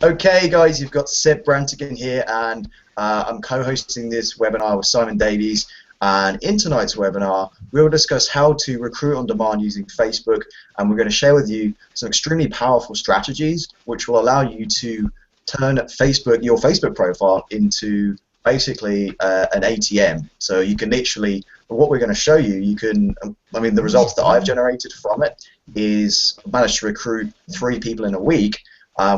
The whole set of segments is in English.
Okay, guys, you've got Seb.Brantigan here, and I'm co-hosting this webinar with Simon Davies. And in tonight's webinar, we'll discuss how to recruit on demand using Facebook, and we're going to share with you some extremely powerful strategies which will allow you to turn your Facebook profile into basically an ATM. So you can literally, what we're going to show you, the results that I've generated from it is I've managed to recruit 3 people in a week,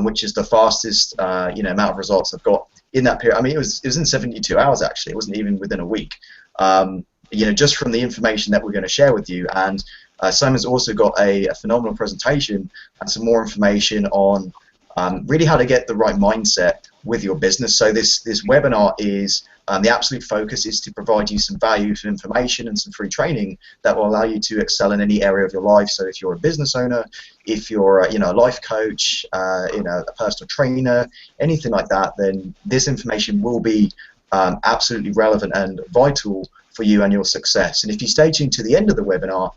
which is the fastest amount of results I've got in that period. I mean, it was in 72 hours actually. It wasn't even within a week. Just from the information that we're going to share with you. And Simon's also got a phenomenal presentation and some more information on really how to get the right mindset with your business. So this webinar is the absolute focus is to provide you some valuable information and some free training that will allow you to excel in any area of your life. So if you're a business owner, if you're a life coach, a personal trainer, anything like that, then this information will be absolutely relevant and vital for you and your success. And if you stay tuned to the end of the webinar,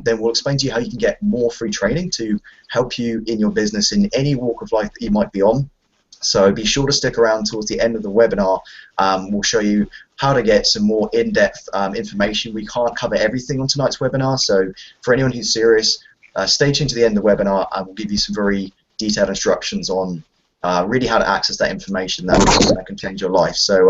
then we'll explain to you how you can get more free training to help you in your business in any walk of life that you might be on. So be sure to stick around towards the end of the webinar. We'll show you how to get some more in-depth information. We can't cover everything on tonight's webinar, so for anyone who's serious, stay tuned to the end of the webinar and we'll give you some very detailed instructions on really how to access that information that can change your life. So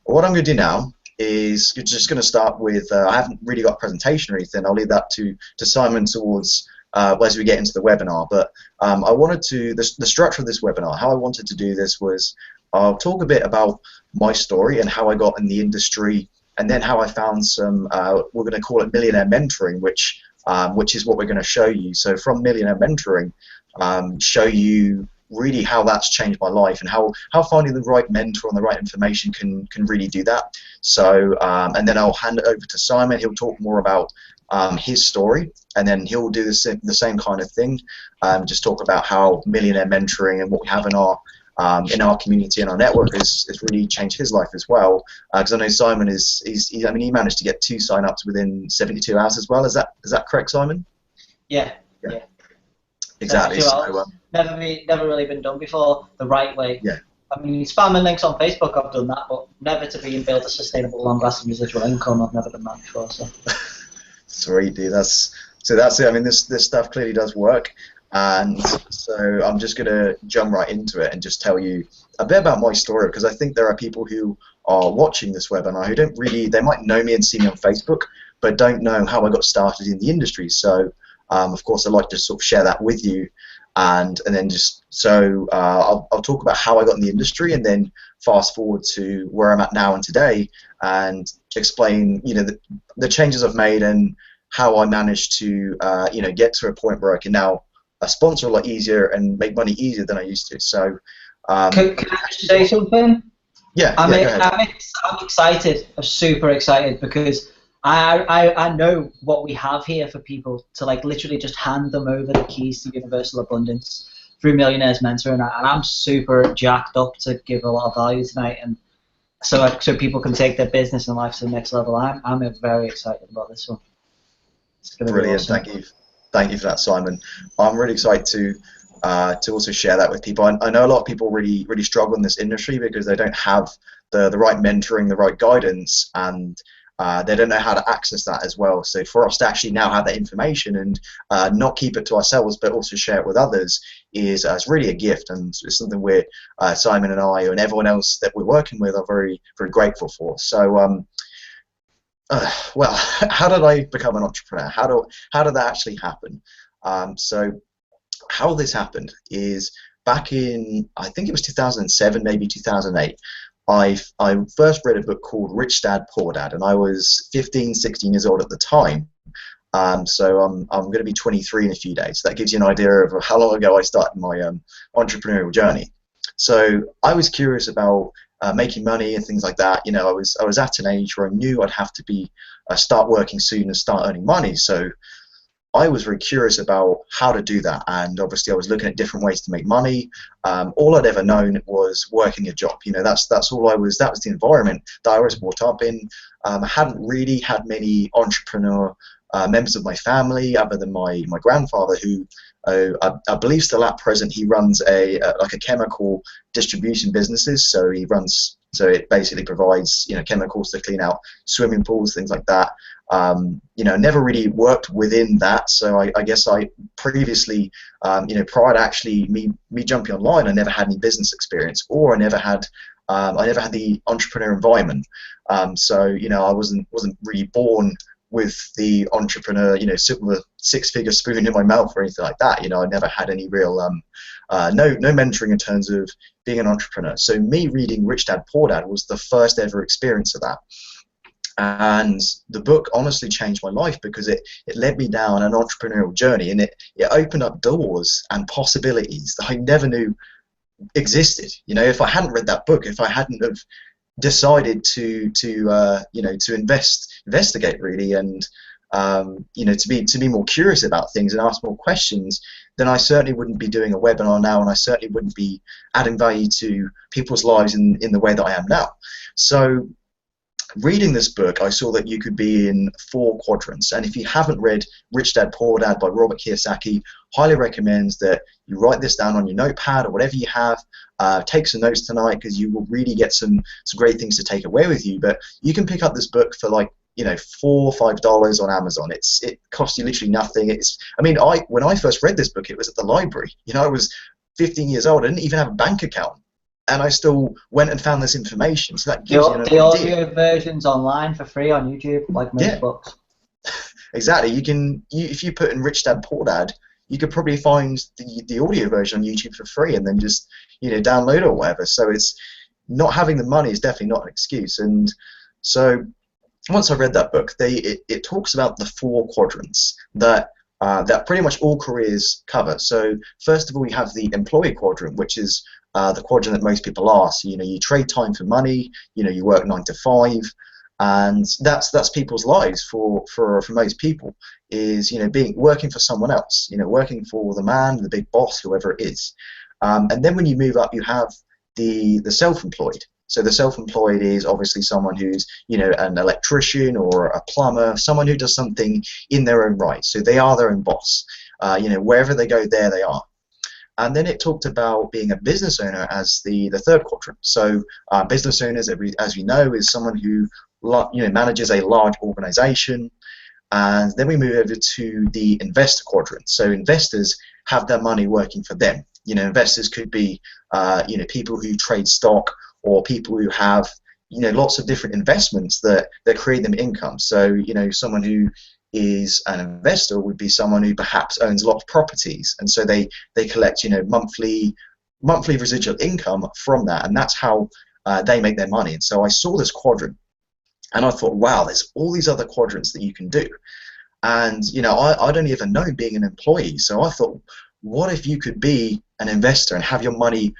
what I'm going to do now is you're just going to start with, I haven't really got a presentation or anything. I'll leave that to Simon towards as we get into the webinar. But I wanted to, the structure of this webinar, how I wanted to do this was I'll talk a bit about my story and how I got in the industry, and then how I found some, we're going to call it millionaire mentoring, which is what we're going to show you. So from millionaire mentoring, show you really how that's changed my life and how finding the right mentor and the right information can really do that. So and then I'll hand it over to Simon. He'll talk more about his story, and then he'll do the same kind of thing, just talk about how millionaire mentoring and what we have in our community and our network has really changed his life as well. Because I know Simon he managed to get 2 sign-ups within 72 hours as well. Is that correct, Simon? Yeah. Exactly. So, never really been done before the right way. Yeah. I mean, spamming links on Facebook, I've done that, but never to be and build a sustainable, long-lasting residual income. I've never done that before. So. Sweet, dude. That's it. I mean, this stuff clearly does work, and so I'm just gonna jump right into it and just tell you a bit about my story, because I think there are people who are watching this webinar who don't really, they might know me and see me on Facebook, but don't know how I got started in the industry. So, of course, I'd like to sort of share that with you, and then just so I'll talk about how I got in the industry, and then fast forward to where I'm at now and today, and explain the changes I've made and how I managed to get to a point where I can now sponsor a lot easier and make money easier than I used to. So can I just say something? Yeah. I'm excited. I'm super excited because I know what we have here for people to literally just hand them over the keys to universal abundance through Millionaires Mentoring, and I'm super jacked up to give a lot of value tonight, and so people can take their business and life to the next level. I'm very excited about this one. It's gonna Brilliant. be awesome. Thank you for that, Simon. I'm really excited to also share that with people. I know a lot of people really struggle in this industry because they don't have the right mentoring, the right guidance, and they don't know how to access that as well. So for us to actually now have that information and not keep it to ourselves but also share it with others is really a gift, and it's something we're Simon and I and everyone else that we're working with are very, very grateful for. So well, how did I become an entrepreneur? How did that actually happen? So how this happened is back in, I think it was 2007, maybe 2008. I first read a book called Rich Dad, Poor Dad, and I was 15, 16 years old at the time. So I'm going to be 23 in a few days. So that gives you an idea of how long ago I started my entrepreneurial journey. So I was curious about making money and things like that. I was at an age where I knew I'd have to start working soon and start earning money. So I was very curious about how to do that, and obviously I was looking at different ways to make money. All I'd ever known was working a job. That's all I was. That was the environment that I was brought up in. I hadn't really had many entrepreneur members of my family other than my grandfather, who I believe still at present he runs like a chemical distribution businesses. So it basically provides chemicals to clean out swimming pools, things like that. Never really worked within that. So I guess I previously, prior to actually me jumping online, I never had any business experience, or I never had the entrepreneur environment. So I wasn't really born with the entrepreneur, sit with a six-figure spoon in my mouth or anything like that. I never had any real, no mentoring in terms of being an entrepreneur. So me reading Rich Dad Poor Dad was the first ever experience of that. And the book honestly changed my life, because it led me down an entrepreneurial journey, and it opened up doors and possibilities that I never knew existed. If I hadn't read that book, if I hadn't have decided to investigate really, and to be more curious about things and ask more questions, then I certainly wouldn't be doing a webinar now, and I certainly wouldn't be adding value to people's lives in the way that I am now. So reading this book, I saw that you could be in 4 quadrants, and if you haven't read Rich Dad Poor Dad by Robert Kiyosaki, highly recommend that you write this down on your notepad or whatever you have. Take some notes tonight, because you will really get some great things to take away with you. But you can pick up this book for like $4 or $5 on Amazon. It costs you literally nothing. When I first read this book, it was at the library. I was 15 years old. I didn't even have a bank account, and I still went and found this information. So that gives you an idea. The audio version's online for free on YouTube, like most books. Exactly. If you put in Rich Dad Poor Dad, you could probably find the audio version on YouTube for free, and then just download it or whatever. So it's not having the money is definitely not an excuse. And so once I read that book, it talks about the 4 quadrants that pretty much all careers cover. So first of all, you have the employee quadrant, which is the quadrant that most people are. So you trade time for money. You work 9 to 5, and that's people's lives for most people, is working for someone else. Working for the man, the big boss, whoever it is. And then when you move up, you have the self-employed. So the self-employed is obviously someone who's an electrician or a plumber, someone who does something in their own right. So they are their own boss. Wherever they go, there they are. And then it talked about being a business owner as the 3rd quadrant. So business owners, as we know, is someone who manages a large organization. And then we move over to the investor quadrant. So investors have their money working for them. Investors could be people who trade stock, or people who have lots of different investments that create them income. So someone who is an investor would be someone who perhaps owns a lot of properties, and so they collect monthly residual income from that, and that's how they make their money. And so I saw this quadrant, and I thought, wow, there's all these other quadrants that you can do. And I'd only ever known being an employee, so I thought, what if you could be an investor and have your money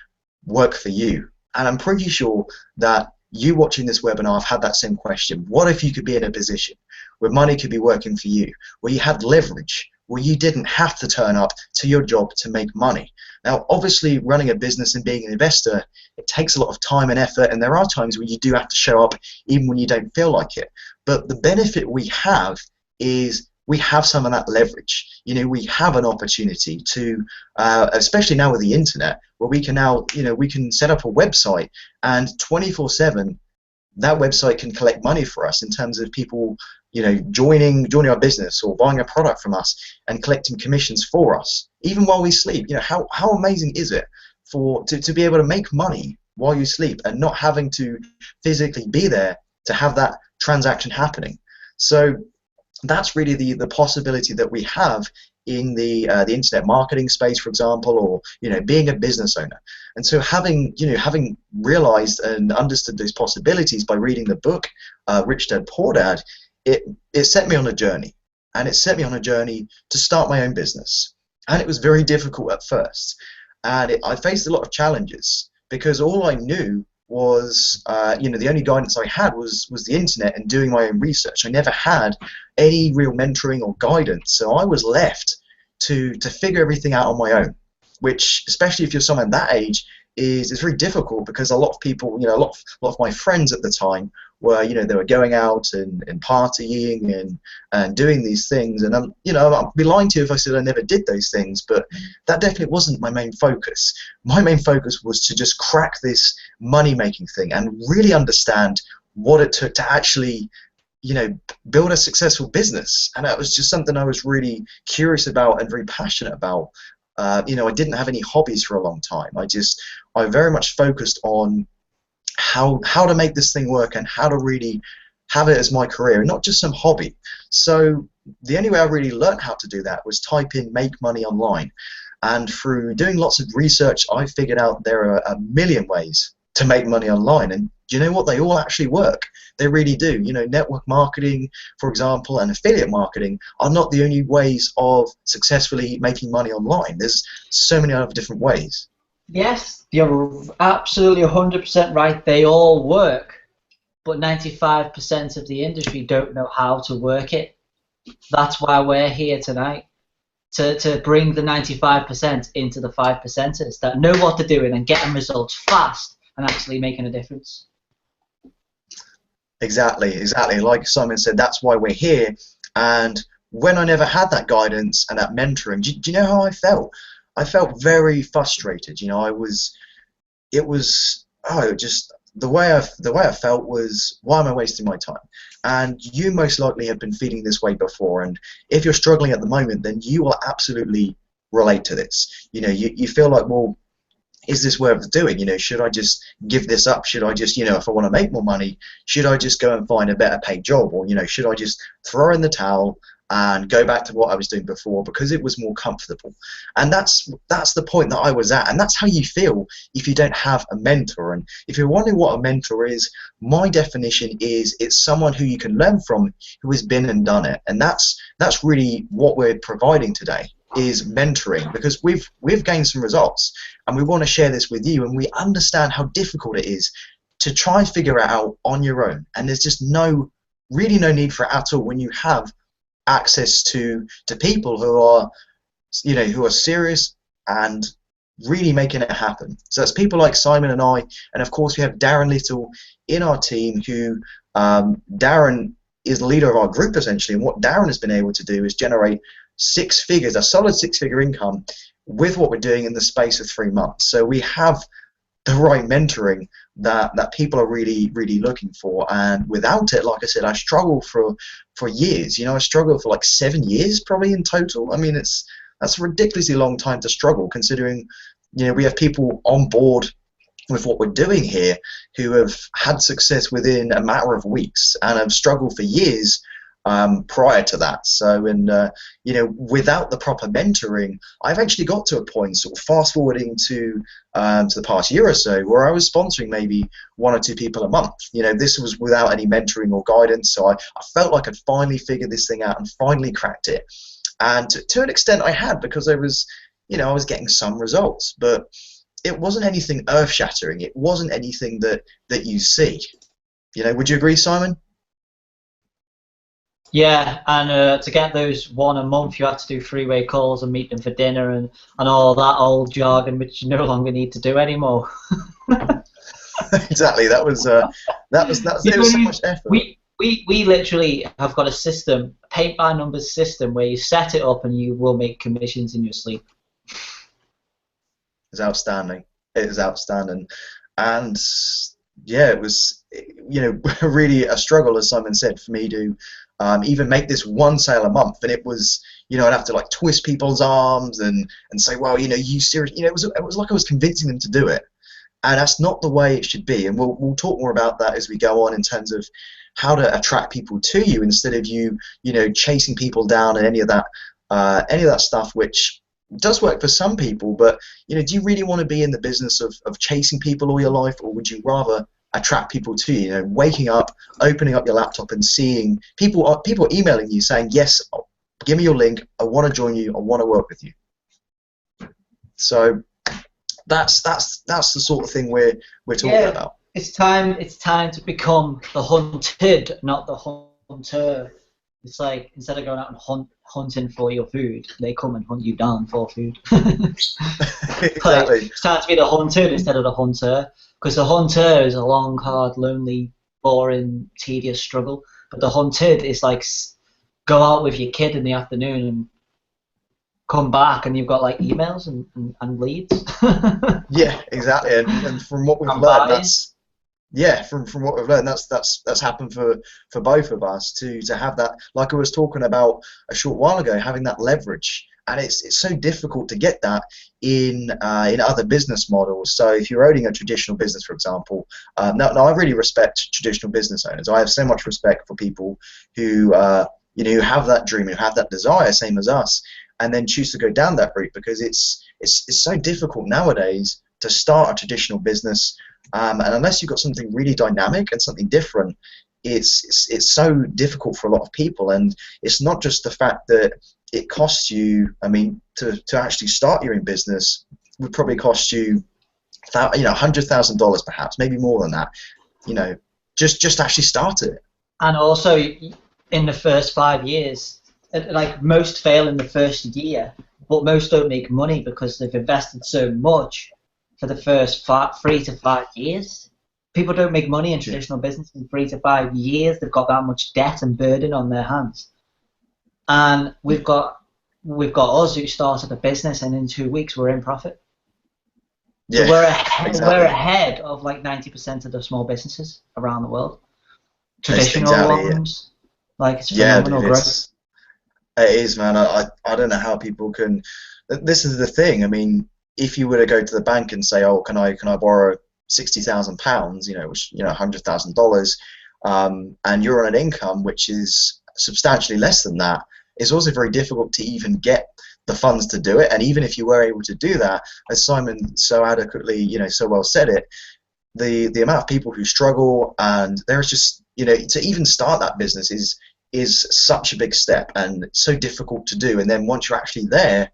work for you? And I'm pretty sure that you watching this webinar have had that same question. What if you could be in a position where money could be working for you, where you had leverage, where you didn't have to turn up to your job to make money? Now, obviously, running a business and being an investor, it takes a lot of time and effort, and there are times where you do have to show up even when you don't feel like it. But the benefit we have is we have some of that leverage. We have an opportunity to, especially now with the internet, where we can now, we can set up a website, and 24/7, that website can collect money for us in terms of people, joining our business or buying a product from us and collecting commissions for us, even while we sleep. How amazing is it to be able to make money while you sleep and not having to physically be there to have that transaction happening? So that's really the possibility that we have in the internet marketing space, for example, or being a business owner. And so having realized and understood those possibilities by reading the book Rich Dad Poor Dad, it set me on a journey, and it set me on a journey to start my own business. And it was very difficult at first, and I faced a lot of challenges, because all I knew was, the only guidance I had was the internet and doing my own research. I never had any real mentoring or guidance, so I was left to figure everything out on my own, which, especially if you're someone that age, is very difficult, because a lot of people, a lot of my friends at the time were, they were going out and partying and doing these things. And I'd be lying to you if I said I never did those things, but that definitely wasn't my main focus. My main focus was to just crack this money-making thing and really understand what it took to actually, build a successful business. And that was just something I was really curious about and very passionate about. I didn't have any hobbies for a long time. I very much focused on how to make this thing work and how to really have it as my career, not just some hobby. So the only way I really learned how to do that was type in "make money online." And through doing lots of research, I figured out there are a million ways to make money online. And you know what? They all actually work. They really do. Network marketing, for example, and affiliate marketing are not the only ways of successfully making money online. There's so many other different ways. Yes, you're absolutely 100% right. They all work, but 95% of the industry don't know how to work it. That's why we're here tonight, to bring the 95% into the 5%ers that know what they're doing and getting results fast and actually making a difference. Exactly. Like Simon said, that's why we're here. And when I never had that guidance and that mentoring, do you know how I felt? I felt very frustrated. The way I felt was, why am I wasting my time? And you most likely have been feeling this way before. And if you're struggling at the moment, then you will absolutely relate to this. You feel like, well, is this worth doing? Should I just give this up? Should I just, if I want to make more money, should I just go and find a better paid job? Or, should I just throw in the towel and go back to what I was doing before because it was more comfortable? And that's the point that I was at. And that's how you feel if you don't have a mentor. And if you're wondering what a mentor is, my definition is it's someone who you can learn from who has been and done it. And that's really what we're providing today, is mentoring, because we've gained some results and we want to share this with you, and we understand how difficult it is to try and figure it out on your own. And there's just really no need for it at all when you have access to people who are serious and really making it happen. So it's people like Simon and I, and of course we have Darren Little in our team, who Darren is the leader of our group essentially, and what Darren has been able to do is generate a solid six-figure income with what we're doing in the space of 3 months. So we have the right mentoring that people are really, really looking for. And without it, like I said, I struggled for years. I struggled for like 7 years probably in total. I mean, that's a ridiculously long time to struggle, considering we have people on board with what we're doing here who have had success within a matter of weeks and have struggled for years prior to that. So, without the proper mentoring, I've actually got to a point, sort of fast forwarding to the past year or so, where I was sponsoring maybe 1 or 2 people a month. This was without any mentoring or guidance. So I felt like I'd finally figured this thing out and finally cracked it. And to an extent, I had, because I was getting some results, but it wasn't anything earth-shattering. It wasn't anything that you see. Would you agree, Simon? Yeah, and to get those 1 a month, you had to do 3-way calls and meet them for dinner and all that old jargon, which you no longer need to do anymore. Exactly. That was so much effort. We literally have got a system, a paint by numbers system, where you set it up and you will make commissions in your sleep. It's outstanding. It is outstanding, and yeah, it was really a struggle, as Simon said, for me to even make this 1 sale a month. And it was, I'd have to like twist people's arms and say, well, you serious? It was like I was convincing them to do it, and that's not the way it should be. And we'll talk more about that as we go on, in terms of how to attract people to you instead of you chasing people down and any of that stuff, which does work for some people. But do you really want to be in the business of chasing people all your life, or would you rather attract people to you? Waking up, opening up your laptop and seeing people emailing you saying, yes, give me your link, I want to join you, I want to work with you. So that's the sort of thing we're talking about. It's time to become the hunted, not the hunter. It's like, instead of going out and hunting for your food, they come and hunt you down for food. Exactly. It's time to be the hunted instead of the hunter, because the hunter is a long, hard, lonely boring, tedious struggle. But the hunted is like go out with your kid in the afternoon and come back and you've got like emails and leads. Yeah, exactly. And from what we've And learned, buys. from what we've learned, that's happened for both of us to have that, like I was talking about a short while ago, having that leverage. And it's so difficult to get that in other business models. So if you're owning a traditional business, for example, now I really respect traditional business owners. I have so much respect for people who who have that dream, who have that desire, same as us, and then choose to go down that route, because it's so difficult nowadays to start a traditional business, and unless you've got something really dynamic and something different, it's so difficult for a lot of people. And it's not just the fact that it costs you. I mean, to actually start your own business would probably cost you, $100,000 perhaps, maybe more than that. Just actually start it. And also, in the first 5 years, like most fail in the first year, but most don't make money because they've invested so much for the first 3 to 5 years. People don't make money in traditional business in 3 to 5 years. They've got that much debt and burden on their hands. And we've got us who started a business, and in 2 weeks we're in profit. Yeah, so exactly. we're ahead of like 90% of the small businesses around the world. Traditional ones, like it's phenomenal growth. It is, man. I don't know how people can. This is the thing. I mean, if you were to go to the bank and say, "Oh, can I borrow £60,000?" Which $100,000, and you're on an income which is substantially less than that, it's also very difficult to even get the funds to do it. And even if you were able to do that, as Simon so adequately, so well said it, the amount of people who struggle, and there's just to even start that business is such a big step and so difficult to do. And then once you're actually there,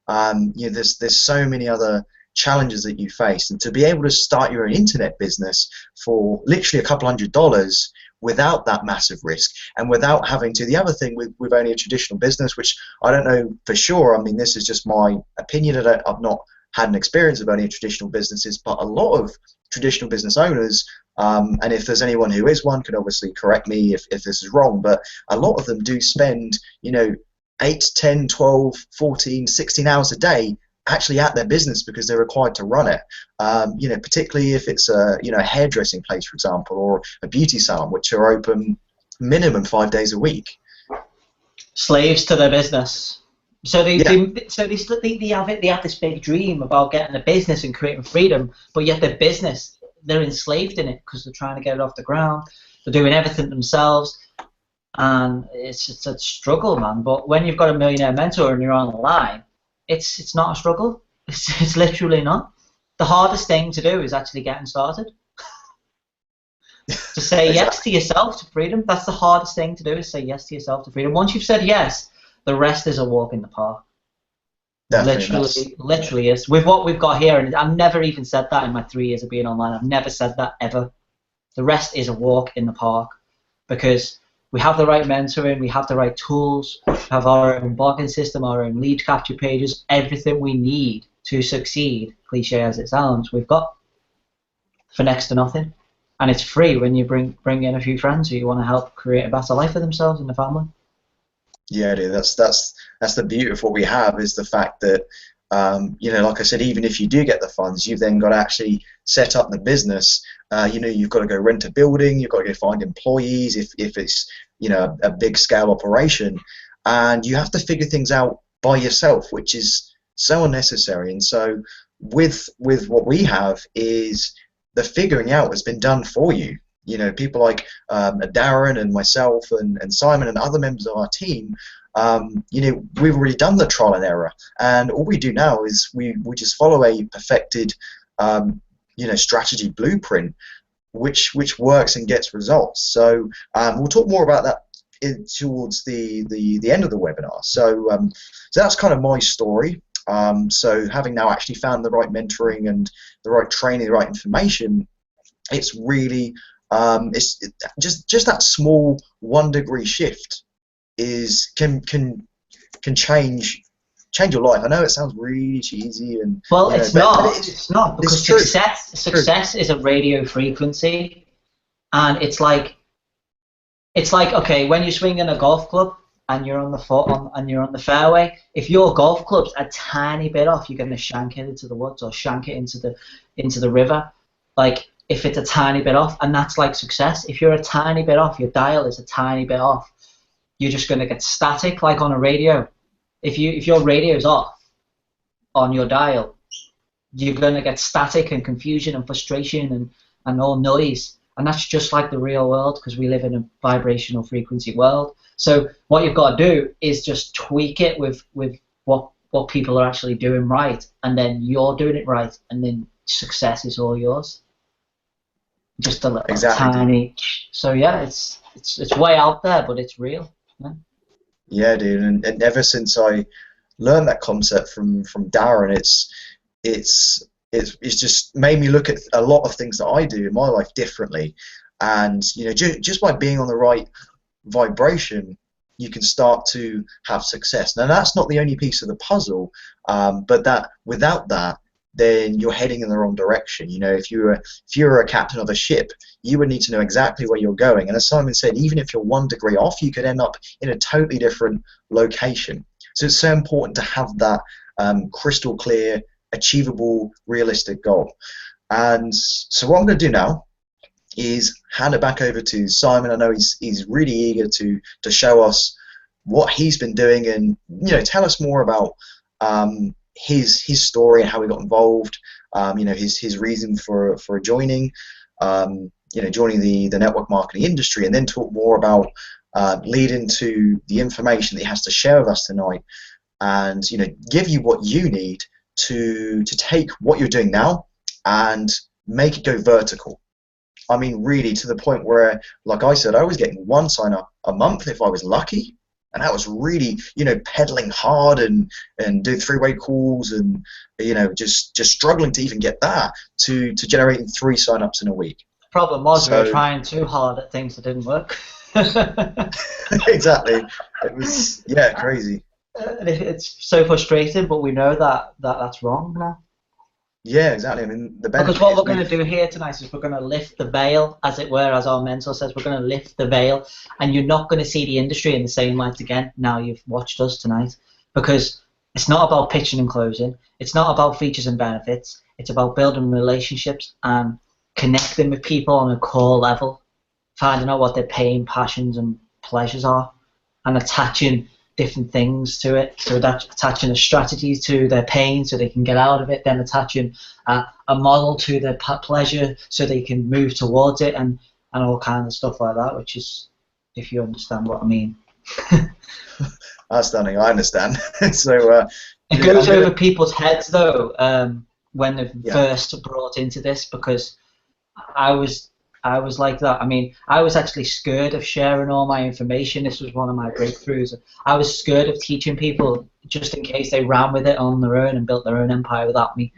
there's so many other challenges that you face, and to be able to start your own internet business for literally a couple $100 without that massive risk, and without having to, the other thing with only a traditional business, which I don't know for sure, I mean, this is just my opinion, I've not had an experience of owning traditional businesses, but a lot of traditional business owners, and if there's anyone who is one, can obviously correct me if this is wrong, but a lot of them do spend 8, 10, 12, 14, 16 hours a day actually at their business because they're required to run it. Particularly if it's a hairdressing place, for example, or a beauty salon, which are open minimum 5 days a week. Slaves to their business. So they have this big dream about getting a business and creating freedom, but yet their business, they're enslaved in it because they're trying to get it off the ground. They're doing everything themselves, and it's a struggle, man. But when you've got a millionaire mentor and you're on the line, it's not a struggle. It's literally not. The hardest thing to do is actually getting started. To say yes to yourself to freedom. That's the hardest thing to do, is say yes to yourself to freedom. Once you've said yes, the rest is a walk in the park. Literally is. With what we've got here, and I've never even said that in my 3 years of being online. I've never said that ever. The rest is a walk in the park, because we have the right mentoring, we have the right tools, we have our own blogging system, our own lead capture pages, everything we need to succeed, cliche as it sounds, we've got for next to nothing. And it's free when you bring in a few friends who you want to help create a better life for themselves and the family. Yeah, dude, that's the beauty of what we have, is the fact that like I said, even if you do get the funds, you've then got to actually set up the business. You've got to go rent a building, you've got to go find employees if it's a big scale operation, and you have to figure things out by yourself, which is so unnecessary. And so with what we have, is the figuring out has been done for you. People like Darren and myself and Simon and other members of our team, we've already done the trial and error, and all we do now is we just follow a perfected strategy blueprint which works and gets results. So we'll talk more about that towards the end of the webinar. So that's kind of my story. So having now actually found the right mentoring and the right training, the right information, it's really just that small 1 degree shift can change your life. I know it sounds really cheesy, and it's not, because success is a radio frequency, And it's like okay, when you're swinging a golf club and you're on the fairway, if your golf club's a tiny bit off, you're going to shank it into the woods or shank it into the river. Like if it's a tiny bit off, and that's like success. If you're a tiny bit off, your dial is a tiny bit off, you're just going to get static, like on a radio. If your radio's off on your dial, you're going to get static and confusion and frustration and all noise. And that's just like the real world, because we live in a vibrational frequency world. So what you've got to do is just tweak it with what people are actually doing right, and then you're doing it right, and then success is all yours. Just a little tiny. So yeah, it's way out there, but it's real. Yeah, dude, and ever since I learned that concept from Darren, it's just made me look at a lot of things that I do in my life differently. And you know, just by being on the right vibration, you can start to have success. Now that's not the only piece of the puzzle, but that without that, then you're heading in the wrong direction. You know, if you're a captain of a ship, you would need to know exactly where you're going. And as Simon said, even if you're 1 degree off, you could end up in a totally different location. So it's so important to have that crystal clear, achievable, realistic goal. And so what I'm going to do now is hand it back over to Simon. I know he's really eager to show us what he's been doing, and you know, tell us more about his story and how he got involved. You know, his reason for joining, you know, joining the network marketing industry, and then talk more about leading to the information that he has to share with us tonight, and you know, give you what you need to take what you're doing now and make it go vertical. I mean, really, to the point where, like I said, I was getting 1 sign up a month if I was lucky, and that was really, you know, pedaling hard and doing 3-way calls, and you know, just struggling to even get that to generating 3 sign-ups in a week. The problem was we were trying too hard at things that didn't work. Exactly. It was, yeah, crazy. It's so frustrating, but we know that's wrong now. Yeah, exactly. I mean, the benefit. Because what we're going to do here tonight is we're going to lift the veil, as it were, as our mentor says. We're going to lift the veil, and you're not going to see the industry in the same light again now you've watched us tonight. Because it's not about pitching and closing. It's not about features and benefits. It's about building relationships and connecting with people on a core level, finding out what their pain, passions, and pleasures are, and attaching different things to it. So that's attaching a strategy to their pain so they can get out of it, then attaching a model to their pleasure so they can move towards it, and all kinds of stuff like that, which is, if you understand what I mean. Outstanding, I understand. So it goes over people's heads though, when they're first brought into this, because I was like that. I mean, I was actually scared of sharing all my information. This was one of my breakthroughs. I was scared of teaching people just in case they ran with it on their own and built their own empire without me.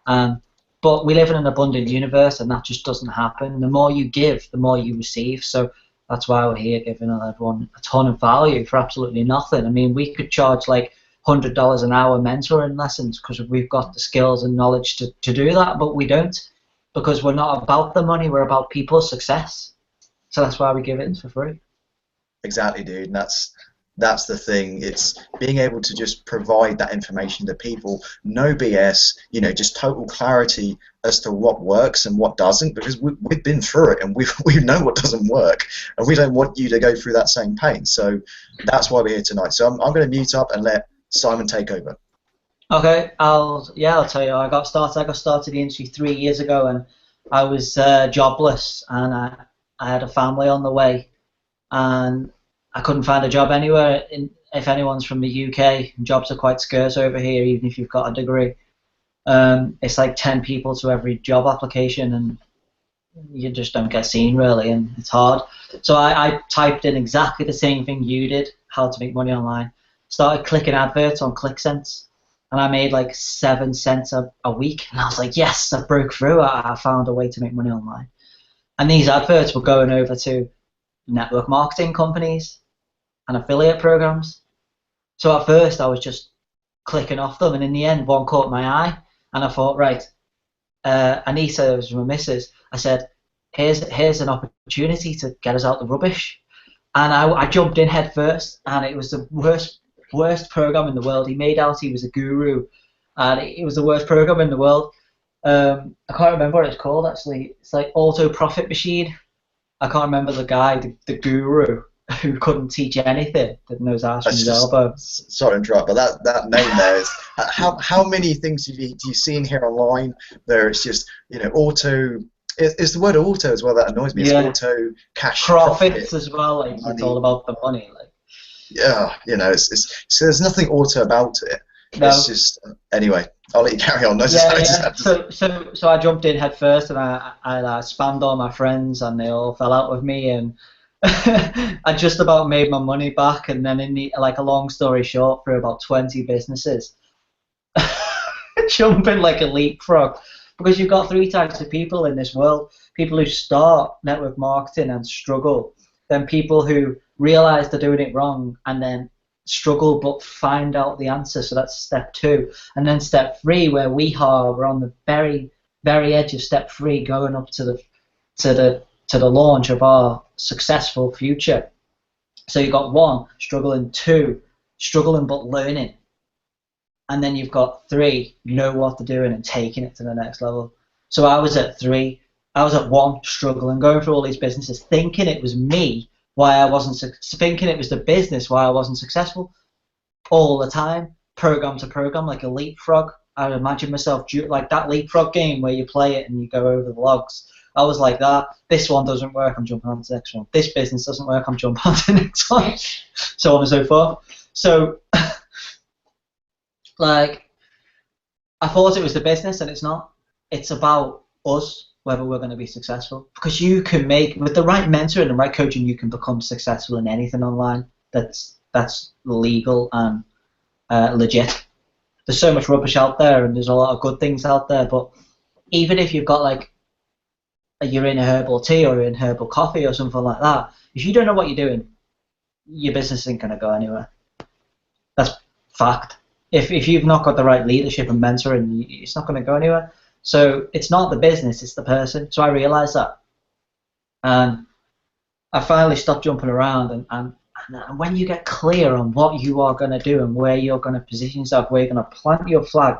But we live in an abundant universe, and that just doesn't happen. The more you give, the more you receive. So that's why we're here, giving everyone a ton of value for absolutely nothing. I mean, we could charge like $100 an hour mentoring lessons because we've got the skills and knowledge to do that, but we don't. Because we're not about the money, we're about people's success. So that's why we give it for free. Exactly, dude. And that's the thing. It's being able to just provide that information to people, no BS, you know, just total clarity as to what works and what doesn't, because we've been through it and we know what doesn't work, and we don't want you to go through that same pain. So that's why we're here tonight. So I'm going to mute up and let Simon take over. Okay, I'll tell you. I got started in the industry 3 years ago, and I was jobless, and I had a family on the way, and I couldn't find a job anywhere. If anyone's from the UK, jobs are quite scarce over here, even if you've got a degree. It's like 10 people to every job application, and you just don't get seen really, and it's hard. So I typed in exactly the same thing you did, how to make money online. Started clicking adverts on ClickSense. And I made like 7 cents a week, and I was like, yes, I broke through. I found a way to make money online. And these adverts were going over to network marketing companies and affiliate programs. So at first I was just clicking off them, and in the end one caught my eye, and I thought, right, Anita, was my missus, I said, here's an opportunity to get us out the rubbish. And I jumped in head first, and it was the worst program in the world. He made out he was a guru, and it was the worst program in the world. I can't remember what it's called actually. It's like Auto Profit Machine. I can't remember the guy, the guru, who couldn't teach anything, didn't know his ass from his elbow. Sorry to interrupt, but that name there is how many things do you see in here online? There, it's just auto. It's the word auto as well that annoys me. Yeah. It's auto cash profits as well. Like money. It's all about the money. Like yeah, it's so there's nothing auto about it. No. It's just anyway. I'll let you carry on. So I jumped in head first, and I spammed all my friends, and they all fell out with me, and I just about made my money back. And then a long story short, for about 20 businesses, jumping like a leapfrog, because you've got three types of people in this world: people who start network marketing and struggle, then people who realize they're doing it wrong and then struggle but find out the answer. So that's step 2. And then step 3, where we're on the very edge of step 3, going up to the launch of our successful future. So you've got 1, struggling; 2, struggling but learning; and then you've got 3, know what they're doing and taking it to the next level. So I was at 3. I was at 1, struggling, going through all these businesses, thinking it was me why I wasn't, thinking it was the business why I wasn't successful all the time, program to program, like a leapfrog. I imagine myself like that leapfrog game where you play it and you go over the logs. I was like that. This one doesn't work, I'm jumping on to the next one. This business doesn't work, I'm jumping on to the next one. So on and so forth. So, like, I thought it was the business, and it's not. It's about us, whether we're going to be successful. Because you can make, with the right mentor and the right coaching, you can become successful in anything online that's legal and legit. There's so much rubbish out there, and there's a lot of good things out there, but even if you've got like, you're in herbal tea or in herbal coffee or something like that, if you don't know what you're doing, your business isn't going to go anywhere. That's fact. If you've not got the right leadership and mentoring, it's not going to go anywhere. So it's not the business, it's the person. So I realized that. And I finally stopped jumping around. And when you get clear on what you are going to do and where you're going to position yourself, where you're going to plant your flag,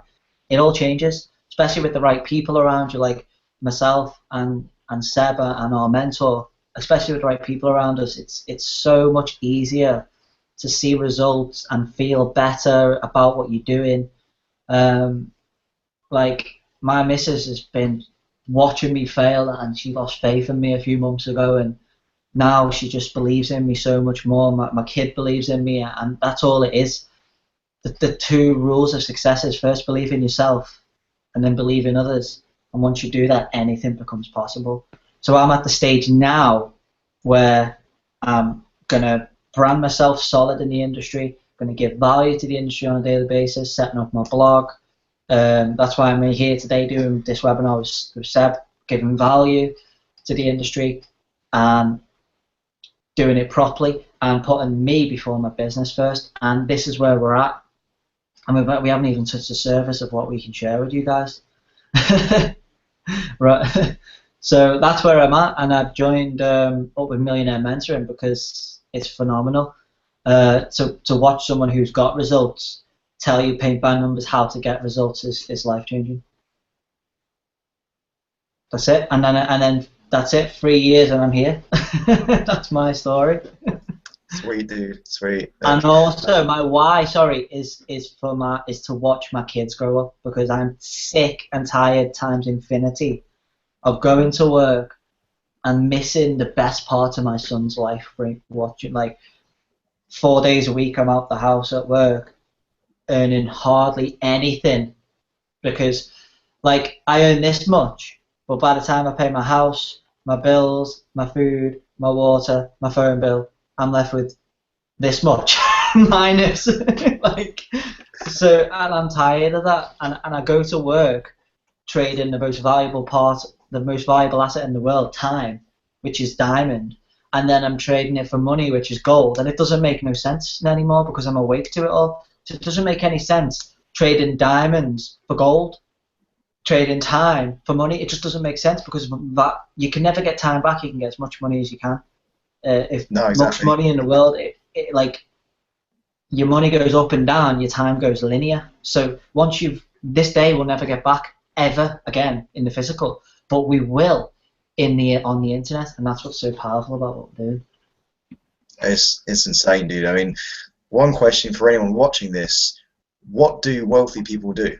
it all changes, especially with the right people around you, like myself and Seb and our mentor. Especially with the right people around us, it's so much easier to see results and feel better about what you're doing. Like, my missus has been watching me fail, and she lost faith in me a few months ago, and now she just believes in me so much more. My kid believes in me, and that's all it is. The 2 rules of success is first believe in yourself and then believe in others. And once you do that, anything becomes possible. So I'm at the stage now where I'm going to brand myself solid in the industry, going to give value to the industry on a daily basis, setting up my blog. That's why I'm here today doing this webinar with Seb, giving value to the industry and doing it properly and putting me before my business first. And this is where we're at. And we haven't even touched the surface of what we can share with you guys. Right. So that's where I'm at, and I've joined up with Millionaire Mentoring because it's phenomenal. To watch someone who's got results tell you paint by numbers how to get results is life changing. That's it, and then that's it. 3 years and I'm here. That's my story. Sweet, dude. Sweet. And also my why, is to watch my kids grow up, because I'm sick and tired times infinity of going to work and missing the best part of my son's life. Watching, like, 4 days a week I'm out the house at work, earning hardly anything, because, like, I earn this much, but by the time I pay my house, my bills, my food, my water, my phone bill, I'm left with this much minus. Like, so, and I'm tired of that, and I go to work trading the most valuable asset in the world, time, which is diamond, and then I'm trading it for money, which is gold, and it doesn't make no sense anymore because I'm awake to it all. So it doesn't make any sense trading diamonds for gold. trading time for money, it just doesn't make sense, because that you can never get time back. You can get as much money as you can. If No, much exactly. money in the world, like your money goes up and down, your time goes linear. So once this day we'll never get back ever again in the physical, but we will on the internet, and that's what's so powerful about what we're doing. It's insane, dude. I mean, one question for anyone watching this: what do wealthy people do?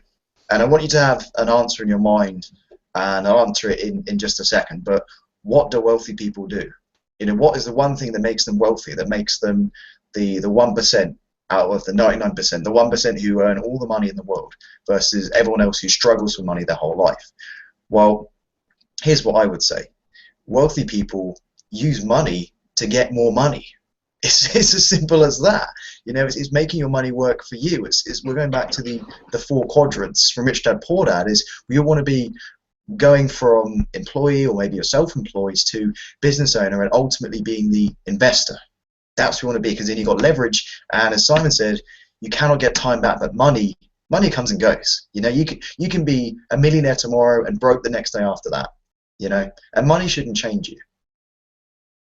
And I want you to have an answer in your mind, and I'll answer it in just a second. But what do wealthy people do? You know, what is the one thing that makes them wealthy, that makes them the 1% out of the 99%, the 1% who earn all the money in the world versus everyone else who struggles for money their whole life? Well, here's what I would say. Wealthy people use money to get more money. It's as simple as that. You know, it's making your money work for you. We're going back to the 4 quadrants from Rich Dad Poor Dad. Is we all want to be going from employee, or maybe you're self-employed, to business owner, and ultimately being the investor. That's what we want to be, because then you've got leverage, and as Simon said, you cannot get time back, but money comes and goes. You know, you can be a millionaire tomorrow and broke the next day after that. You know, and money shouldn't change you.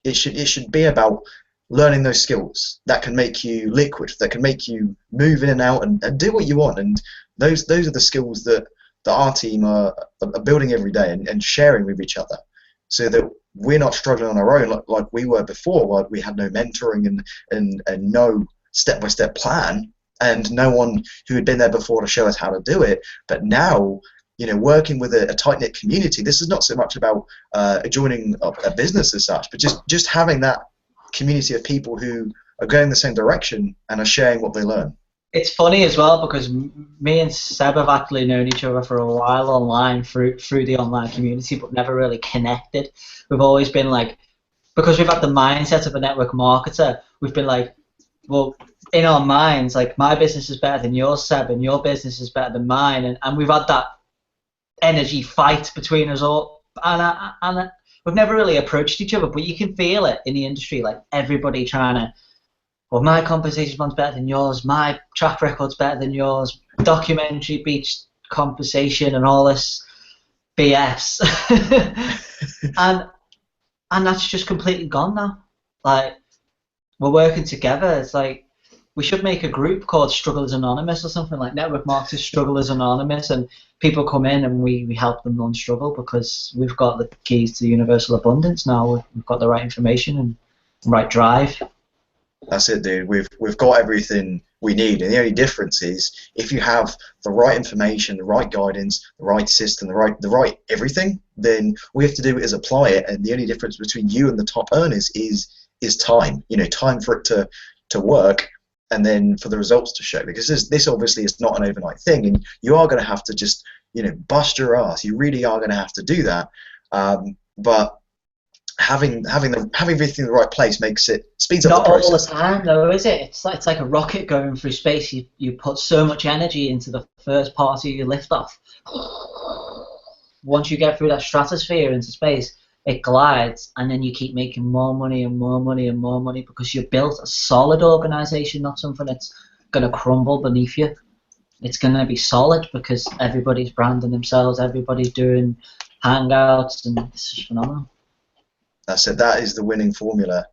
It should be about learning those skills that can make you liquid, that can make you move in and out and do what you want. And those are the skills that our team are building every day and sharing with each other, so that we're not struggling on our own like we were before, like we had no mentoring and no step-by-step plan, and no one who had been there before to show us how to do it. But now, you know, working with a tight-knit community, this is not so much about joining a business as such, but just having that community of people who are going the same direction and are sharing what they learn. It's funny as well, because me and Seb have actually known each other for a while online through the online community, but never really connected. We've always been like, because we've had the mindset of a network marketer, we've been like, well, in our minds, like, my business is better than yours, Seb, and your business is better than mine, and we've had that energy fight between us all, and we've never really approached each other, but you can feel it in the industry, like everybody trying to, well, my compensation fund's better than yours, my track record's better than yours, documentary beats compensation and all this BS. and that's just completely gone now. Like, we're working together. It's like, we should make a group called Strugglers Anonymous or something, like Network Marketers Strugglers Anonymous, and people come in and we help them non-struggle, because we've got the keys to universal abundance now. We've got the right information and the right drive. That's it, dude. We've got everything we need, and the only difference is if you have the right information, the right guidance, the right system, the right everything, then all we have to do is apply it. And the only difference between you and the top earners is time. You know, time for it to work, and then for the results to show. Because this obviously is not an overnight thing, and you are going to have to just, you know, bust your ass. You really are going to have to do that. But having everything in the right place speeds up the process. Not all the time, though, is it? It's like a rocket going through space. You put so much energy into the first part of your liftoff. Once you get through that stratosphere into space, it glides, and then you keep making more money and more money and more money, because you've built a solid organization, not something that's going to crumble beneath you. It's going to be solid because everybody's branding themselves, everybody's doing hangouts, and it's just phenomenal. That's it. That is the winning formula.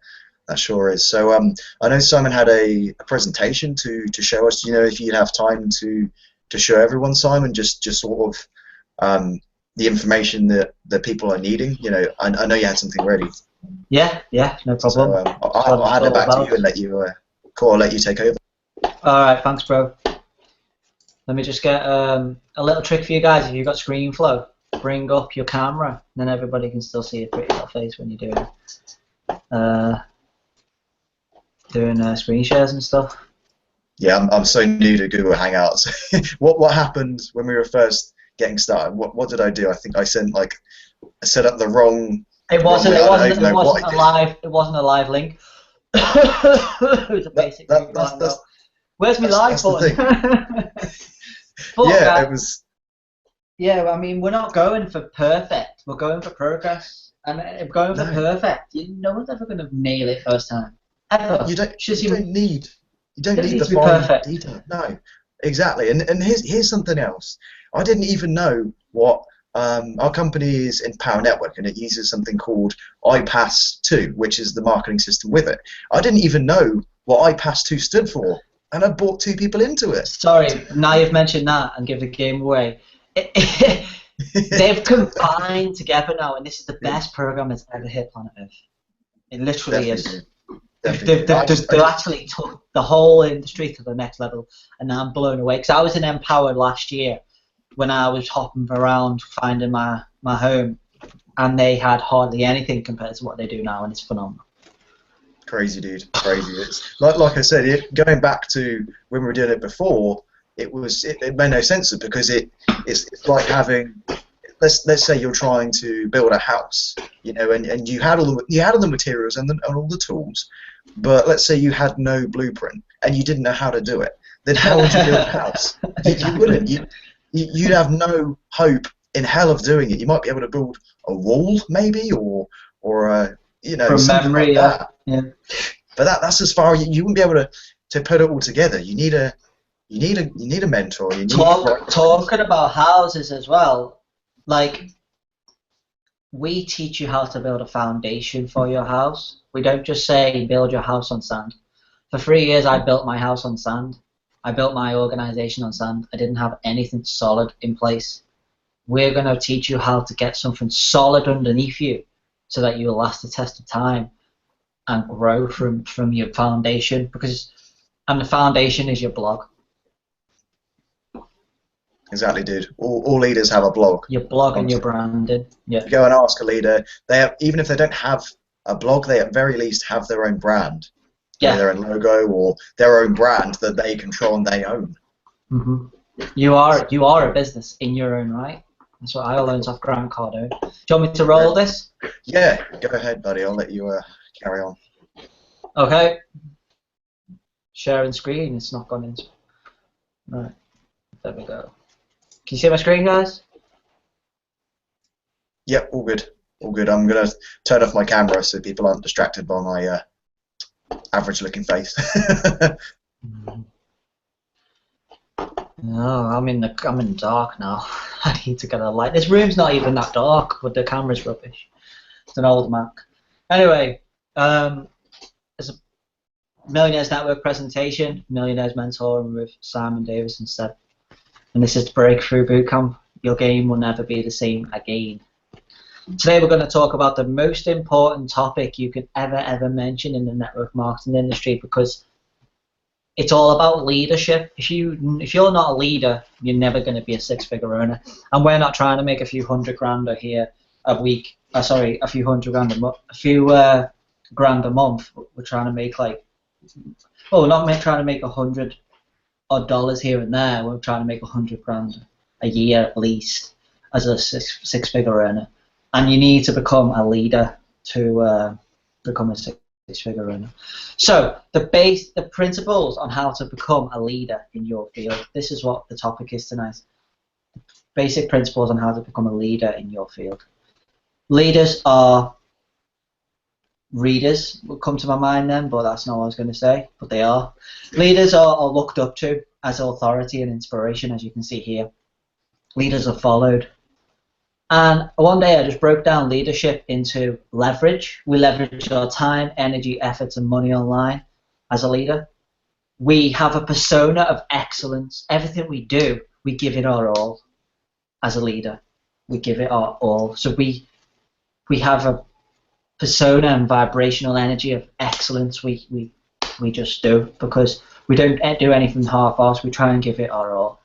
That sure is. So I know Simon had a presentation to show us. Do you know if you'd have time to show everyone, Simon, just sort of the information that people are needing? You know, I know you had something ready. Yeah, no problem. So I'll hand it back to you and let you I'll let you take over. All right, thanks, bro. Let me just get a little trick for you guys. If you've got screen flow, bring up your camera, then everybody can still see your pretty little face when you're doing screen shares and stuff. Yeah, I'm so new to Google Hangouts. What happened when we were first getting started? What did I do? I think I set up the wrong. It wasn't a live link. It was a basic. Where's my live button? Yeah, it was. Yeah, I mean, we're not going for perfect. We're going for progress. And if we're going for perfect, no one's ever going to nail it first time. Ever. You don't need the fine detail. No, exactly. And here's something else. I didn't even know what our company is in Power Network, and it uses something called iPass2, which is the marketing system with it. I didn't even know what iPass2 stood for, and I brought 2 people into it. Sorry, now you've mentioned that and give the game away. They've combined together now, and this is the best program that's ever hit planet Earth. It literally is. They've actually took the whole industry to the next level, and now I'm blown away. Because I was in Empower last year when I was hopping around finding my home, and they had hardly anything compared to what they do now, and it's phenomenal. Crazy, dude. Crazy. It's like I said, going back to when we were doing it before, it made no sense because it's like having, let's say you're trying to build a house, you know, and you had all the materials and all the tools, but let's say you had no blueprint and you didn't know how to do it. Then how would you build a house? You wouldn't. You'd have no hope in hell of doing it. You might be able to build a wall, maybe, or you know, from something memory, like that. Yeah. But that's as far you wouldn't be able to put it all together. You need a mentor. You need talking about houses as well. Like, we teach you how to build a foundation for your house. We don't just say build your house on sand. For 3 years, I built my house on sand. I built my organization on sand. I didn't have anything solid in place. We're going to teach you how to get something solid underneath you so that you'll last the test of time and grow from your foundation. And the foundation is your blog. Exactly, dude. All leaders have a blog. Your blog and your branding. Yeah. You go and ask a leader. Even if they don't have a blog, they at very least have their own brand. Yeah. Their own logo or their own brand that they control and they own. Mm-hmm. You are a business in your own right. That's what I learned off Grant Cardone. Do you want me to roll this? Yeah, go ahead, buddy. I'll let you carry on. Okay. Sharing screen. It's not gone into. Right. There we go. Can you see my screen, guys? Yep, all good. All good. I'm going to turn off my camera so people aren't distracted by my average-looking face. No, I'm in the dark now. I need to get a light. This room's not even that dark, but the camera's rubbish. It's an old Mac. Anyway, it's a Millionaires Network presentation, Millionaires Mentoring with Simon Davis and Seb. And this is the Breakthrough Bootcamp. Your game will never be the same again. Today we're going to talk about the most important topic you could ever mention in the network marketing industry, because it's all about leadership. If you're not a leader, you're never going to be a six-figure earner. And we're not trying to make a few $100,000 here a week. Sorry, a few $100,000 a month. A few grand a month. We're trying to make trying to make $100 odd here and there. We're trying to make $100,000 a year at least as a six-figure earner. And you need to become a leader to become a six-figure earner. So the principles on how to become a leader in your field. This is what the topic is tonight. Basic principles on how to become a leader in your field. Leaders are readers. Will come to my mind then, but that's not what I was going to say. But they are. Leaders are looked up to as authority and inspiration, as you can see here. Leaders are followed. And one day I just broke down leadership into leverage. We leverage our time, energy, efforts, and money online as a leader. We have a persona of excellence. Everything we do, we give it our all as a leader. We give it our all. So we have a persona and vibrational energy of excellence. We just do, because we don't do anything half-assed. We try and give it our all.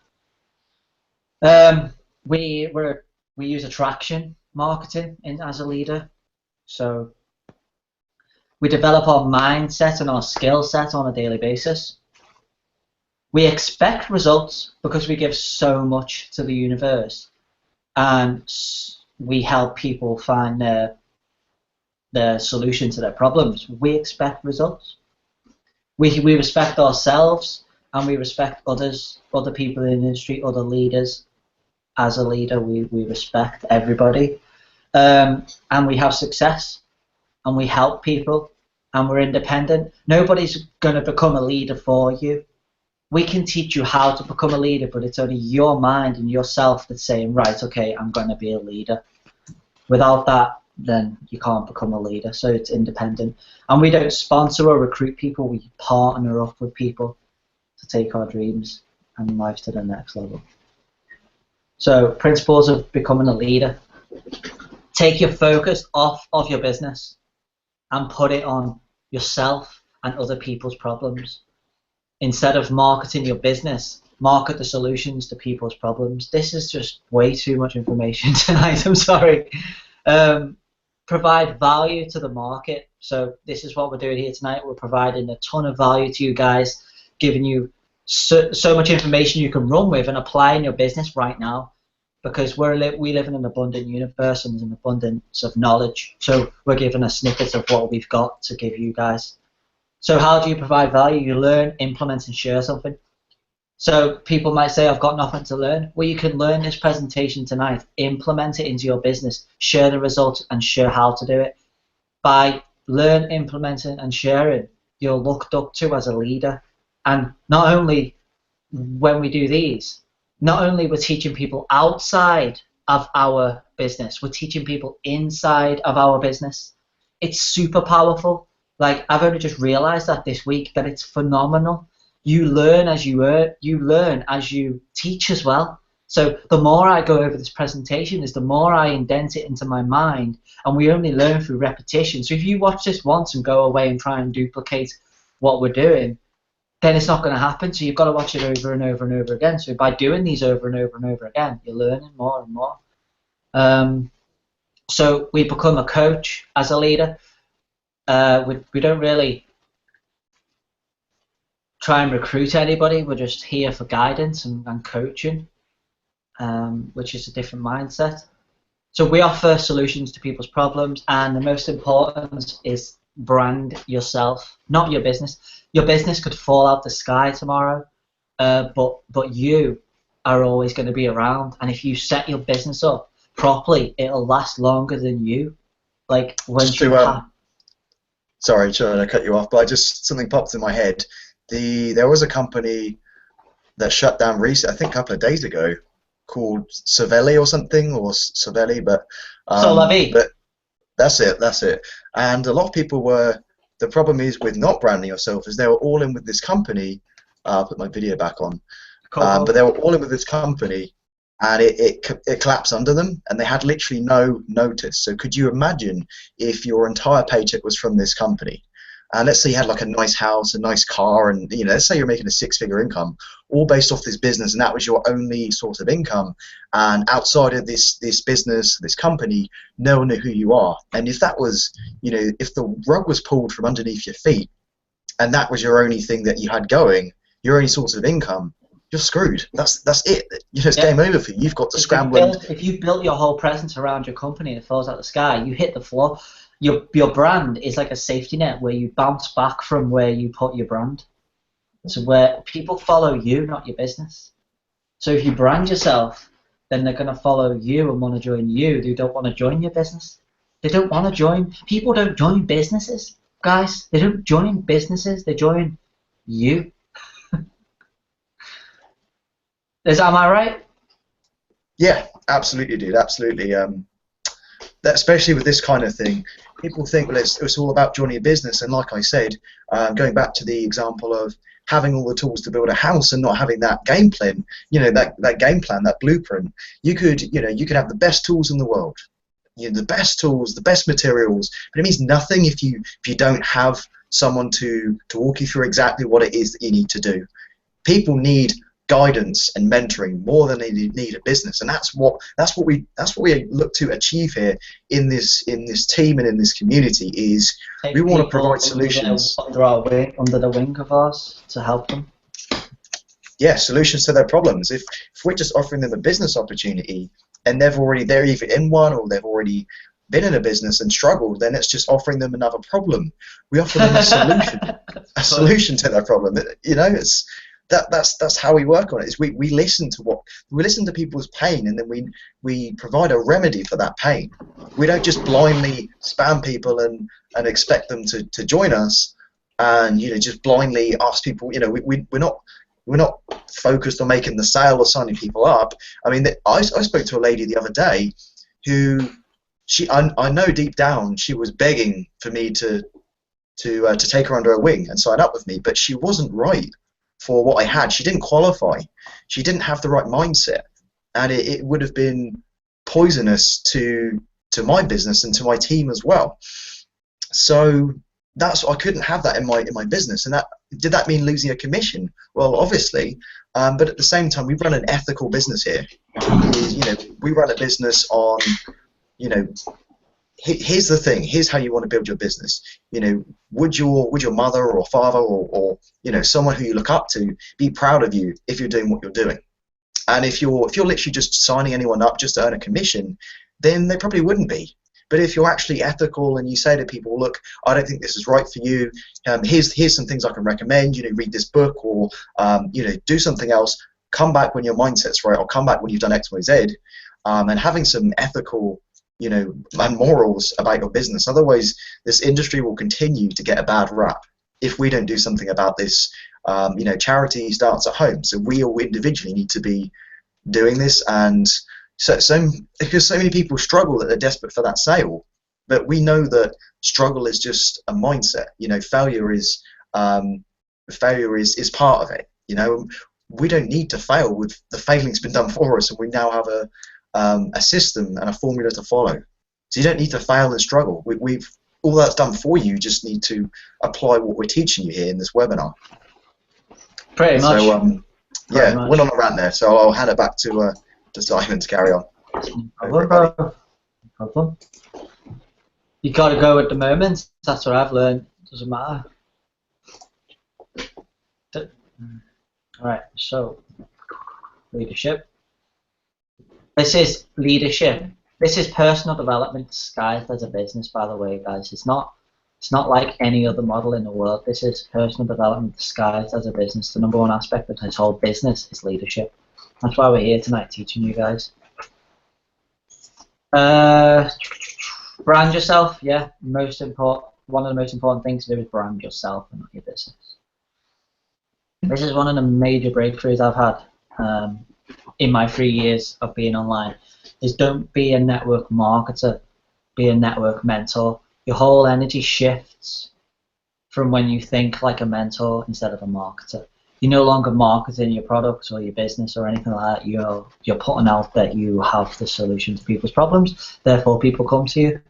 We use attraction marketing as a leader. So we develop our mindset and our skill set on a daily basis. We expect results because we give so much to the universe, and we help people find their solution to their problems. We expect results. We respect ourselves, and we respect others, other people in the industry, other leaders. As a leader, we respect everybody, and we have success, and we help people, and we're independent. Nobody's going to become a leader for you. we can teach you how to become a leader, but it's only your mind and yourself that's saying, right, okay, I'm going to be a leader. Without that, then you can't become a leader. So it's independent. And we don't sponsor or recruit people. We partner up with people to take our dreams and life to the next level. So principles of becoming a leader. Take your focus off of your business and put it on yourself and other people's problems. Instead of marketing your business, market the solutions to people's problems. This is just way too much information tonight, I'm sorry. Provide value to the market. So this is what we're doing here tonight. We're providing a ton of value to you guys, giving you so much information you can run with and apply in your business right now, because we live in an abundant universe and there's an abundance of knowledge. So we're giving a snippet of what we've got to give you guys. So how do you provide value? You learn, implement, and share something. So people might say, I've got nothing to learn. Well, you can learn this presentation tonight, implement it into your business, share the results, and share how to do it. By learn, implementing, and sharing, you're looked up to as a leader. And not only when we do these, not only we're teaching people outside of our business, we're teaching people inside of our business. It's super powerful. Like, I've only just realized that this week, that it's phenomenal. You learn as you learn as you teach as well. So the more I go over this presentation is the more I indent it into my mind, and we only learn through repetition. So if you watch this once and go away and try and duplicate what we're doing, then it's not going to happen. So you've got to watch it over and over and over again. So by doing these over and over and over again, you're learning more and more. So we become a coach as a leader. We don't really try and recruit anybody. We're just here for guidance and coaching, which is a different mindset. So we offer solutions to people's problems, and the most important is brand yourself, not your business. Your business could fall out the sky tomorrow, but you are always going to be around. And if you set your business up properly, it'll last longer than you. Like when sorry, Sean, I cut you off, but something popped in my head. There was a company that shut down recently, I think a couple of days ago, called Savelli or something, or Savelli, but that's it. And a lot of people the problem is with not branding yourself is they were all in with this company. I'll put my video back on. But they were all in with this company, and it collapsed under them, and they had literally no notice. So could you imagine if your entire paycheck was from this company? And let's say you had like a nice house, a nice car, and let's say you're making a six-figure income, all based off this business, and that was your only source of income. And outside of this business, this company, no one knew who you are. And if that was, if the rug was pulled from underneath your feet, and that was your only thing that you had going, your only source of income, you're screwed. That's it. It's game over for you. You've got to scramble. If you built your whole presence around your company and it falls out the sky, you hit the floor. Your brand is like a safety net where you bounce back from where you put your brand. So where people follow you, not your business. So if you brand yourself, then they're going to follow you and want to join you. They don't want to join your business. They don't want to join. People don't join businesses, guys. They don't join businesses. They join you. Am I right? Yeah, absolutely, dude. Absolutely. Especially with this kind of thing, people think, well, it's all about joining a business. And like I said, going back to the example of having all the tools to build a house and not having that game plan, that game plan, that blueprint, you could have the best tools in the world, the best tools, the best materials, but it means nothing if you don't have someone to walk you through exactly what it is that you need to do. People need guidance and mentoring more than they need a business, and that's what we look to achieve here in this team and in this community. Is we want to provide solutions under the wing of ours to help them. Yeah, solutions to their problems. If we're just offering them a business opportunity and they're either in one or they've already been in a business and struggled, then it's just offering them another problem. We offer them a solution to their problem. It's that's how we work on it. Is we listen to people's pain, and then we provide a remedy for that pain. We don't just blindly spam people and expect them to join us, and just blindly ask people. We're not We're not focused on making the sale or signing people up. I mean, I spoke to a lady the other day who I know deep down she was begging for me to take her under her wing and sign up with me, but she wasn't right for what I had. She didn't qualify. She didn't have the right mindset, and it would have been poisonous to my business and to my team as well. So I couldn't have that in my business. And did that mean losing a commission? Well, obviously, but at the same time, we run an ethical business here. We run a business on, here's the thing. Here's how you want to build your business. Would your mother or father or someone who you look up to be proud of you if you're doing what you're doing? And if you're literally just signing anyone up just to earn a commission, then they probably wouldn't be. But if you're actually ethical and you say to people, look, I don't think this is right for you. Here's some things I can recommend. Read this book or do something else. Come back when your mindset's right, or come back when you've done X, Y, Z. And having some ethical, and morals about your business. Otherwise, this industry will continue to get a bad rap if we don't do something about this. Charity starts at home, so we all individually need to be doing this. And because so many people struggle that they're desperate for that sale, but we know that struggle is just a mindset. Failure is part of it. We don't need to fail. The failing's been done for us, and we now have a system and a formula to follow. So you don't need to fail and struggle. We've all that's done for you. You just need to apply what we're teaching you here in this webinar. Pretty much. So went on a rant there. So I'll hand it back to Simon to carry on. No problem. You got to go at the moment. That's what I've learned. Doesn't matter. All right. So leadership. This is leadership. This is personal development disguised as a business, by the way, guys. It's not like any other model in the world. This is personal development disguised as a business. The number one aspect of this whole business is leadership. That's why we're here tonight, teaching you guys. Brand yourself. Yeah, most important. One of the most important things to do is brand yourself and not your business. This is one of the major breakthroughs I've had in my 3 years of being online. Is don't be a network marketer, be a network mentor. Your whole energy shifts from when you think like a mentor instead of a marketer. You're no longer marketing your products or your business or anything like that. You're putting out that you have the solution to people's problems, therefore people come to you.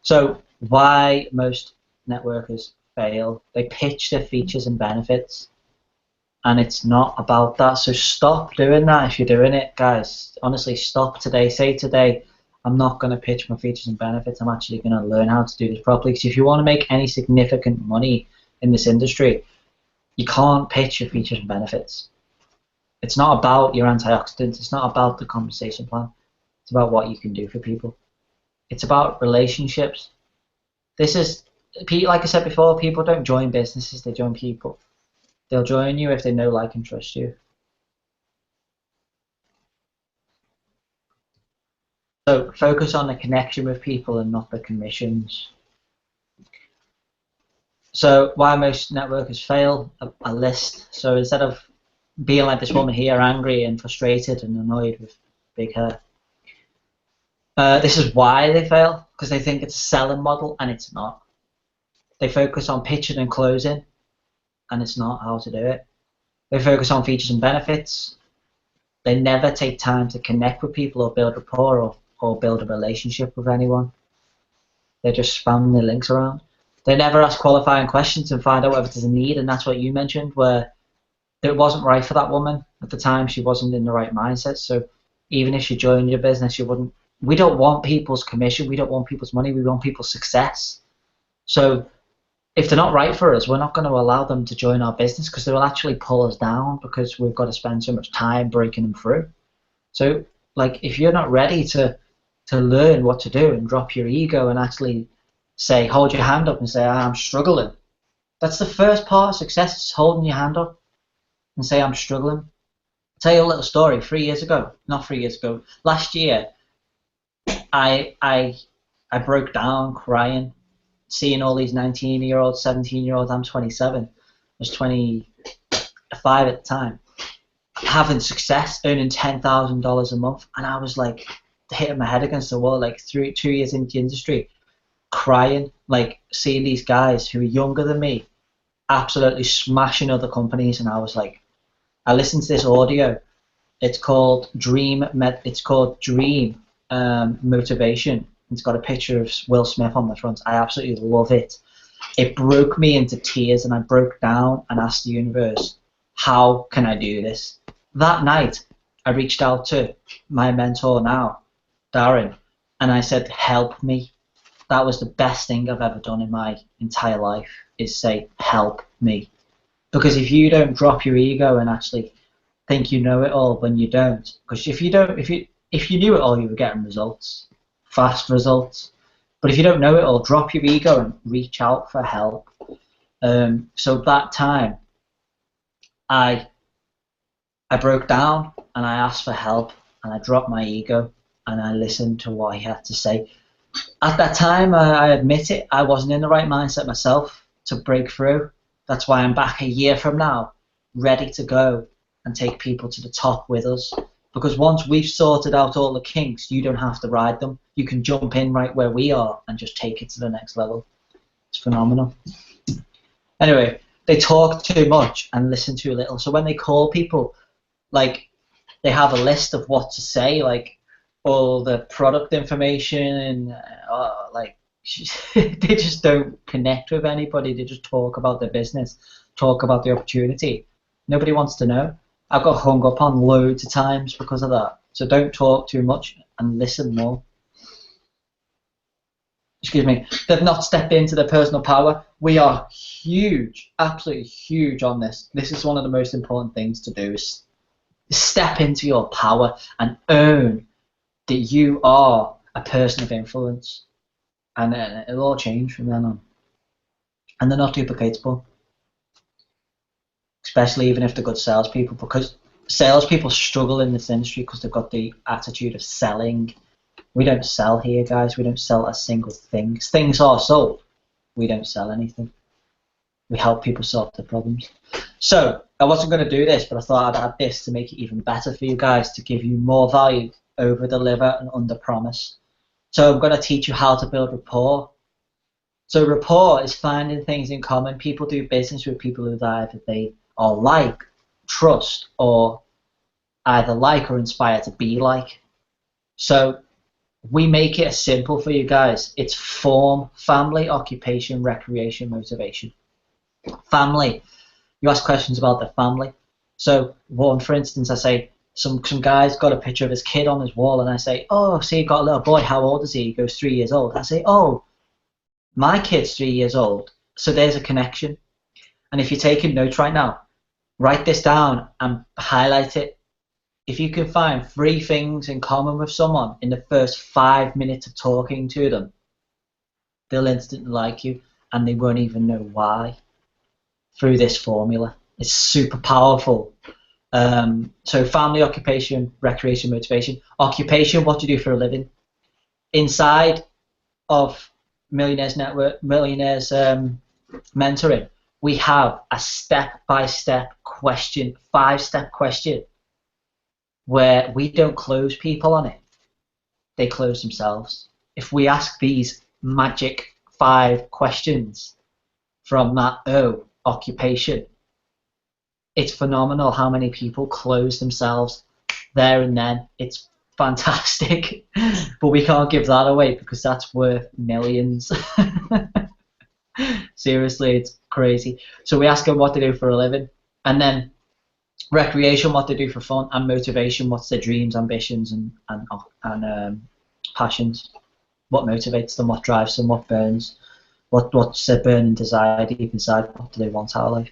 So why most networkers fail? They pitch their features and benefits, and it's not about that. So stop doing that if you're doing it, guys. Honestly, stop today. Say today, I'm not going to pitch my features and benefits. I'm actually going to learn how to do this properly. Because if you want to make any significant money in this industry, you can't pitch your features and benefits. It's not about your antioxidants. It's not about the compensation plan. It's about what you can do for people. It's about relationships. This is, like I said before, people don't join businesses, they join people. They'll join you if they know, like, and trust you. So focus on the connection with people and not the commissions. So why most networkers fail, a list. So instead of being like this woman here, angry and frustrated and annoyed with big hair, this is why they fail, because they think it's a selling model and it's not. They focus on pitching and closing, and it's not how to do it. They focus on features and benefits. They never take time to connect with people or build rapport or build a relationship with anyone. They just spam their links around. They never ask qualifying questions and find out whether there's a need, and that's what you mentioned, where it wasn't right for that woman at the time. She wasn't in the right mindset. So even if she joined your business, you wouldn't. We don't want people's commission. We don't want people's money. We want people's success. So if they're not right for us, we're not going to allow them to join our business, because they will actually pull us down, because we've got to spend so much time breaking them through. So, like, if you're not ready to learn what to do and drop your ego and actually say, hold your hand up and say, I'm struggling. That's the first part of success, is holding your hand up and say, I'm struggling. I'll tell you a little story. 3 years ago, not 3 years ago, last year, I broke down crying, seeing all these 19-year-olds, 17-year-olds. I'm 27. I was 20. 5 at the time, having success, earning $10,000 a month, and I was like hitting my head against the wall, like 2 years into the industry, crying, like seeing these guys who are younger than me absolutely smashing other companies, and I was like, I listened to this audio. It's called Dream Motivation. It's got a picture of Will Smith on the front. I absolutely love it. It broke me into tears, and I broke down and asked the universe, how can I do this? That night, I reached out to my mentor now, Darren, and I said, help me. That was the best thing I've ever done in my entire life, is say, help me. Because if you don't drop your ego and actually think you know it all when you don't, because if you knew it all, you were getting results, fast results. But if you don't know it all, drop your ego and reach out for help. So that time, I broke down and I asked for help, and I dropped my ego and I listened to what he had to say. At that time, I admit it, I wasn't in the right mindset myself to break through. That's why I'm back a year from now, ready to go and take people to the top with us. Because once we've sorted out all the kinks, you don't have to ride them. You can jump in right where we are and just take it to the next level. It's phenomenal. Anyway, they talk too much and listen too little. So when they call people, like, they have a list of what to say, like all the product information, like they just don't connect with anybody. They just talk about their business, talk about the opportunity. Nobody wants to know. I've got hung up on loads of times because of that. So don't talk too much and listen more. Excuse me. They've not stepped into their personal power. We are huge, absolutely huge on this. This is one of the most important things to do, is step into your power and own that you are a person of influence. And it'll all change from then on. And they're not duplicatable. Especially even if they're good salespeople, because salespeople struggle in this industry because they've got the attitude of selling. We don't sell here, guys. We don't sell a single thing. Things are sold. We don't sell anything. We help people solve their problems. So I wasn't going to do this, but I thought I'd add this to make it even better for you guys, to give you more value, over deliver and under promise. So I'm going to teach you how to build rapport. So rapport is finding things in common. People do business with people who either they are like, trust, or either like or inspire to be like. So we make it as simple for you guys. It's form, family, occupation, recreation, motivation. Family. You ask questions about their family. So one, for instance, I say, some guy's got a picture of his kid on his wall, and I say, oh, so you've got a little boy, how old is he? He goes 3 years old. I say, oh, my kid's 3 years old. So there's a connection. And if you're taking notes right now, write this down and highlight it. If you can find 3 things in common with someone in the first 5 minutes of talking to them, they'll instantly like you, and they won't even know why, through this formula. It's super powerful. So family, occupation, recreation, motivation. Occupation, what do you do for a living? Inside of Millionaires Network, Millionaires Mentoring, we have a step-by-step question, 5-step question, where we don't close people on it. They close themselves. If we ask these magic 5 questions from that occupation, it's phenomenal how many people close themselves there and then. It's fantastic. But we can't give that away because that's worth millions. Seriously, it's crazy. So we ask them what they do for a living, and then recreation, what they do for fun, and motivation, what's their dreams, ambitions, and passions. What motivates them, what drives them, what burns, what's their burning desire deep inside, what do they want out of life.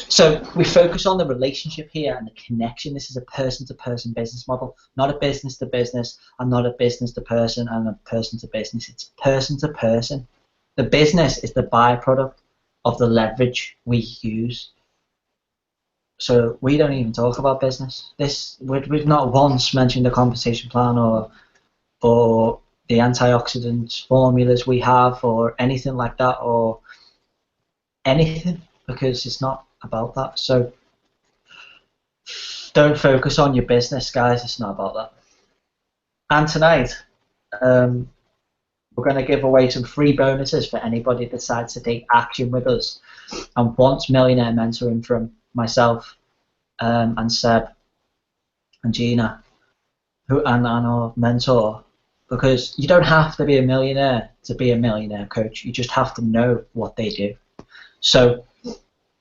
So we focus on the relationship here and the connection. This is a person-to-person business model, not a business-to-business, and not a business-to-person and a person-to-business. It's person-to-person. The business is the byproduct of the leverage we use. So we don't even talk about business. We've not once mentioned the compensation plan or the antioxidant formulas we have or anything like that, or anything, because it's not about that. So don't focus on your business, guys. It's not about that. And tonight, we're going to give away some free bonuses for anybody that decides to take action with us and wants millionaire mentoring from myself and Seb and Gina, and our mentor. Because you don't have to be a millionaire to be a millionaire coach. You just have to know what they do. So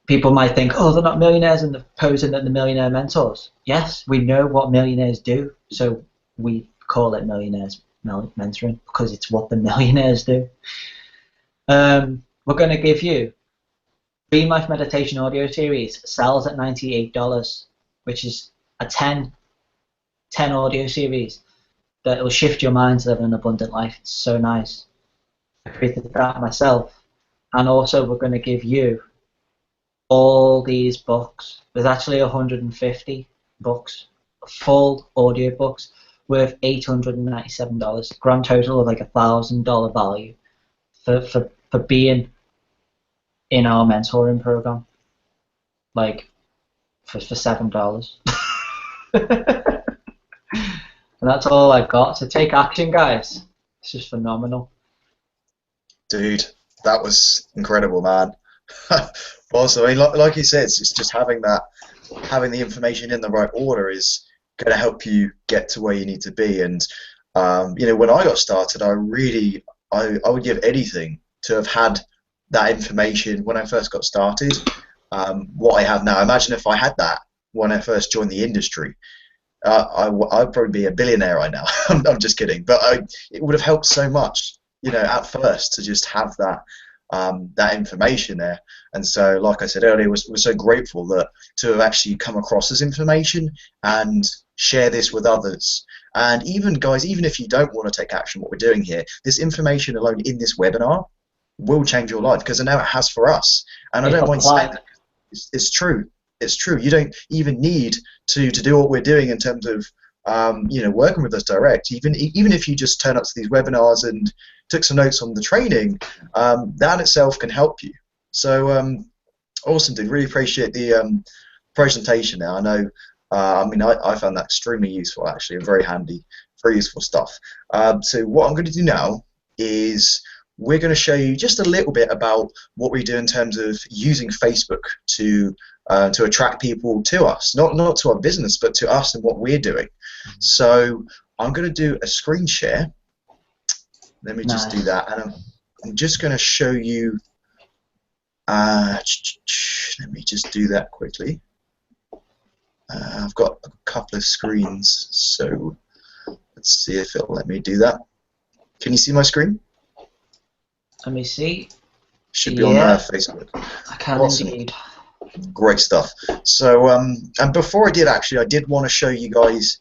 people might think, oh, they're not millionaires and they're posing that they're millionaire mentors. Yes, we know what millionaires do, so we call it millionaires mentoring because it's what the millionaires do. We're going to give you Dream Life Meditation audio series, sells at $98, which is a 10 audio series that will shift your mind to living an abundant life. It's so nice. I created that myself. And also we're going to give you all these books. There's actually 150 books, full audio books, worth $897. Grand total of like $1,000 value for being in our mentoring program. Like for $7. And that's all I've got. So take action, guys. It's just phenomenal. Dude, that was incredible, man. Also, I mean, like you said, it's just having the information in the right order is going to help you get to where you need to be. And you know, when I got started, I would give anything to have had that information when I first got started. What I have now, imagine if I had that when I first joined the industry. I'd probably be a billionaire right now. I'm just kidding, but it would have helped so much, you know, at first to just have that that information there. And so, like I said earlier, we're so grateful that to have actually come across this information and share this with others. And even guys, even if you don't want to take action, what we're doing here, this information alone in this webinar will change your life, because I know it has for us. And I don't mind saying that. It's true. It's true. You don't even need to do what we're doing in terms of you know, working with us direct. Even if you just turn up to these webinars and took some notes on the training, that itself can help you. So awesome, dude. Really appreciate the presentation. Now I know. I mean, I found that extremely useful, actually, and very handy, very useful stuff. So what I'm going to do now is we're going to show you just a little bit about what we do in terms of using Facebook to attract people to us, not to our business, but to us and what we're doing. So I'm going to do a screen share. Let me just do that, and I'm just going to show you. Let me just do that quickly. I've got a couple of screens, so let's see if it'll let me do that. Can you see my screen? Let me see. Should be on Facebook. I can indeed. Great stuff. So, and before I did want to show you guys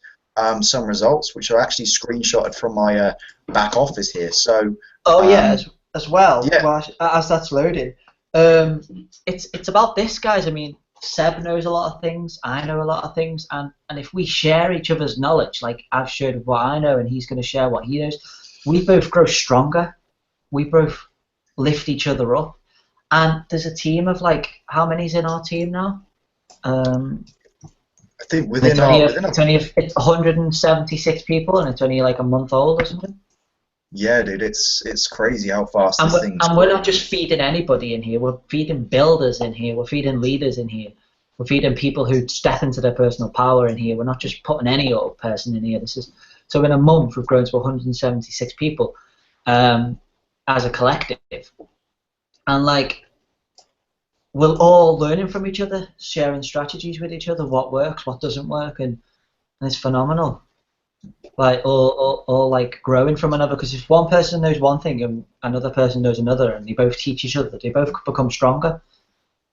some results, which are actually screenshotted from my back office here. So. Oh yeah, as well. Yeah. Well, as that's loaded, it's about this, guys. I mean, Seb knows a lot of things. I know a lot of things, and if we share each other's knowledge, like I've shared what I know, and he's going to share what he knows, we both grow stronger. We both lift each other up. And there's a team of like, how many's in our team now? I think it's only 176 people, and it's only like a month old or something. Yeah, dude, it's crazy how fast this thing's and we're not just feeding anybody in here. We're feeding builders in here. We're feeding leaders in here. We're feeding people who step into their personal power in here. We're not just putting any old person in here. So in a month we've grown to 176 people as a collective. And like, we're all learning from each other, sharing strategies with each other, what works, what doesn't work, and it's phenomenal. Like, all like growing from another, because if one person knows one thing and another person knows another, and they both teach each other, they both become stronger,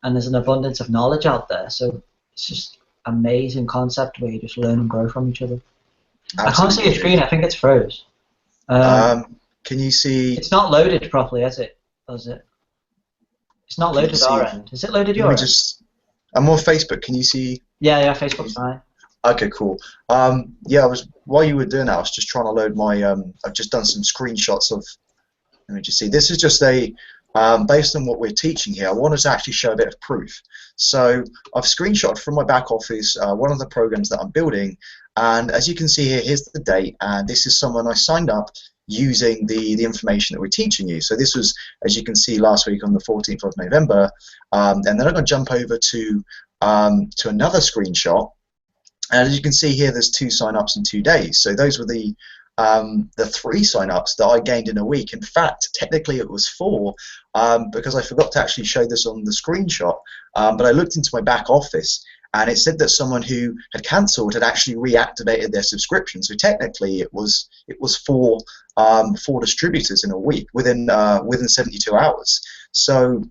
and there's an abundance of knowledge out there. So it's just amazing concept where you just learn and grow from each other. Absolutely. I can't see a screen. I think it's froze. Can you see? It's not loaded properly, is it? Does it? It's not loaded our end. Is it loaded your end? I'm on Facebook. Can you see? Yeah, Facebook's fine. Okay, cool. Yeah, while you were doing that, I was just trying to load my. I've just done some screenshots of. Let me just see. This is just a based on what we're teaching here, I wanted to actually show a bit of proof. So I've screenshotted from my back office one of the programs that I'm building, and as you can see here, here's the date, and this is someone I signed up using the information that we're teaching you. So this was, as you can see, last week on the 14th of November, and then I'm going to jump over to another screenshot, and as you can see here, there's 2 sign-ups in 2 days. So those were the 3 sign-ups that I gained in a week. In fact, technically it was 4, because I forgot to actually show this on the screenshot, but I looked into my back office and it said that someone who had cancelled had actually reactivated their subscription. So technically it was 4 distributors in a week within 72 hours. So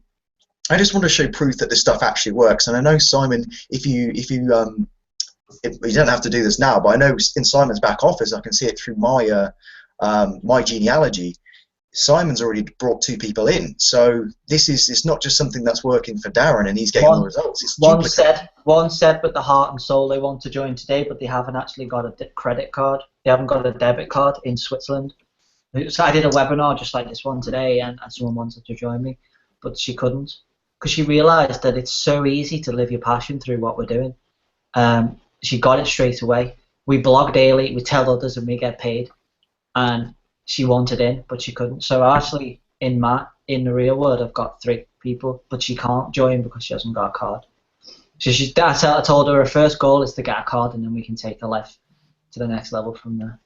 I just want to show proof that this stuff actually works. And I know, Simon, you don't have to do this now, but I know in Simon's back office, I can see it through my my genealogy. Simon's already brought 2 people in, so it's not just something that's working for Darren and he's getting the results. It's one said with the heart and soul they want to join today, but they haven't actually got a credit card. They haven't got a debit card in Switzerland. So I did a webinar just like this one today, and someone wanted to join me, but she couldn't because she realised that it's so easy to live your passion through what we're doing. She got it straight away. We blog daily, we tell others, and we get paid. And she wanted in, but she couldn't. So actually, in the real world, I've got 3 people, but she can't join because she hasn't got a card. So I told her first goal is to get a card, and then we can take her life to the next level from there.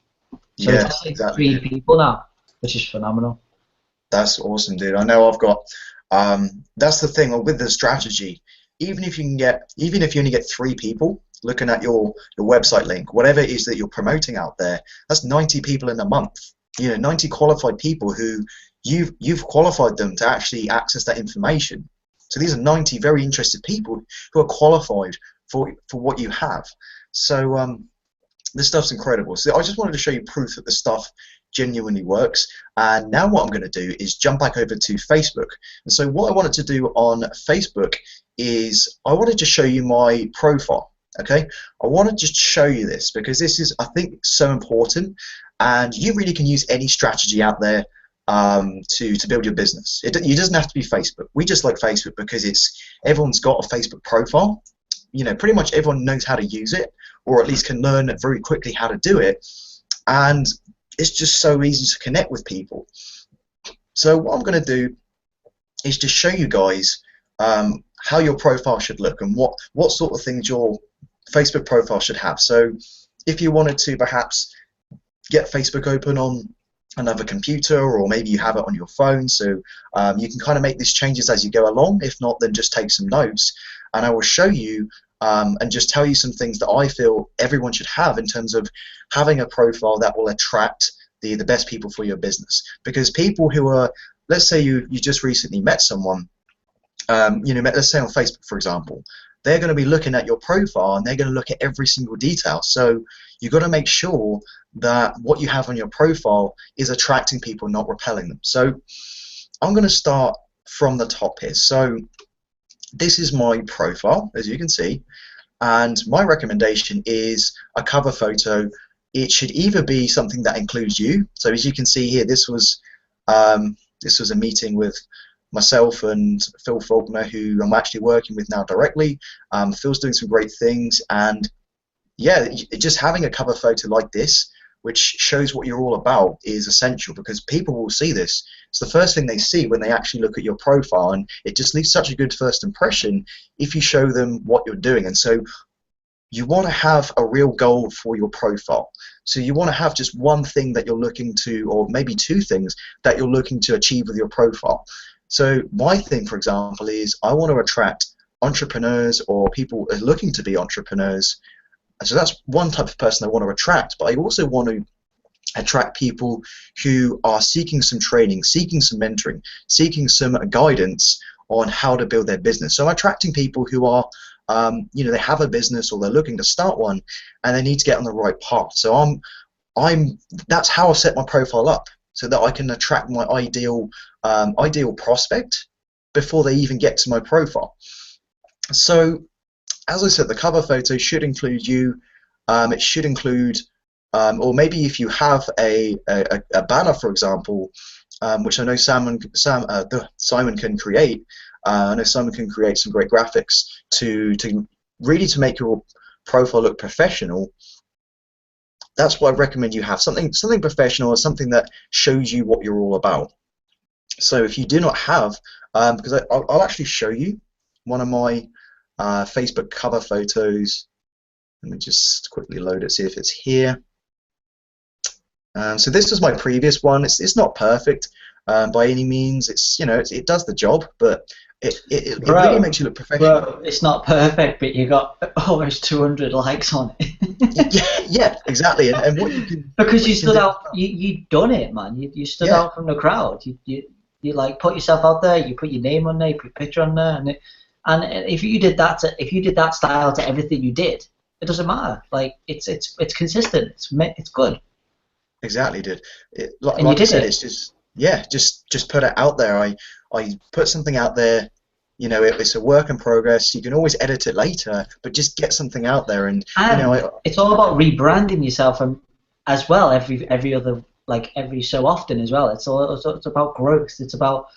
So yeah, it's exactly. 3 people now, which is phenomenal. That's awesome, dude. I know I've got. That's the thing with the strategy. Even if you only get 3 people looking at your website link, whatever it is that you're promoting out there, that's 90 people in a month. 90 qualified people who you've qualified them to actually access that information. So these are 90 very interested people who are qualified for what you have. So this stuff's incredible. So I just wanted to show you proof that the stuff genuinely works. And now what I'm going to do is jump back over to Facebook. And so what I wanted to do on Facebook is I wanted to show you my profile. Okay, I want to just show you this because this is, I think, so important, and you really can use any strategy out there to build your business. It doesn't have to be Facebook. We just like Facebook because everyone's got a Facebook profile. Pretty much everyone knows how to use it, or at least can learn very quickly how to do it, and it's just so easy to connect with people. So what I'm going to do is just show you guys how your profile should look and what sort of things your Facebook profile should have. So if you wanted to perhaps get Facebook open on another computer, or maybe you have it on your phone, so you can kind of make these changes as you go along. If not, then just take some notes, and I will show you and just tell you some things that I feel everyone should have in terms of having a profile that will attract the best people for your business. Because people who are, let's say you just recently met someone, let's say on Facebook, for example, they're going to be looking at your profile and they're going to look at every single detail. So you've got to make sure that what you have on your profile is attracting people, not repelling them. So I'm going to start from the top here. So this is my profile, as you can see, and my recommendation is a cover photo. It should either be something that includes you. So as you can see here, this was a meeting with myself and Phil Faulkner, who I'm actually working with now directly. Phil's doing some great things, and yeah, just having a cover photo like this, which shows what you're all about, is essential, because people will see this. It's the first thing they see when they actually look at your profile, and it just leaves such a good first impression if you show them what you're doing. And so you want to have a real goal for your profile. So you want to have just one thing that you're looking to, or maybe 2 things that you're looking to achieve with your profile. So my thing, for example, is I want to attract entrepreneurs or people who are looking to be entrepreneurs. So that's one type of person I want to attract, but I also want to attract people who are seeking some training, seeking some mentoring, seeking some guidance on how to build their business. So I'm attracting people who are, they have a business or they're looking to start one and they need to get on the right path. So that's how I set my profile up, so that I can attract my ideal prospect before they even get to my profile. So as I said, the cover photo should include you. It should include, or maybe if you have a banner, for example, which I know Simon can create. I know Simon can create some great graphics to really to make your profile look professional. That's what I recommend you have, something professional, or something that shows you what you're all about. So if you do not have, because I'll actually show you one of my Facebook cover photos. Let me just quickly load it, see if it's here. So this was my previous one. It's not perfect by any means. It's, you know, it does the job, but it really makes you look professional. Bro, it's not perfect, but you got almost 200 likes on it. Yeah, exactly. And what you can, because you stood out, you done it, man. You stood out from the crowd. You like put yourself out there. You put your name on there. You put your picture on there, and if you did that style to everything you did, it doesn't matter. Like it's consistent. It's good. Exactly, dude. Like I said, it's just put it out there. I put something out there. You know, it's a work in progress. You can always edit it later, but just get something out there. And you know, it's all about rebranding yourself, and as well every other, like every so often as well. It's about growth. It's about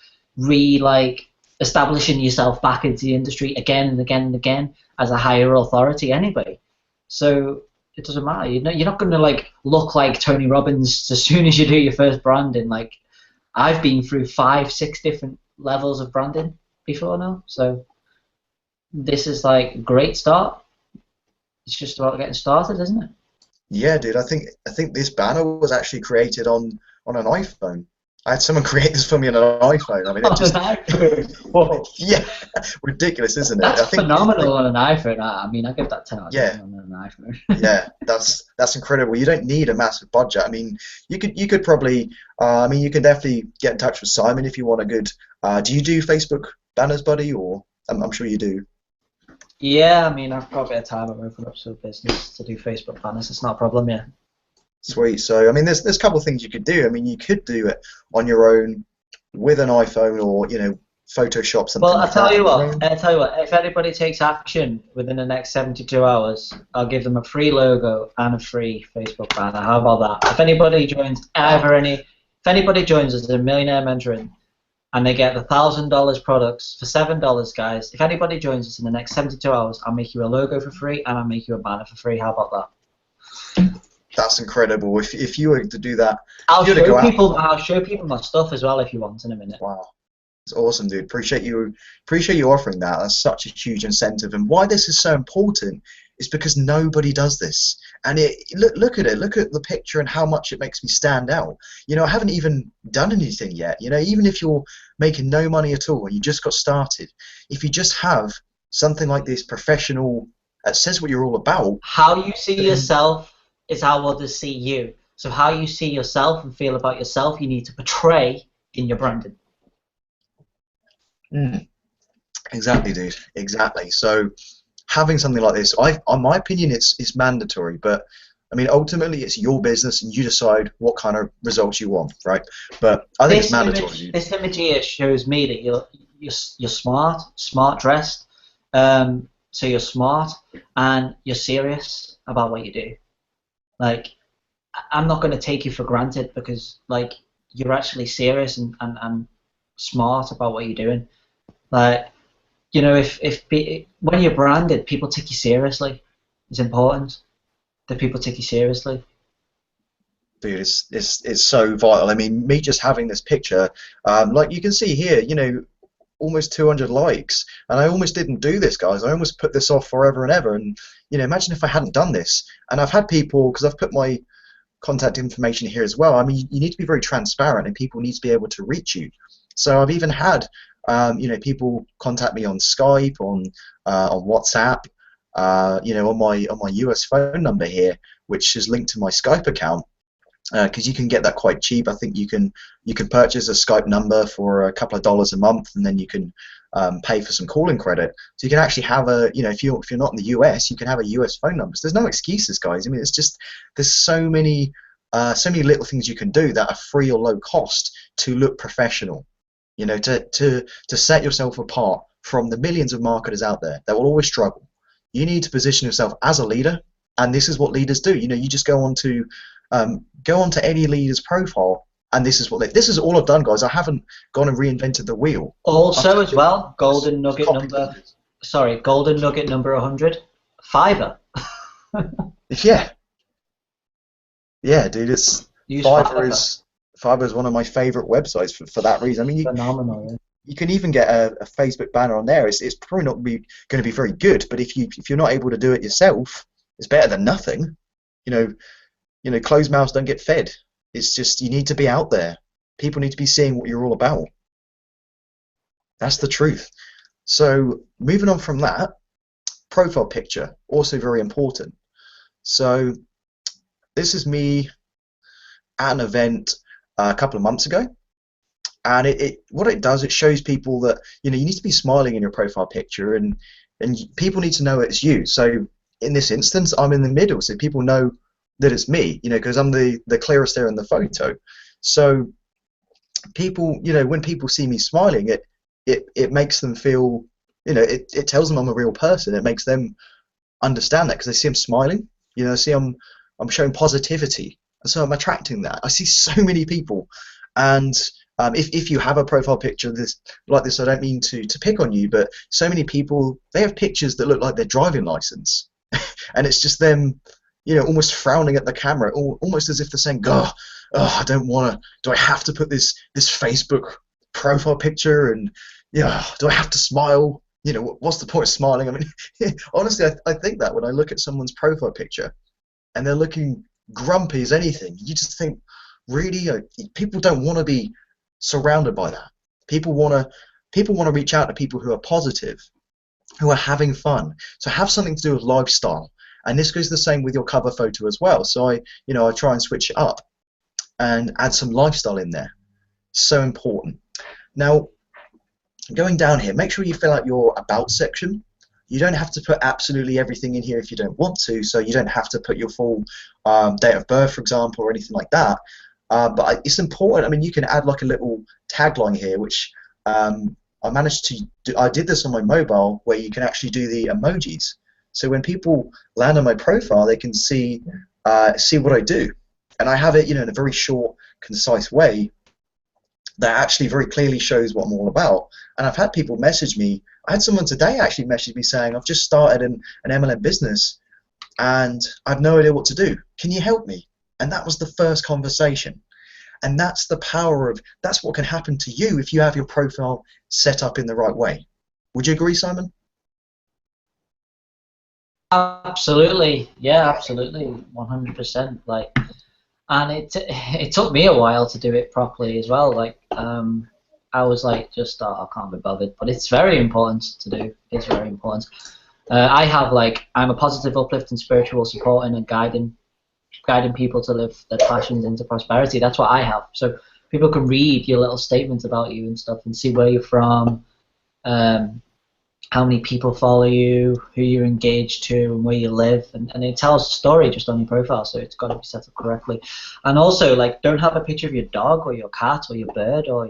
establishing yourself back into the industry again and again and again as a higher authority anyway. So it doesn't matter. You're not going to look like Tony Robbins as soon as you do your first branding. Like I've been through 5-6 different levels of branding before now. So this is like a great start. It's just about getting started, isn't it? Yeah, dude. I think this banner was actually created on an iPhone. I had someone create this for me on an iPhone. I mean, it just Whoa. Yeah, ridiculous, isn't it? That's phenomenal on an iPhone. I mean, I give that 10 out of 10 on an iPhone. Yeah, that's incredible. You don't need a massive budget. I mean, you could probably, I mean, you can definitely get in touch with Simon if you want a good. Do you do Facebook banners, buddy? Or I'm sure you do. Yeah, I mean, I've got a bit of time. I'm opening up to a business to do Facebook banners. It's not a problem, yeah. Sweet. So, I mean, there's a couple of things you could do. I mean, you could do it on your own with an iPhone, or Photoshop something. Well, I'll tell you what. If anybody takes action within the next 72 hours, I'll give them a free logo and a free Facebook banner. How about that? If anybody joins us as a Millionaire Mentoring, and they get the $1,000 products for $7, guys. If anybody joins us in the next 72 hours, I'll make you a logo for free and I'll make you a banner for free. How about that? That's incredible. If you were to do that, I'll show people my stuff as well if you want in a minute. Wow, it's awesome, dude. Appreciate you offering that. That's such a huge incentive. And why this is so important is because nobody does this. And look at it. Look at the picture and how much it makes me stand out. I haven't even done anything yet. Even if you're making no money at all and you just got started, if you just have something like this professional that says what you're all about. How you see yourself is how others see you. So how you see yourself and feel about yourself, you need to portray in your branding. Exactly, dude. Exactly. So having something like this, in my opinion, it's mandatory. But I mean, ultimately, it's your business, and you decide what kind of results you want, right? But I think it's mandatory. This image here shows me that you're smart dressed. So you're smart and you're serious about what you do. Like, I'm not going to take you for granted because, like, you're actually serious and smart about what you're doing. Like, when you're branded, people take you seriously. It's important that people take you seriously. Dude, it's so vital. I mean, me just having this picture, like you can see here, almost 200 likes, and I almost didn't do this, guys. I almost put this off forever and ever. And imagine if I hadn't done this. And I've had people, because I've put my contact information here as well. I mean, you need to be very transparent, and people need to be able to reach you. So I've even had people contact me on Skype, on WhatsApp, on my US phone number here, which is linked to my Skype account. Because you can get that quite cheap. I think you can purchase a Skype number for a couple of dollars a month, and then you can pay for some calling credit. So you can actually have if you're not in the US, you can have a US phone number. So there's no excuses, guys. I mean, it's just there's so many little things you can do that are free or low cost to look professional. To set yourself apart from the millions of marketers out there that will always struggle. You need to position yourself as a leader, and this is what leaders do. You just go onto any leader's profile, And this is what this is all I've done, guys. I haven't gone and reinvented the wheel. Also, as well, golden nugget number 100, Fiverr. Yeah, yeah, dude. It's Use Fiverr is one of my favorite websites for that reason. I mean, phenomenal. Yeah. you can even get a Facebook banner on there. It's probably not going to be very good, but if you're not able to do it yourself, it's better than nothing. You know, closed mouths don't get fed. It's just you need to be out there. People need to be seeing what you're all about. That's the truth. So moving on from that, profile picture, also very important. So this is me at an event a couple of months ago, and what it does, it shows people that you need to be smiling in your profile picture, and people need to know it's you. So in this instance, I'm in the middle, so people know that it's me, because I'm the clearest there in the photo. So people, when people see me smiling, it makes them feel, it tells them I'm a real person. It makes them understand that because they see I'm smiling. They see I'm showing positivity, and so I'm attracting that. I see so many people, and if you have a profile picture like this, I don't mean to pick on you, but so many people, they have pictures that look like their driving license, and it's just them, almost frowning at the camera, almost as if they're saying, "God, I don't want to. Do I have to put this Facebook profile picture? And do I have to smile? What's the point of smiling?" I mean, honestly, I think that when I look at someone's profile picture, and they're looking grumpy as anything, you just think, really, people don't want to be surrounded by that. People want to reach out to people who are positive, who are having fun. So have something to do with lifestyle. And this goes the same with your cover photo as well. So I try and switch it up and add some lifestyle in there. So important. Now, going down here, make sure you fill out your about section. You don't have to put absolutely everything in here if you don't want to. So you don't have to put your full date of birth, for example, or anything like that. But it's important. I mean, you can add like a little tagline here, which I managed to do. I did this on my mobile, where you can actually do the emojis. So when people land on my profile, they can see what I do, and I have it, in a very short, concise way that actually very clearly shows what I'm all about. And I've had people message me. I had someone today actually message me saying, "I've just started an MLM business, and I've no idea what to do. Can you help me?" And that was the first conversation. And that's the power of, that's what can happen to you if you have your profile set up in the right way. Would you agree, Simon? Absolutely, yeah, absolutely, 100%. Like, and it took me a while to do it properly as well. Like, I was like, I can't be bothered, but it's very important to do. It's very important. I'm a positive, uplifting, spiritual, supporting, and guiding people to live their passions into prosperity. That's what I have. So people can read your little statements about you and stuff, and see where you're from, how many people follow you, who you're engaged to, and where you live, and it tells a story just on your profile, so it's got to be set up correctly. And also, like, don't have a picture of your dog or your cat or your bird or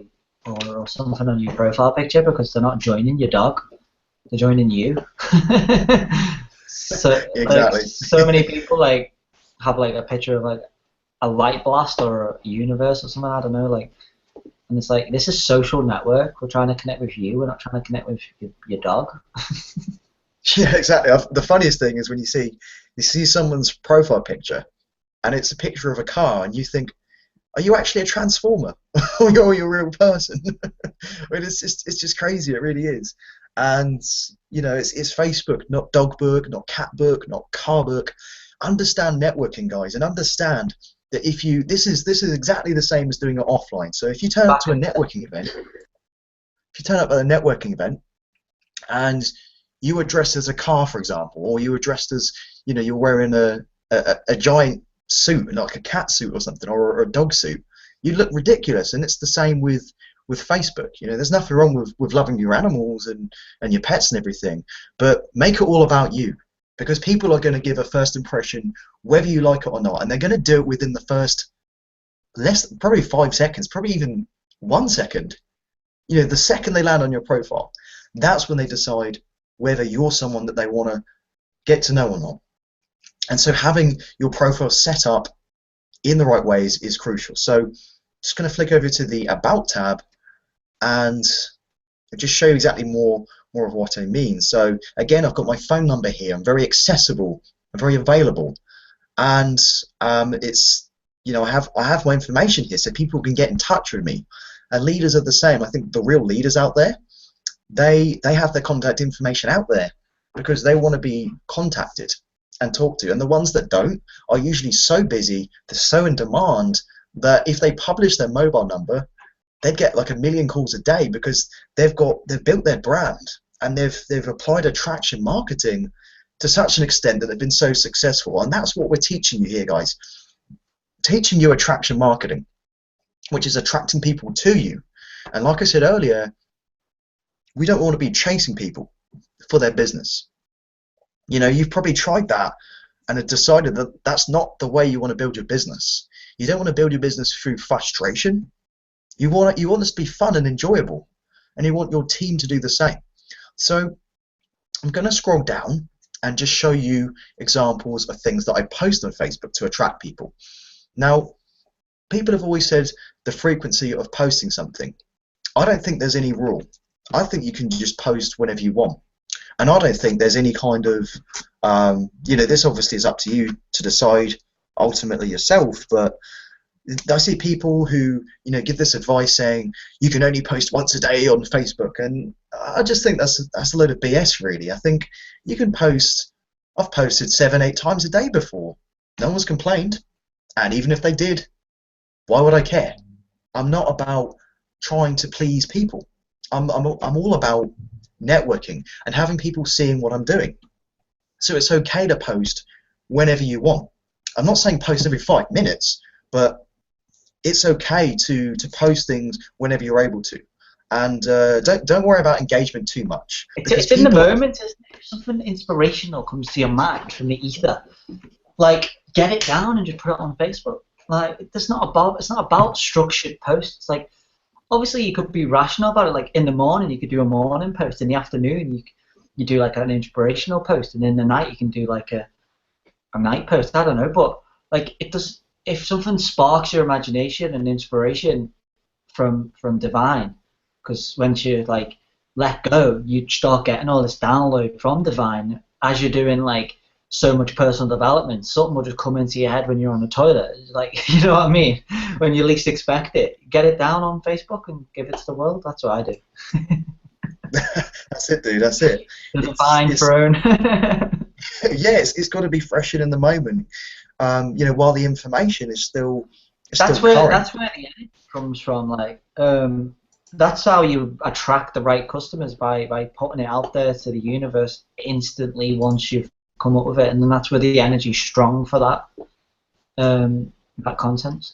something on your profile picture, because they're not joining your dog, they're joining you. So exactly. Like, so many people like have like a picture of like a light blast or a universe or something, I don't know, like. And it's like, this is social network. We're trying to connect with you. We're not trying to connect with your dog. Yeah, exactly. The funniest thing is when you see someone's profile picture, and it's a picture of a car, and you think, are you actually a transformer, or you're a real person? I mean, it's just crazy. It really is. And it's Facebook, not dog book, not cat book, not car book. Understand networking, guys, and understand that this is exactly the same as doing it offline. So if you turn up to a networking event, and you were dressed as a car, for example, or you were dressed as, you're wearing a giant suit, like a cat suit or something, or a dog suit, you look ridiculous. And it's the same with Facebook. There's nothing wrong with loving your animals and your pets and everything, but make it all about you. Because people are going to give a first impression whether you like it or not, and they're going to do it within the first probably 5 seconds, probably even 1 second. The second they land on your profile, that's when they decide whether you're someone that they want to get to know or not. And so having your profile set up in the right ways is crucial. So Just going to flick over to the About tab and just show you exactly more of what I mean. So again, I've got my phone number here. I'm very accessible. I'm very available, and it's, you know, I have my information here, so people can get in touch with me. And leaders are the same. I think the real leaders out there, they have their contact information out there because they want to be contacted and talked to. And the ones that don't are usually so busy, they're so in demand, that if they publish their mobile number, they'd get like 1 million calls a day because they've built their brand and they've applied attraction marketing to such an extent that they've been so successful. And that's what we're teaching you here, guys. Teaching you attraction marketing, which is attracting people to you. And like I said earlier, we don't want to be chasing people for their business. You know, you've probably tried that and have decided that that's not the way you want to build your business. You don't want to build your business through frustration. You want this to be fun and enjoyable, and you want your team to do the same. So I'm going to scroll down and just show you examples of things that I post on Facebook to attract people. Now, people have always said the frequency of posting something. I don't think there's any rule. I think you can just post whenever you want. And I don't think there's any kind of, you know, this obviously is up to you to decide ultimately yourself, but I see people who, you know, give this advice saying you can only post once a day on Facebook, and I just think that's a load of BS, really. I think you can post. I've posted 7, 8 times a day before. No one's complained, and even if they did, why would I care? I'm not about trying to please people. I'm all about networking and having people seeing what I'm doing. So it's okay to post whenever you want. I'm not saying post every 5 minutes, but it's okay to post things whenever you're able to. And don't worry about engagement too much. It's in the moment, isn't it? If something inspirational comes to your mind from the ether, like, get it down and just put it on Facebook. Like, it's not about structured posts. Like, obviously you could be rational about it. Like, in the morning you could do a morning post, in the afternoon you do like an inspirational post, and in the night you can do like a night post. I don't know, but like, it does. If something sparks your imagination and inspiration from divine, because once you like let go, you start getting all this download from divine as you're doing like so much personal development. Something will just come into your head when you're on the toilet. It's like, you know what I mean? When you least expect it, get it down on Facebook and give it to the world. That's what I do. That's it, dude. That's it. The divine throne. Yeah, it's got to be fresh and in the moment. You know, while the information is still that's where the energy comes from. Like, that's how you attract the right customers, by putting it out there to the universe instantly once you've come up with it, and then that's where the energy's strong for that content.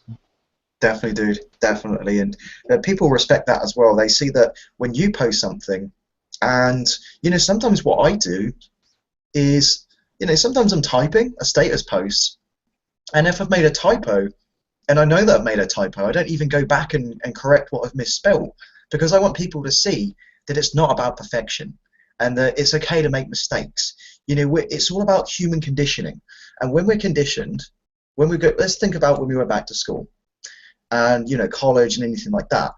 Definitely, dude. Definitely, and people respect that as well. They see that when you post something, and you know, sometimes what I do is, you know, sometimes I'm typing a status post, and if I've made a typo, and I know that I've made a typo, I don't even go back and correct what I've misspelled, because I want people to see that it's not about perfection and that it's okay to make mistakes. You know, it's all about human conditioning. And when we're conditioned, when we go, let's think about when we went back to school and, you know, college and anything like that,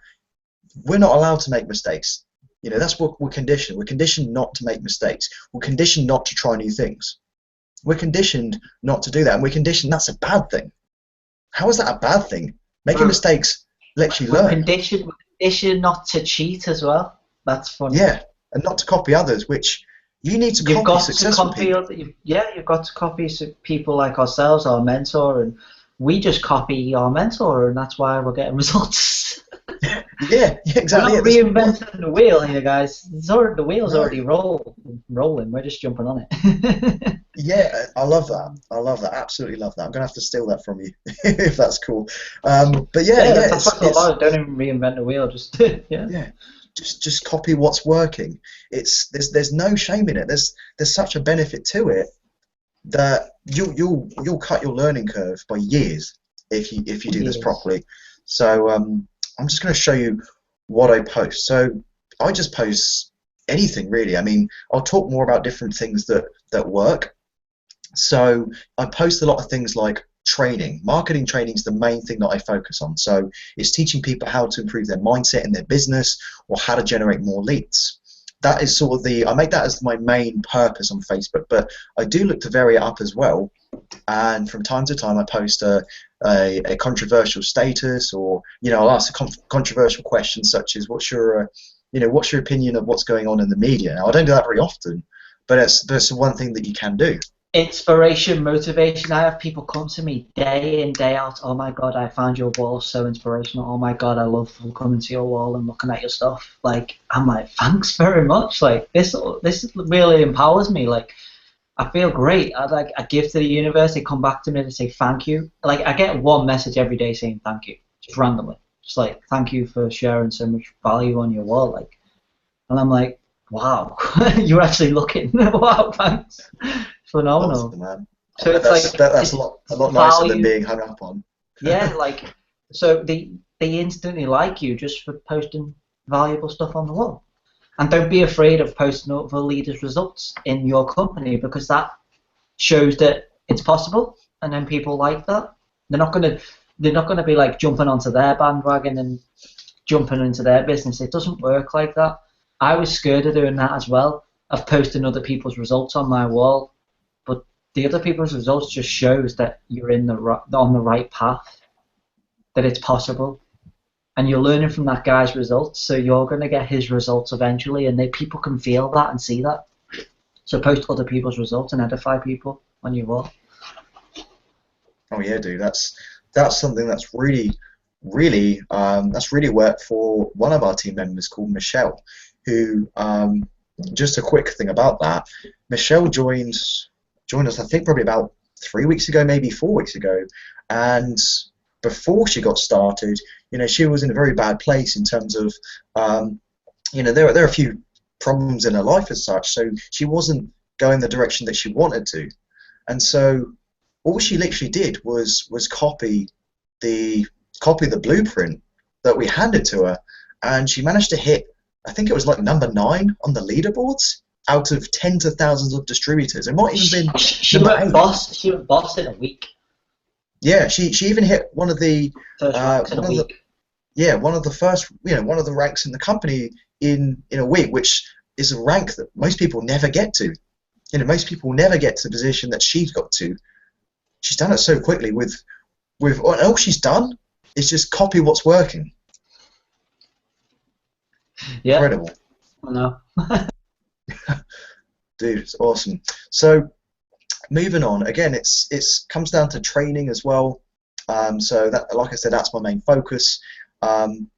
we're not allowed to make mistakes. You know, that's what we're conditioned. We're conditioned not to make mistakes. We're conditioned not to try new things. We're conditioned not to do that, and we're conditioned that's a bad thing. How is that a bad thing? Making mistakes lets you learn. We're conditioned not to cheat as well. That's funny. Yeah, and not to copy others, which you need to copy successful people. You've got to copy people like ourselves, our mentor, and we just copy our mentor, and that's why we're getting results. Yeah, exactly. We're not reinventing the wheel here, guys. The wheel's already rolling. We're just jumping on it. Yeah, I love that. I love that. Absolutely love that. I'm gonna have to steal that from you if that's cool. But yeah, that's what it's about. Don't even reinvent the wheel. Just yeah. Just copy what's working. There's no shame in it. There's such a benefit to it that you'll cut your learning curve by years if you do this properly. So I'm just going to show you what I post. So I just post anything really. I mean, I'll talk more about different things that work. So I post a lot of things like training. Marketing training is the main thing that I focus on. So it's teaching people how to improve their mindset in their business or how to generate more leads. That is sort of I make that as my main purpose on Facebook, but I do look to vary it up as well. And from time to time I post a controversial status, or I'll ask a controversial question such as what's your opinion of what's going on in the media. Now I don't do that very often, but that's one thing that you can do. Inspiration, motivation. I have people come to me day in, day out. Oh my God, I found your wall so inspirational. Oh my God, I love coming to your wall and looking at your stuff. Like, I'm like, thanks very much. Like, this really empowers me. Like, I feel great. I give to the universe. They come back to me to say thank you. Like, I get one message every day saying thank you, just randomly. Just like, thank you for sharing so much value on your wall. Like, and I'm like, wow, you're actually looking. Wow, thanks. Phenomenal. Awesome, man. So that's a lot nicer than being hung up on. Yeah, like, so they instantly like you just for posting valuable stuff on the wall. And don't be afraid of posting other leaders' results in your company, because that shows that it's possible, and then people like that. They're not gonna be like jumping onto their bandwagon and jumping into their business. It doesn't work like that. I was scared of doing that as well, of posting other people's results on my wall. But the other people's results just shows that you're on the right path, that it's possible. And you're learning from that guy's results, so you're going to get his results eventually, and people can feel that and see that. So post other people's results and edify people on your wall. Oh yeah, dude, that's something that's really worked for one of our team members called Michelle, who just a quick thing about that. Michelle joined us, I think, probably about 3 weeks ago, maybe 4 weeks ago, and before she got started, she was in a very bad place in terms of, there are a few problems in her life as such, so she wasn't going the direction that she wanted to, and so all she literally did was copy the blueprint that we handed to her, and she managed to hit, I think it was like number 9 on the leaderboards out of tens of thousands of distributors. It might even been she went boss in a week. Yeah, she even hit one of the first in a week. One of the first, one of the ranks in the company in a week, which is a rank that most people never get to. Most people never get to the position that she's got to. She's done it so quickly with all she's done is just copy what's working. Yeah. Incredible. I know. Dude, it's awesome. So moving on, again, it's comes down to training as well. So that, like I said, that's my main focus. Can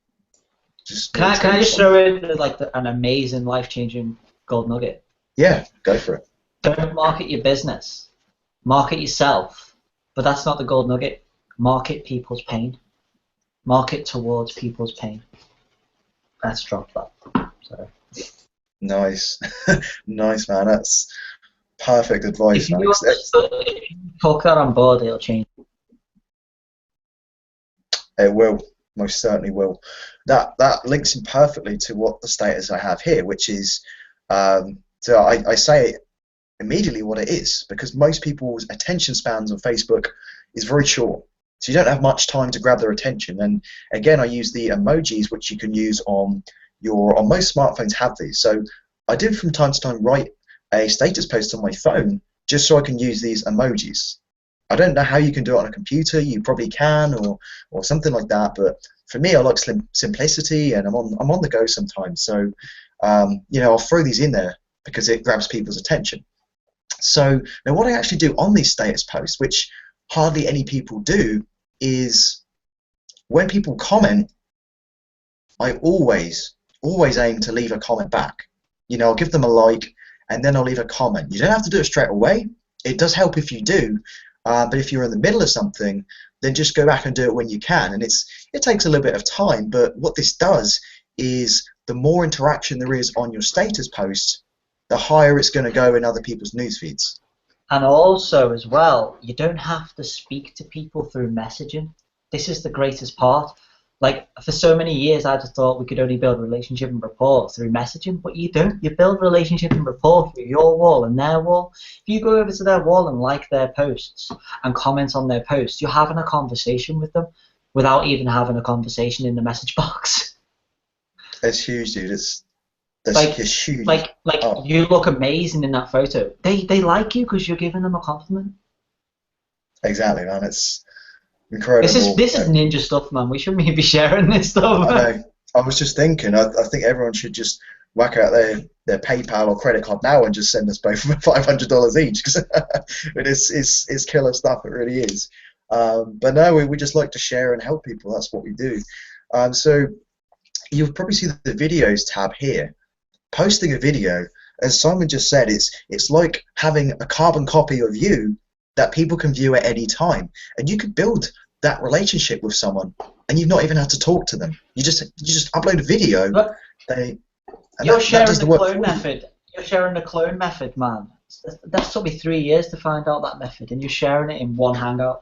I just throw in like an amazing, life-changing gold nugget? Yeah, go for it. Don't market your business. Market yourself. But that's not the gold nugget. Market people's pain. Market towards people's pain. Let's drop that. Sorry. Nice. Nice, man. That's perfect advice. If you talk that on board, it'll change. It will. Most certainly will. That links in perfectly to what the status I have here, which is, so I say immediately what it is, because most people's attention spans on Facebook is very short. So you don't have much time to grab their attention. And again, I use the emojis, which you can use on most smartphones have these. So I do from time to time write a status post on my phone just so I can use these emojis. I don't know how you can do it on a computer. You probably can, or something like that. But for me, I like simplicity, and I'm on the go sometimes. So I'll throw these in there because it grabs people's attention. So now, what I actually do on these status posts, which hardly any people do, is when people comment, I always aim to leave a comment back. I'll give them a like, and then I'll leave a comment. You don't have to do it straight away. It does help if you do. But if you're in the middle of something, then just go back and do it when you can. And it takes a little bit of time, but what this does is the more interaction there is on your status post, the higher it's going to go in other people's news feeds. And also, as well, you don't have to speak to people through messaging. This is the greatest part. like for so many years, I just thought we could only build relationship and rapport through messaging, but you don't. You build relationship and rapport through your wall and their wall. If you go over to their wall and like their posts and comment on their posts, you're having a conversation with them without even having a conversation in the message box. It's huge, dude. It's huge. Like you look amazing in that photo. They like you because you're giving them a compliment. Exactly, man. It's incredible. This is ninja stuff, man. We shouldn't be sharing this stuff. I know. I was just thinking. I think everyone should just whack out their PayPal or credit card now and just send us both $500 each, because it's killer stuff. It really is. But no, we just like to share and help people. That's what we do. So you'll probably see the videos tab here. Posting a video, as Simon just said, it's like having a carbon copy of you that people can view at any time, and you could build that relationship with someone, and you've not even had to talk to them. You just upload a video. You're sharing the clone method. You're sharing the clone method, man. That took me 3 years to find out that method, and you're sharing it in one hangout.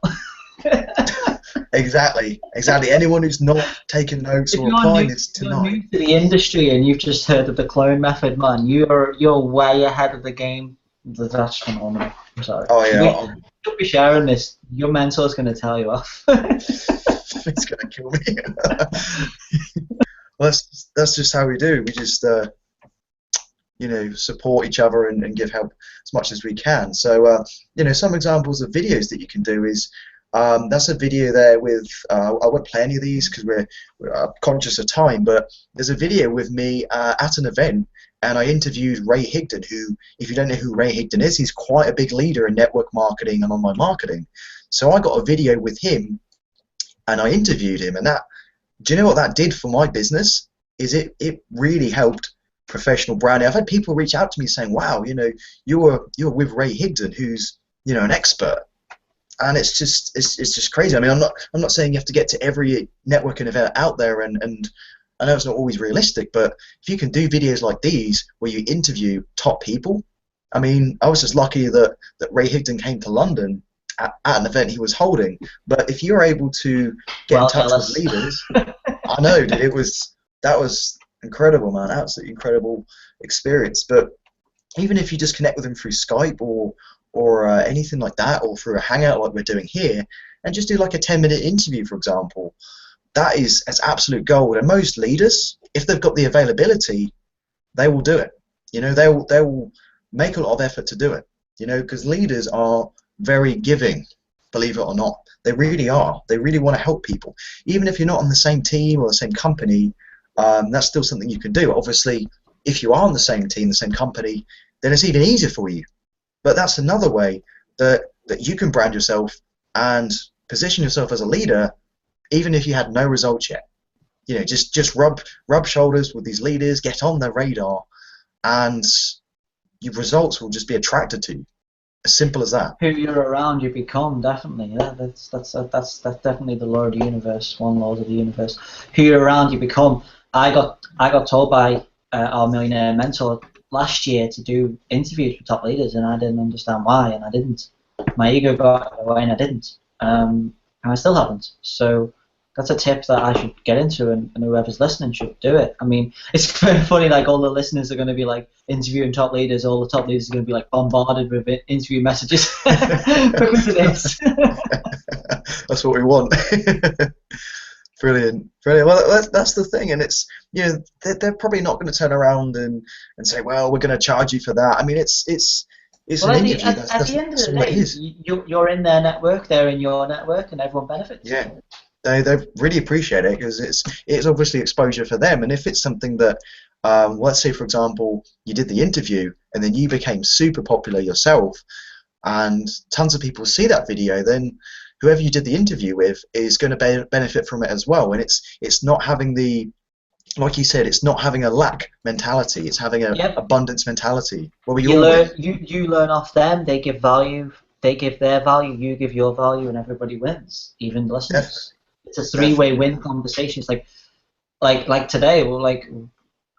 Exactly. Anyone who's not taking notes or applying this tonight. If you're new to the industry and you've just heard of the clone method, man, you're way ahead of the game. That's phenomenal. I'm sorry. Oh yeah. Don't be sharing this. Your mentor's going to tell you off. It's going to kill me. Well, that's just how we do. We just support each other and give help as much as we can. So some examples of videos that you can do is. That's a video there with, I won't play any of these because we're conscious of time, but there's a video with me at an event, and I interviewed Ray Higdon, who, if you don't know who Ray Higdon is, he's quite a big leader in network marketing and online marketing. So I got a video with him, and I interviewed him, and do you know what that did for my business? Is it really helped professional branding. I've had people reach out to me saying, wow, you're with Ray Higdon, who's, an expert. And it's just crazy. I mean, I'm not saying you have to get to every networking event out there, and I know it's not always realistic, but if you can do videos like these where you interview top people, I mean, I was just lucky that Ray Higdon came to London at an event he was holding. But if you're able to get in touch with leaders, I know, dude, that was incredible, man. Absolutely incredible experience. But even if you just connect with them through Skype or anything like that, or through a hangout like we're doing here, and just do like a 10-minute interview, for example, that's absolute gold. And most leaders, if they've got the availability, they will do it. They will make a lot of effort to do it. Because leaders are very giving, believe it or not. They really are. They really want to help people. Even if you're not on the same team or the same company, that's still something you can do. Obviously, if you are on the same team, the same company, then it's even easier for you. But that's another way that you can brand yourself and position yourself as a leader, even if you had no results yet. Just rub shoulders with these leaders, get on their radar, and your results will just be attracted to you. As simple as that. Who you're around, you become, definitely. Yeah, that's definitely the law of the universe. One law of the universe. Who you're around, you become. I got told by our millionaire mentor last year to do interviews with top leaders, and I didn't understand why, and I didn't. My ego got away, and I didn't, and I still haven't. So that's a tip that I should get into, and whoever's listening should do it. I mean, it's very funny, like all the listeners are going to be like interviewing top leaders, all the top leaders are going to be like bombarded with interview messages because of this. That's what we want. Brilliant. Well, that's the thing, and it's they're probably not going to turn around and say, well, we're going to charge you for that. I mean, it's well, an interview. At the end of the day, you're in their network, they're in your network, and everyone benefits. Yeah, they really appreciate it because it's obviously exposure for them, and if it's something that let's say, for example, you did the interview and then you became super popular yourself, and tons of people see that video, then whoever you did the interview with is going to benefit from it as well. And it's not having like you said, it's not having a lack mentality. It's having an abundance mentality. You learn off them. They give value. They give their value. You give your value, and everybody wins. Even the listeners. It's a three-way win conversation. It's like today. Well, like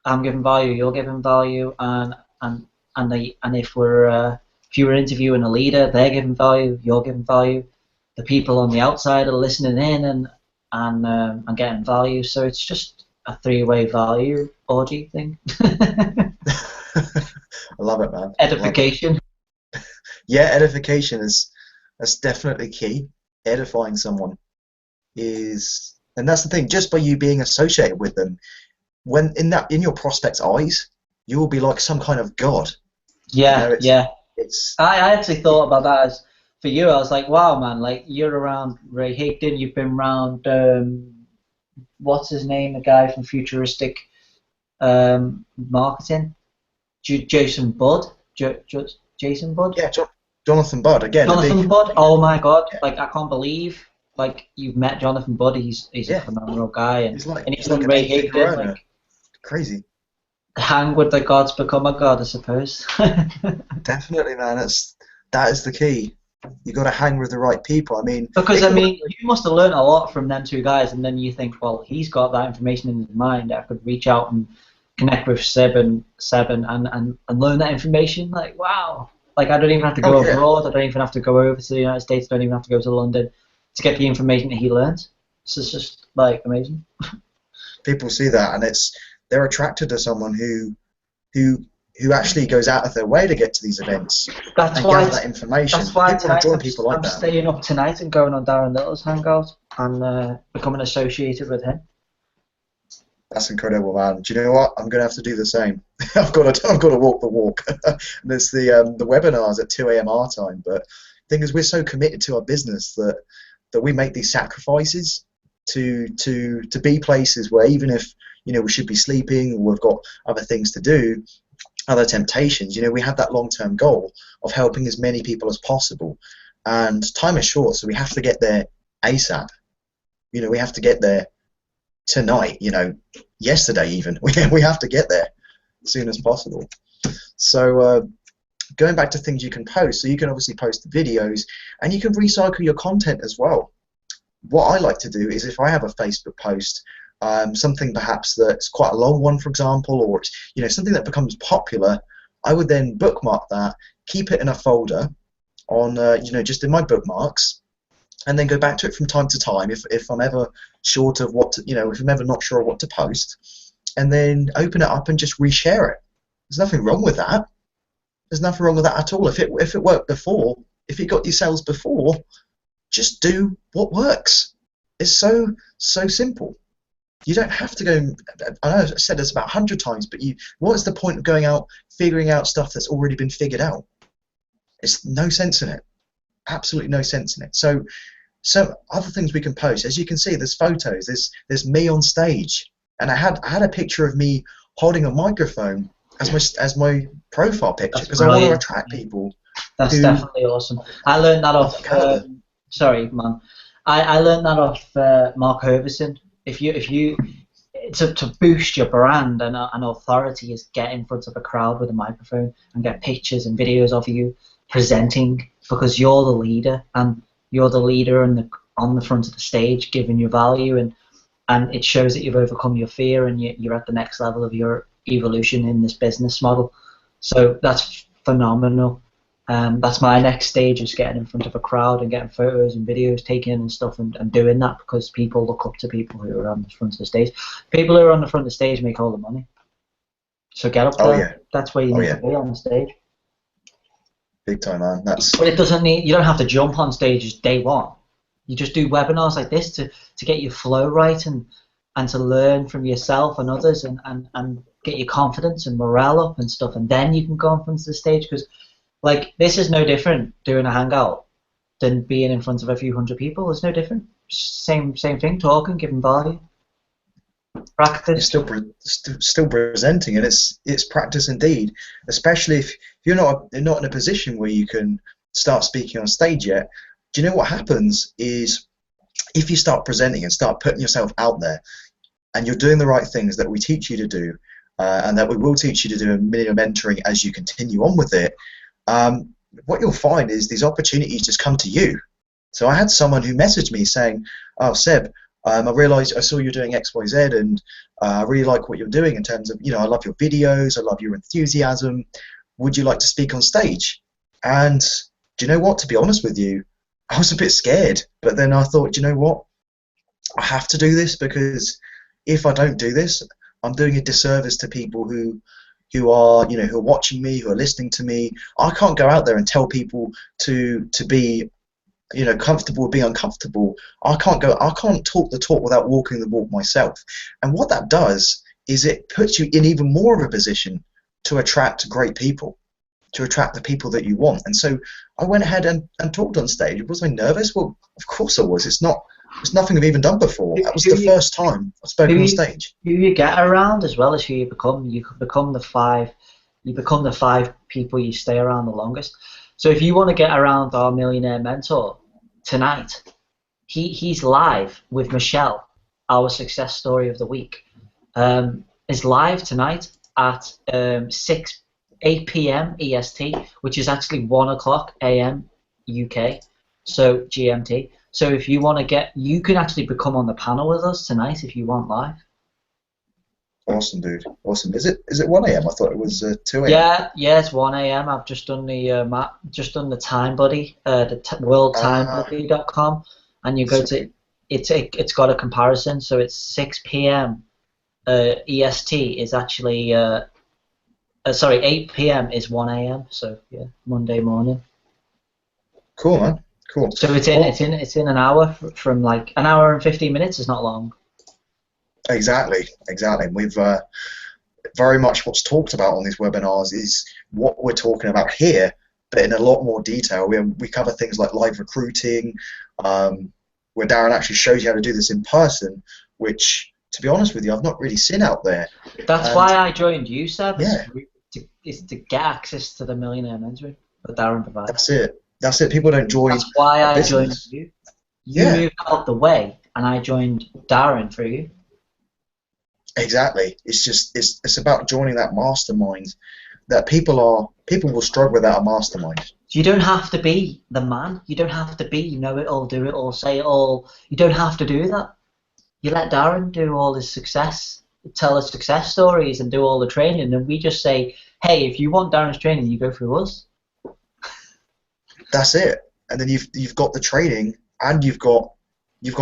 I'm giving value. You're giving value, and if you were interviewing a leader, they're giving value. You're giving value. The people on the outside are listening in, and getting value. So it's just a three-way value orgy thing. I love it, man. Edification. Yeah, edification that's definitely key. Edifying someone is, and that's the thing. Just by you being associated with them, when in your prospect's eyes, you will be like some kind of god. Yeah, yeah. It's. I actually thought about that as for you. I was like, wow, man, like you're around Ray Higdon, you've been around what's his name, the guy from Futuristic Marketing, Jason Budd, Jason Budd. Yeah, Jonathan Budd again. Jonathan Budd. Oh my God! Yeah. Like I can't believe like you've met Jonathan Budd. He's a phenomenal guy, and he's like Ray Higdon. Like, crazy. Hang with the gods, become a god, I suppose. Definitely, man. That is the key. You got to hang with the right people. I mean, because you must have learned a lot from them two guys, and then you think, well, he's got that information in his mind. I could reach out and connect with Seb and learn that information. Like, wow. Like, I don't even have to go abroad. I don't even have to go over to the United States. I don't even have to go to London to get the information that he learns. So it's just like amazing. People see that, and they're attracted to someone who actually goes out of their way to get to these events and gather that information. That's why tonight I'm that. staying up tonight and going on Darren Little's hangout and becoming associated with him. That's incredible, man. Do you know what? I'm going to have to do the same. I've got to walk the walk. There's the webinars at 2 a.m. our time, but the thing is, we're so committed to our business that we make these sacrifices to be places where even if we should be sleeping or we've got other things to do, other temptations, we have that long-term goal of helping as many people as possible, and time is short, so we have to get there ASAP. We have to get there tonight, yesterday even. We have to get there as soon as possible. So going back to things you can post, so you can obviously post the videos and you can recycle your content as well. What I like to do is if I have a Facebook post, something perhaps that's quite a long one, for example, or something that becomes popular, I would then bookmark that, keep it in a folder on just in my bookmarks, and then go back to it from time to time if I'm ever short of what to, if I'm ever not sure what to post, and then open it up and just reshare it. There's nothing wrong with that. There's nothing wrong with that at all. If it worked before, if it got you sales before, just do what works. It's so simple. You don't have to go. I know I've said this about 100 times, but what is the point of going out figuring out stuff that's already been figured out? It's no sense in it. Absolutely no sense in it. So other things we can post, as you can see, there's photos. There's me on stage, and I had a picture of me holding a microphone as my profile picture because I want to attract people. That's definitely awesome. I learned that off. Sorry, man. I learned that off Mark Hervison. If you to boost your brand and authority is get in front of a crowd with a microphone and get pictures and videos of you presenting, because you're the leader and you're the leader on the front of the stage giving your value, and it shows that you've overcome your fear and you're at the next level of your evolution in this business model. So that's phenomenal. That's my next stage, is getting in front of a crowd and getting photos and videos taken and stuff and doing that, because people look up to people who are on the front of the stage. People who are on the front of the stage make all the money. So get up there. Yeah. That's where you need to be, on the stage. Big time, man. But you don't have to jump on stage day one. You just do webinars like this to get your flow right and to learn from yourself and others and get your confidence and morale up and stuff, and then you can go in front of the stage, because like this is no different doing a hangout than being in front of a few hundred people. It's no different. Same thing, talking, giving value. Practice. You're still presenting, and it's practice indeed. Especially if you're not in a position where you can start speaking on stage yet. Do you know what happens is if you start presenting and start putting yourself out there, and you're doing the right things that we teach you to do, and that we will teach you to do in Millionaire Mentoring as you continue on with it, what you'll find is these opportunities just come to you. So I had someone who messaged me saying, "Oh, Seb, I realised I saw you're doing X, Y, Z, and I really like what you're doing in terms of, I love your videos, I love your enthusiasm. Would you like to speak on stage?" And do you know what? To be honest with you, I was a bit scared, but then I thought, do you know what? I have to do this because if I don't do this, I'm doing a disservice to people who are who are watching me, who are listening to me. I can't go out there and tell people to be comfortable with being uncomfortable. I can't talk the talk without walking the walk myself. And what that does is it puts you in even more of a position to attract great people, to attract the people that you want. And so I went ahead and talked on stage. Was I nervous? Well, of course I was. It's nothing I've even done before. That was the first time I've spoken on stage. Who you get around as well as who you become. You become the five people you stay around the longest. So if you want to get around our millionaire mentor tonight, he's live with Michelle, our success story of the week. Is live tonight at 8 p.m. EST, which is actually 1 o'clock a.m. UK, so GMT. So if you want to you can actually become on the panel with us tonight if you want live. Awesome, dude. Awesome. Is it 1 a.m.? I thought it was 2 a.m. Yeah, it's 1 a.m. I've just done the Time Buddy, worldtimebuddy.com, and you go to it's got a comparison. So it's 6 p.m. EST is actually 8 p.m. is 1 a.m. So yeah, Monday morning. Cool, man. Cool. So it's in an hour from like an hour and 15 minutes is not long. Exactly. We've very much what's talked about on these webinars is what we're talking about here, but in a lot more detail. We cover things like live recruiting, where Darren actually shows you how to do this in person, which, to be honest with you, I've not really seen out there. That's why I joined you, Seb. Yeah. Is to get access to the Millionaire Mentoring that Darren provides. That's it. People don't join. That's why I joined you. You moved out the way, and I joined Darren for you. Exactly. It's about joining that mastermind. That people will struggle without a mastermind. You don't have to be the man. You don't have to be know it all, do it all, say it all. You don't have to do that. You let Darren do all his success, tell his success stories, and do all the training, and we just say, hey, if you want Darren's training, you go through us. That's it. And then you've got the training, and you've got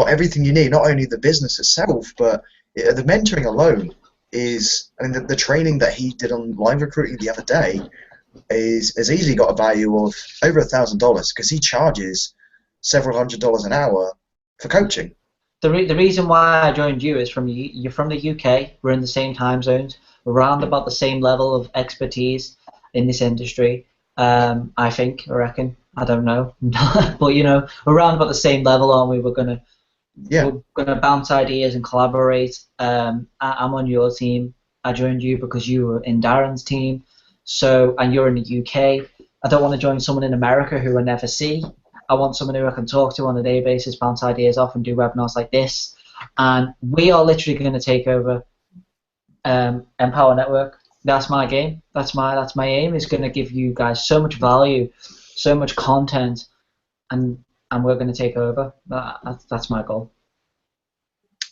everything you need. Not only the business itself, but the mentoring alone is. I mean, the training that he did on live recruiting the other day has easily got a value of over $1,000 because he charges several $100s an hour for coaching. The reason why I joined you is you're from the UK. We're in the same time zones. We're around about the same level of expertise in this industry. I reckon. I don't know, but we're around about the same level, aren't we? We're gonna bounce ideas and collaborate. I'm on your team. I joined you because you were in Darren's team. And you're in the UK. I don't want to join someone in America who I never see. I want someone who I can talk to on a daily basis, bounce ideas off, and do webinars like this. And we are literally going to take over Empower Network. That's my game. That's my aim. Is going to give you guys so much value, so much content, and we're going to take over. That's my goal.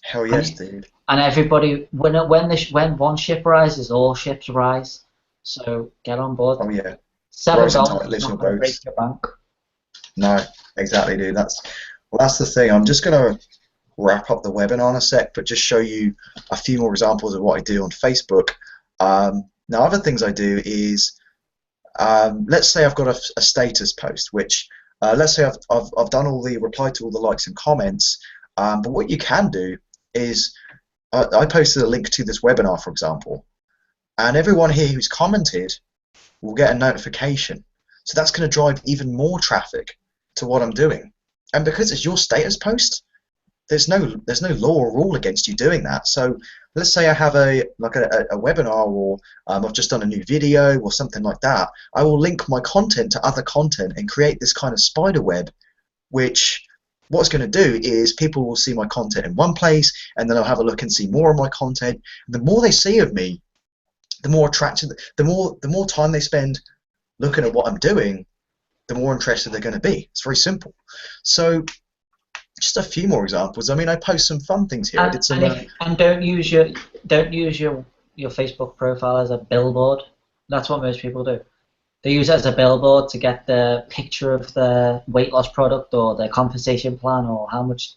Hell yes, dude. And everybody, when one ship rises, all ships rise. So get on board. Oh yeah. $7 is not going to break your bank. No, exactly, dude. That's the thing. I'm just going to wrap up the webinar in a sec, but just show you a few more examples of what I do on Facebook. Now, other things I do is, let's say I've got a status post, which let's say I've done all the reply to all the likes and comments. But what you can do is I posted a link to this webinar, for example, and everyone here who's commented will get a notification. So that's going to drive even more traffic to what I'm doing. And because it's your status post, there's no law or rule against you doing that. So let's say I have a webinar, or I've just done a new video or something like that. I will link my content to other content and create this kind of spider web, which what it's going to do is people will see my content in one place, and then they'll have a look and see more of my content. And the more they see of me, the more attractive, the more time they spend looking at what I'm doing, the more interested they're going to be. It's very simple. So just a few more examples. I mean, I post some fun things here. I did some. And don't use your Facebook profile as a billboard. That's what most people do. They use it as a billboard to get the picture of the weight loss product or their compensation plan or how much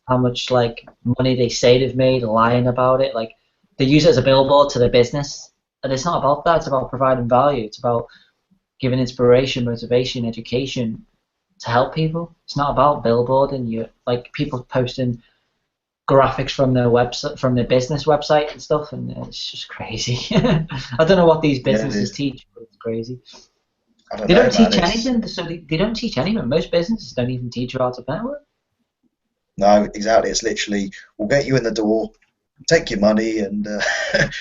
how much like money they say they've made lying about it. Like they use it as a billboard to their business, and it's not about that. It's about providing value. It's about giving inspiration, motivation, education to help people. It's not about billboarding. You like people posting graphics from their website, from their business website and stuff, and it's just crazy. I don't know what these businesses teach, but it's crazy. They don't teach anything, so they don't teach anything. Most businesses don't even teach you how to network. No, exactly. It's literally, we'll get you in the door, take your money, and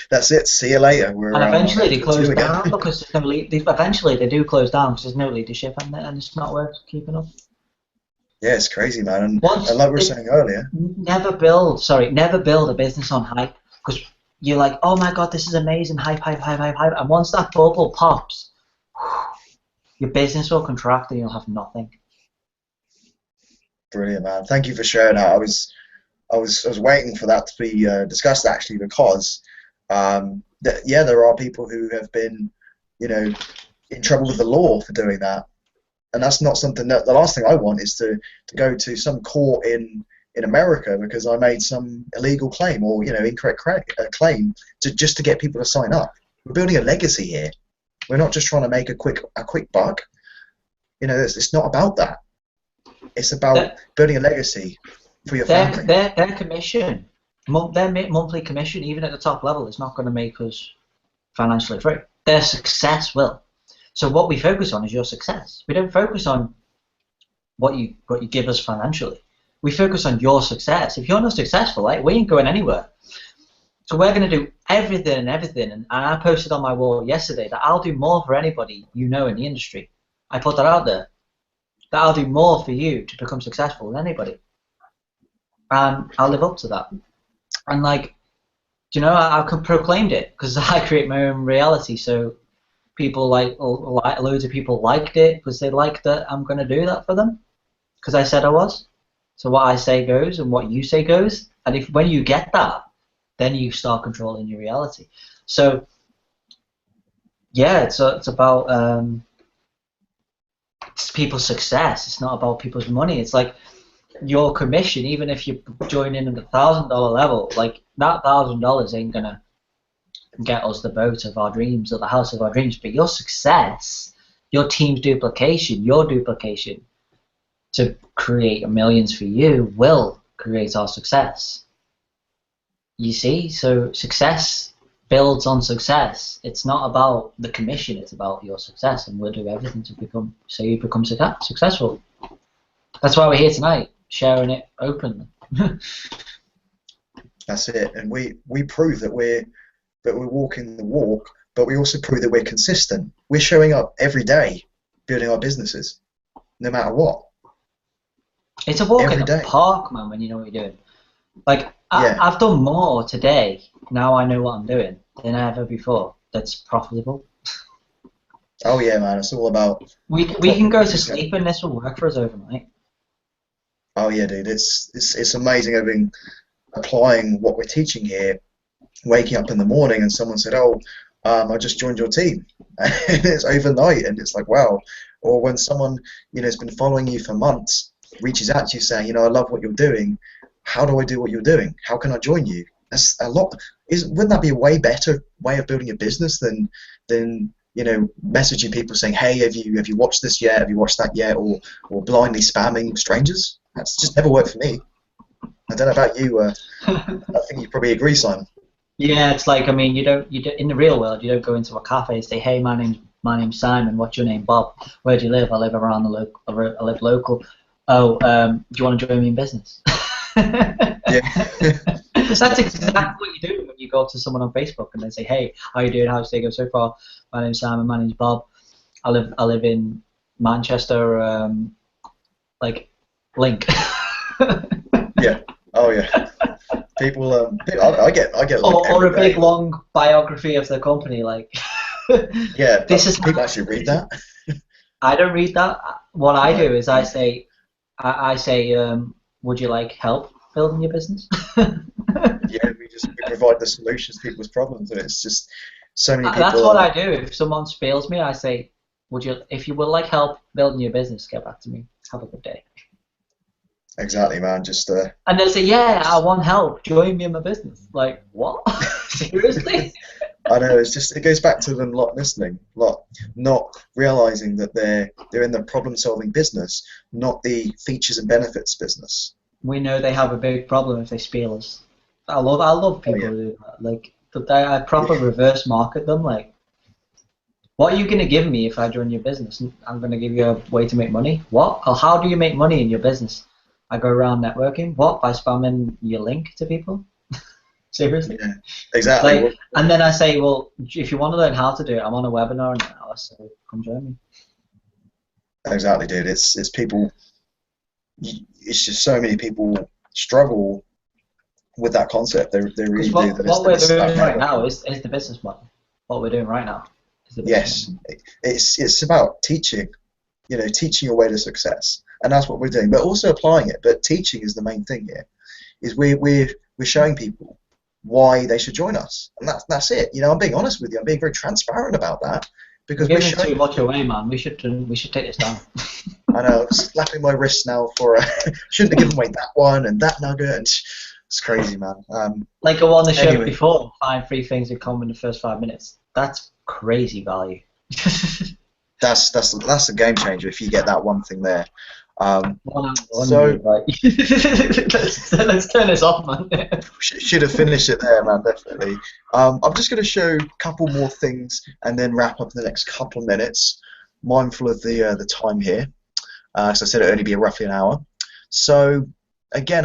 that's it. See you later. And eventually they close down because there's no eventually they do close down because there's no leadership and it's not worth keeping up. Yeah, it's crazy, man. And like we were saying earlier, never build a business on hype, because you're like, oh my god, this is amazing, hype, and once that bubble pops, your business will contract and you'll have nothing. Brilliant, man. Thank you for sharing that. I was waiting for that to be discussed actually, because there are people who have been, in trouble with the law for doing that. And that's not something that the last thing I want is to go to some court in America because I made some illegal claim or incorrect claim just to get people to sign up. We're building a legacy here. We're not just trying to make a quick buck. It's not about that. It's about building a legacy for your family. Their commission, their monthly commission, even at the top level, is not going to make us financially free. Their success will. So what we focus on is your success. We don't focus on what you give us financially. We focus on your success. If you're not successful, we ain't going anywhere. So we're going to do everything. And I posted on my wall yesterday that I'll do more for anybody in the industry. I put that out there. That I'll do more for you to become successful than anybody. And I'll live up to that. And I've proclaimed it because I create my own reality. So people loads of people liked it because they liked that I'm going to do that for them because I said I was. So what I say goes and what you say goes. And when you get that, then you start controlling your reality. So yeah, it's about it's people's success. It's not about people's money. It's like your commission. Even if you join in at the $1,000 level, that $1,000 ain't gonna get us the boat of our dreams or the house of our dreams. But your success, your team's duplication, your duplication to create millions for you will create our success. You see, so success builds on success. It's not about the commission, it's about your success, and we'll do everything to become successful. That's why we're here tonight, sharing it openly. That's it, and we prove that we're walking the walk, but we also prove that we're consistent. We're showing up every day, building our businesses, no matter what. It's a walk in the park, man, when you know what you're doing. I've done more today, now I know what I'm doing, than ever before. That's profitable. Oh yeah, man, it's all about... We can go to sleep and this will work for us overnight. Oh yeah, dude, it's amazing applying what we're teaching here, waking up in the morning and someone said, oh, I just joined your team. And it's overnight, and it's like, wow. Or when someone, has been following you for months, reaches out to you saying, I love what you're doing. How do I do what you're doing? How can I join you? That's a lot. Wouldn't that be a way better way of building a business than messaging people saying, hey, have you watched this yet? Have you watched that yet? Or blindly spamming strangers? That's just never worked for me. I don't know about you. I think you probably agree, Simon. Yeah, it's like, you don't in the real world, you don't go into a cafe and say, hey, my name's Simon. What's your name? Bob. Where do you live? I live around the local. I live local. Oh, do you want to join me in business? Yeah. That's exactly what you do when you go up to someone on Facebook and they say, hey, how you doing? How's it go so far? My name's Simon. My name's Bob. I live in Manchester. Link. Yeah. Oh yeah. People. I get. Or a big long biography of the company, Yeah. This is people actually read that. I don't read that. What I do is I say, would you like help building your business? Yeah, we provide the solutions to people's problems, and it's just so many people. That's what I do. If someone spills me, I say, if you would like help building your business, get back to me. Have a good day. Exactly, man. Just And they'll say, yeah, I want help. Join me in my business. Like, what? Seriously? I know it goes back to them not listening, not realizing that they're in the problem-solving business, not the features and benefits business. We know they have a big problem if they spiel us. I love Oh people yeah, who do that. Like, I proper reverse market them. Like, what are you going to give me if I join your business? I'm going to give you a way to make money. What? Or how do you make money in your business? I go around networking. What? By spamming your link to people? Seriously? yeah, exactly. Like, and then I say, well, if you want to learn how to do it, I'm on a webinar in an hour, so come join me. Exactly, dude. It's people. It's just so many people struggle with that concept. They Because really do. what we're doing right now is the business model. What we're doing right now is the business model. Yes, it's about teaching. Teaching your way to success, and that's what we're doing. But also applying it. But teaching is the main thing here. Is we're showing people why they should join us, and that's it. I'm being honest with you. I'm being very transparent about that because We're giving too much away, man. We should take this down. I know, I'm slapping my wrist now for shouldn't have given away that one and that nugget, and it's crazy, man. Like I won the show Anyway. before, 5 free things in common in the first 5 minutes. That's crazy value. That's a game changer if you get that one thing there. So let's turn this off, man. Should have finished it there, man. Definitely. I'm just going to show a couple more things and then wrap up in the next couple of minutes. Mindful of the time here. So I said it'll only be roughly an hour. So again,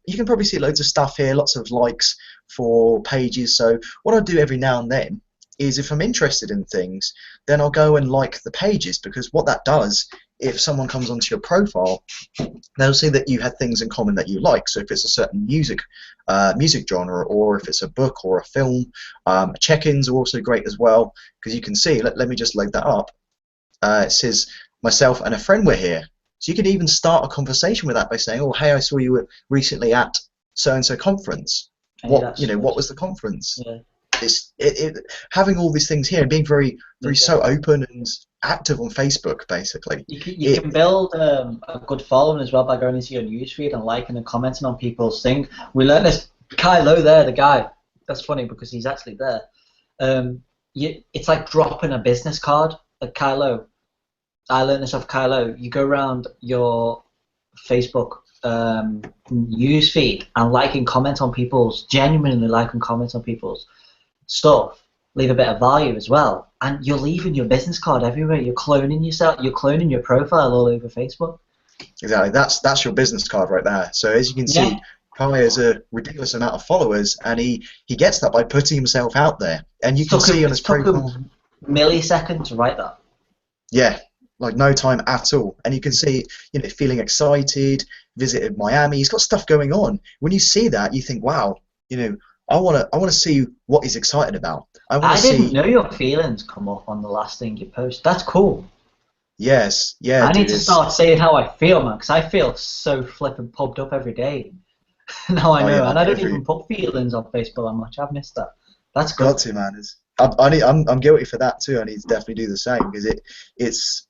you can probably see loads of stuff here, lots of likes for pages. So what I'll do every now and then is if I'm interested in things, then I'll go and like the pages, because what that does, if someone comes onto your profile, they'll see that you had things in common that you like. So if it's a certain music genre, or if it's a book or a film, check-ins are also great as well, because you can see, let me just load that up. It says, myself and a friend were here. So you can even start a conversation with that by saying, oh, hey, I saw you were recently at so-and-so conference. What was the conference? Yeah. Having all these things here and being very so open and active on Facebook, basically. You can build a good following as well by going into your newsfeed and liking and commenting on people's things. We learned this. Kylo there, the guy. That's funny because he's actually there. It's like dropping a business card. Like Kylo. I learned this off Kylo. You go around your Facebook newsfeed and like and comment on genuinely like and comment on people's stuff, leave a bit of value as well, and you're leaving your business card everywhere. You're cloning yourself, you're cloning your profile all over Facebook. Exactly, that's your business card right there. So as you can see, Kai has a ridiculous amount of followers, and he gets that by putting himself out there, and you can see on his profile a millisecond to write that. Yeah, like no time at all, and you can see, feeling excited, visited Miami, he's got stuff going on. When you see that, you think, wow, I want to see what he's excited about. I didn't know your feelings come up on the last thing you post. That's cool. Yes, yeah. I need to start saying how I feel, man, because I feel so flippin' pumped up every day. Now I know, and I don't even put feelings on Facebook that much. I've missed that. That's good. Got to, man. I'm guilty for that too. I need to definitely do the same, because it's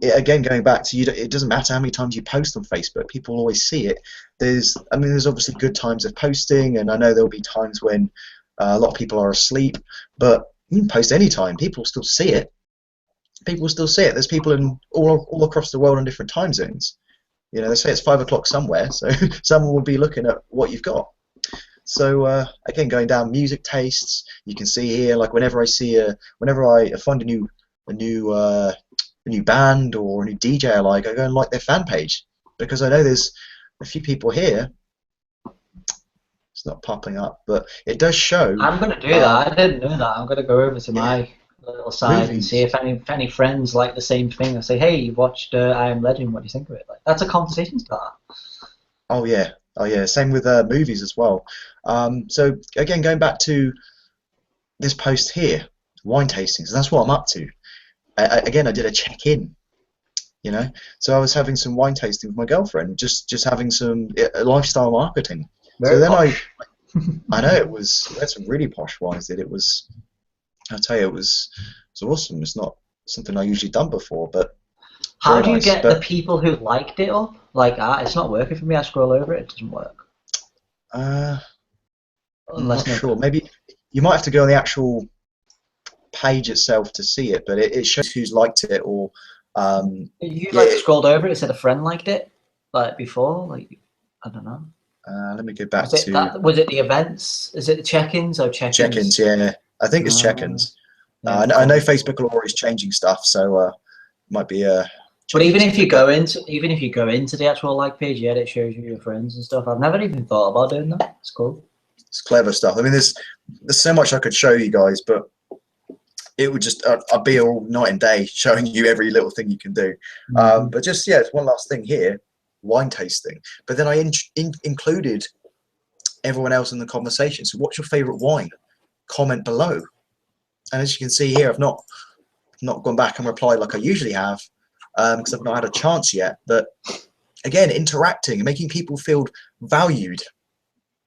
again, going back to it doesn't matter how many times you post on Facebook, people always see it. There's obviously good times of posting, and I know there'll be times when a lot of people are asleep, but you can post any time, people still see it. There's people in all across the world in different time zones. They say it's 5 o'clock somewhere, so someone will be looking at what you've got. So again, going down music tastes, you can see here, like whenever I find a new band or a new DJ I go and like their fan page, because I know there's a few people here. It's not popping up, but it does show. I'm going to do that. I didn't know that. I'm going to go over to my little side and see if any friends like the same thing. I say, hey, you watched I Am Legend, what do you think of it? Like, that's a conversation starter. Oh yeah. Same with movies as well. So again, going back to this post here, wine tastings, that's what I'm up to. Again, I did a check-in, so I was having some wine tasting with my girlfriend, just having some lifestyle marketing. Very so then posh. I know we had some really posh wines. I'll tell you, it was awesome. It's not something I usually done before, but how do you get the people who liked it up? like that. It's not working for me. I scroll over it, it doesn't work. I'm Unless not sure. Maybe you might have to go on the actual page itself to see it, but it shows who's liked it, or you yeah. scrolled over it, said a friend liked it, like before, like I don't know. Let me go back Was it to was it the events? Is it the check-ins or check-ins? check-ins. Yeah, I think it's check-ins. Yeah, I know Facebook are always changing stuff, so might be but even if you go but into the actual like page, yeah, it shows you your friends and stuff. I've never even thought about doing that. It's cool. It's clever stuff. I mean, there's so much I could show you guys, but it would just I'd be all night and day showing you every little thing you can do. But just it's one last thing here, wine tasting. But then I included everyone else in the conversation. So what's your favorite wine? Comment below. And as you can see here, I've not gone back and replied like I usually have, because I've not had a chance yet. But again, interacting and making people feel valued.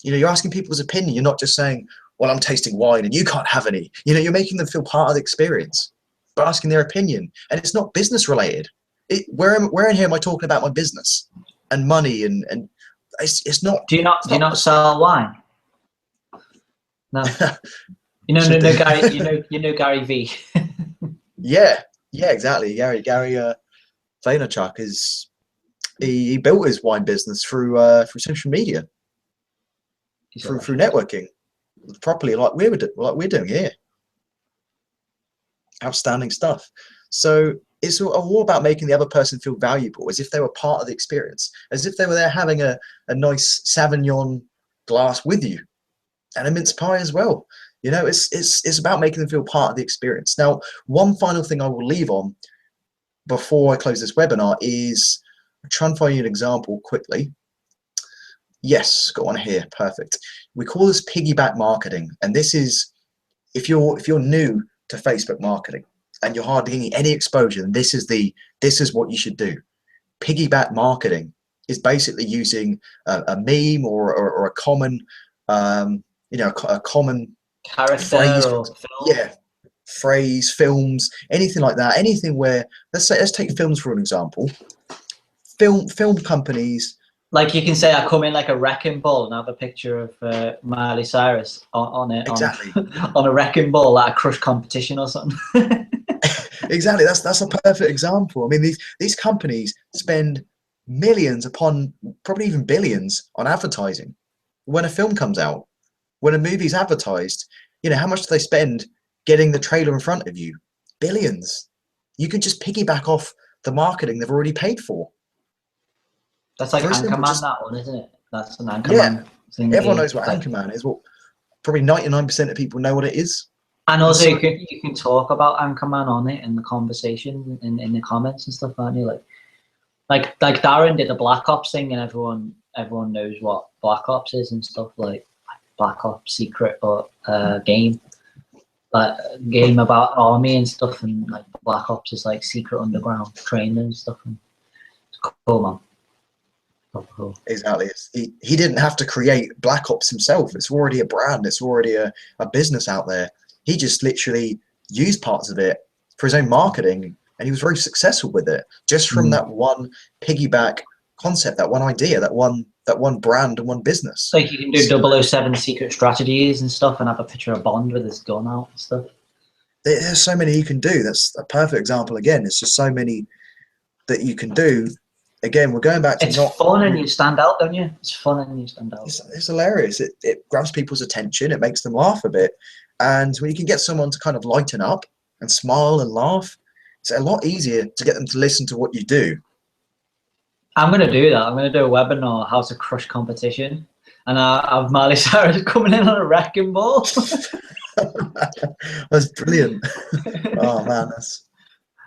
You know, you're asking people's opinion. You're not just saying, well, I'm tasting wine and you can't have any. You know, you're making them feel part of the experience by asking their opinion. And it's not business related. Where in here am I talking about my business and money and it's not. Do you not sell wine? No. You know Gary. You know Gary V. Yeah, exactly. Gary Vaynerchuk he built his wine business through social media, through networking, properly like we're doing here. Outstanding stuff. So it's all about making the other person feel valuable, as if they were part of the experience, as if they were there having a nice Sauvignon glass with you, and a mince pie as well. You know, it's about making them feel part of the experience. Now, one final thing I will leave on before I close this webinar is try and find you an example quickly. Yes, got one here. Perfect. We call this piggyback marketing, and this is if you're new to Facebook marketing and you're hardly getting any exposure, then this is what you should do. Piggyback marketing is basically using a meme or a common a common character phrase, or film. Phrase, films, anything like that. Anything where let's take films for an example. Film companies. Like you can say, I come in like a wrecking ball and have a picture of Miley Cyrus on it, Exactly. on a wrecking ball, like a crush competition or something. Exactly. That's a perfect example. I mean, these companies spend millions upon probably even billions on advertising. When a film comes out, when a movie's advertised, you know, how much do they spend getting the trailer in front of you? Billions. You can just piggyback off the marketing they've already paid for. That's like Anchorman, that one, isn't it? That's an Anchorman thing. Everyone knows what Anchorman is. Well, probably 99% of people know what it is. And also, you can talk about Anchorman on it in the conversation, in the comments and stuff, aren't you? Like Darren did the Black Ops thing, and everyone knows what Black Ops is and stuff, like Black Ops Secret or game about army and stuff, and like Black Ops is like secret underground training and stuff. And it's cool, man. Cool. Exactly. He didn't have to create Black Ops himself. It's already a brand. It's already a business out there. He just literally used parts of it for his own marketing, and he was very successful with it, just from that one piggyback concept, that one idea, that one brand and one business. Like you can do 007 secret strategies and stuff, and have a picture of Bond with his gun out and stuff. There's so many you can do. That's a perfect example. Again, it's just so many that you can do. Again, we're going back to it's fun and you stand out, don't you? It's fun and you stand out. It's hilarious. It grabs people's attention. It makes them laugh a bit. And when you can get someone to kind of lighten up and smile and laugh, it's a lot easier to get them to listen to what you do. I'm going to do that. I'm going to do a webinar, how to crush competition. And I have Miley Cyrus coming in on a wrecking ball. That's brilliant. Oh, man,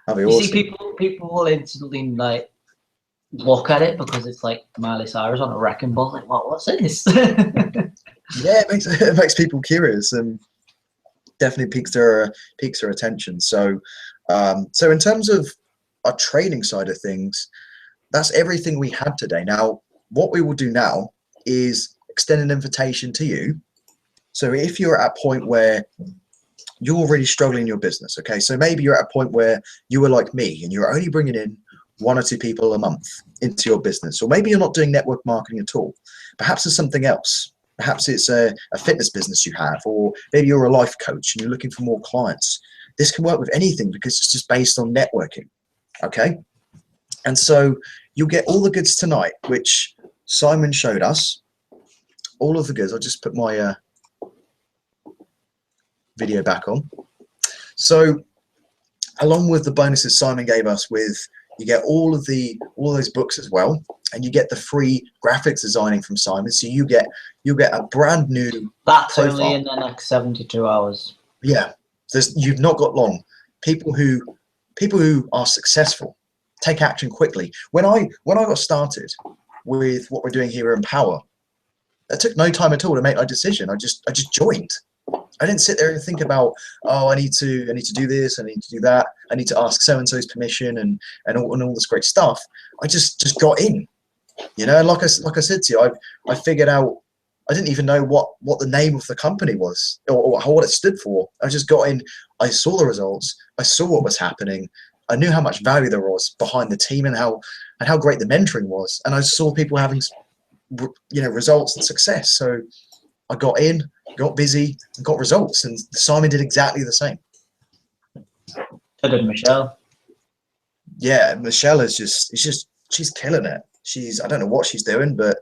that'd be awesome. See, people will instantly like look at it because it's like Miley Cyrus on a wrecking ball. Like, what's this? Yeah, it makes people curious and definitely piques their attention. So, so in terms of our training side of things, that's everything we had today. Now, what we will do now is extend an invitation to you. So if you're at a point where you're really struggling in your business, okay, so maybe you're at a point where you were like me and you're only bringing in one or two people a month into your business, or maybe you're not doing network marketing at all. Perhaps it's something else. Perhaps it's a fitness business you have, or maybe you're a life coach and you're looking for more clients. This can work with anything because it's just based on networking, okay? And so you'll get all the goods tonight, which Simon showed us. All of the goods. I'll just put my video back on. So along with the bonuses Simon gave us, you get all those books as well, and you get the free graphics designing from Simon. So you'll get a brand new That's profile. only in the next 72 hours. Yeah, you've not got long. People who are successful take action quickly. When I got started with what we're doing here in Empower, it took no time at all to make my decision. I just joined. I didn't sit there and think about, oh, I need to do this, I need to do that, I need to ask so and so's permission and all this great stuff. I just got in, you know. And like I said to you, I figured out. I didn't even know what the name of the company was or what it stood for. I just got in. I saw the results. I saw what was happening. I knew how much value there was behind the team and how great the mentoring was. And I saw people having, you know, results and success. So I got in, got busy, and got results. And Simon did exactly the same. So did Michelle. Yeah, Michelle she's killing it. I don't know what she's doing, but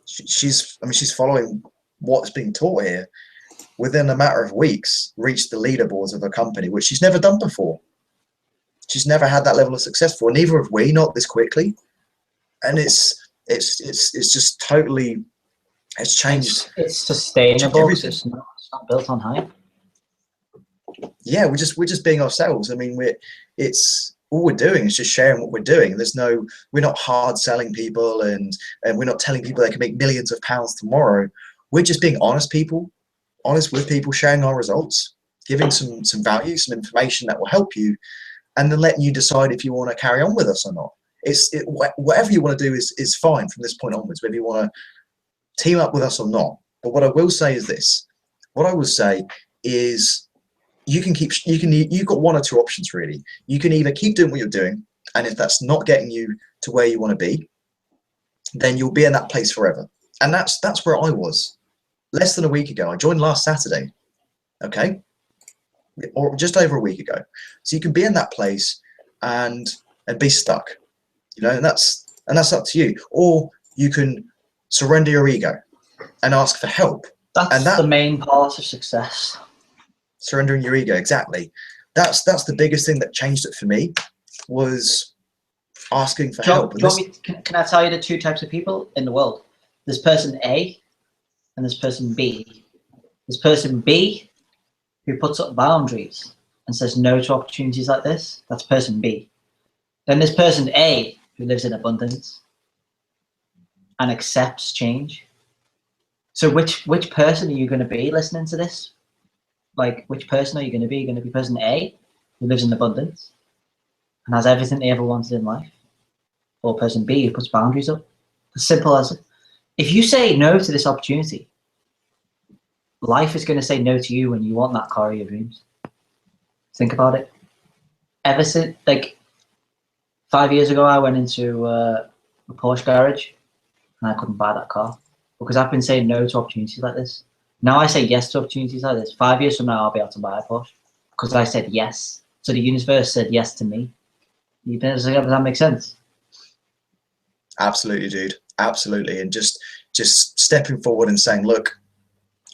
she's following what's being taught here. Within a matter of weeks, reached the leaderboards of a company, which she's never done before. She's never had that level of success before. Neither have we, not this quickly. And it's just totally, it's changed. It's sustainable. It's not built on hype. Yeah, we're just being ourselves. I mean, it's all we're doing is just sharing what we're doing. We're not hard selling people, and we're not telling people they can make millions of pounds tomorrow. We're just being honest with people, sharing our results, giving some value, some information that will help you, and then letting you decide if you want to carry on with us or not. Whatever you want to do is fine from this point onwards, whether you want to team up with us or not. But what I will say is this. What I will say is you've got one or two options really. You can either keep doing what you're doing, and if that's not getting you to where you want to be, then you'll be in that place forever. And that's where I was less than a week ago. I joined last Saturday, okay, or just over a week ago. So you can be in that place and be stuck, you know, and that's up to you. Or you can surrender your ego and ask for help. That's the main part of success. Surrendering your ego, exactly. That's the biggest thing that changed it for me, was asking for help. Can I tell you the two types of people in the world? There's person A and there's person B. There's person B who puts up boundaries and says no to opportunities like this. That's person B. Then there's person A who lives in abundance and accepts change. So which person are you going to be listening to this? Like, which person are you going to be? You're going to be person A, who lives in abundance and has everything they ever wanted in life, or person B, who puts boundaries up. As simple as it. If you say no to this opportunity, life is going to say no to you when you want that car of your dreams. Think about it. Ever since, like, 5 years ago, I went into a Porsche garage and I couldn't buy that car because I've been saying no to opportunities like this. Now I say yes to opportunities like this. 5 years from now, I'll be able to buy a Porsche because I said yes. So the universe said yes to me. Does that make sense? Absolutely, dude. Absolutely. And just stepping forward and saying, look,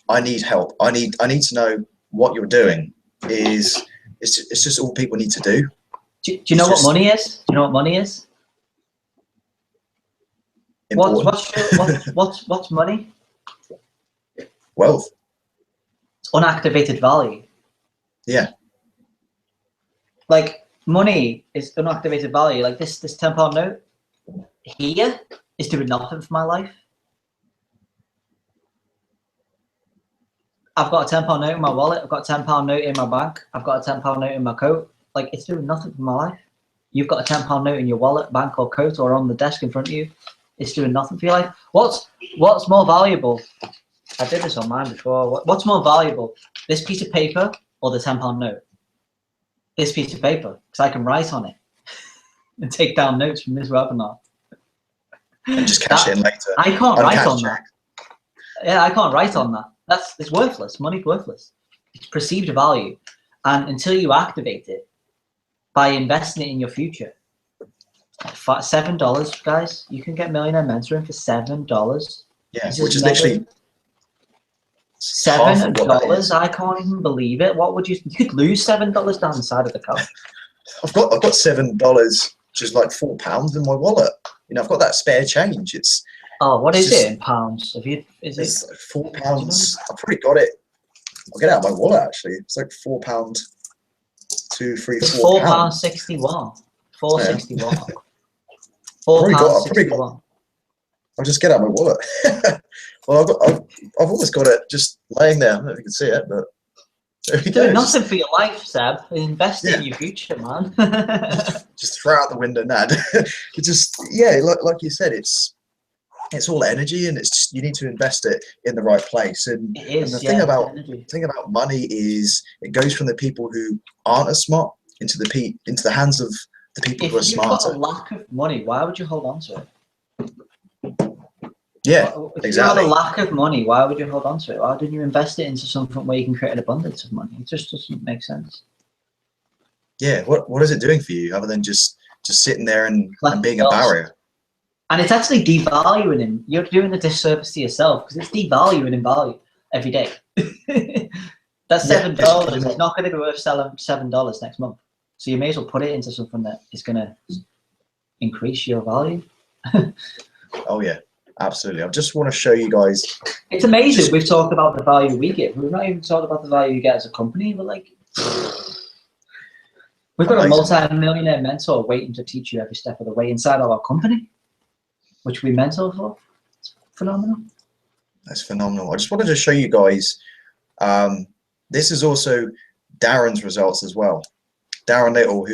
I need help. I need to know what you're doing. It's just all people need to do. Do you know what money is? Do you know what money is? What's money? Wealth. It's unactivated value. Yeah. Like, money is unactivated value. Like this £10 note here is doing nothing for my life. I've got a £10 note in my wallet. I've got a £10 note in my bank. I've got a £10 note in my coat. Like, it's doing nothing for my life. You've got a £10 note in your wallet, bank, or coat, or on the desk in front of you. It's doing nothing for your life. What's more valuable? I did this on mine before. What's more valuable, this piece of paper or the £10 note? This piece of paper, because I can write on it. and take down notes from this webinar. And just cash it in later. I can't write on check. that. Yeah, I can't write on that. It's worthless. Money's worthless. It's perceived value. And until you activate it by investing it in your future, $7, guys, you can get Millionaire Mentoring for $7. Yeah, which is literally $7. I can't even believe it. What would you could lose $7 down the side of the couch. I've got $7, which is like £4 in my wallet. You know, I've got that spare change. It's what is it in pounds? Is it's it like £4? I've probably got it. I'll get it out of my wallet actually. It's like £4, £4.61. £4.61. £4.61. I'll just get out of my wallet. Well, I've almost got it just laying there. I don't know if you can see it, but you're doing nothing for your life, Seb. Invest in your future, man. just throw out the window, Nad. It's just like you said, it's all energy, and it's just, you need to invest it in the right place. And, it is, and the thing about money is it goes from the people who aren't as smart into the hands of the people who are smarter. If you've got a lack of money, why would you hold on to it? Yeah, if exactly. you have a lack of money, why would you hold on to it? Why didn't you invest it into something where you can create an abundance of money? It just doesn't make sense. Yeah, what is it doing for you other than just sitting there and being a barrier? And it's actually devaluing him. You're doing a disservice to yourself because it's devaluing in value every day. That's $7. It's not going to be worth selling $7 next month. So you may as well put it into something that is going to increase your value. Oh yeah, absolutely. I just want to show you guys. It's amazing. We've talked about the value we give. We've not even talked about the value you get as a company. But like, we've got a multi-millionaire mentor waiting to teach you every step of the way inside of our company, which we mentor for. It's phenomenal. That's phenomenal. I just wanted to show you guys. This is also Darren's results as well. Darren Little,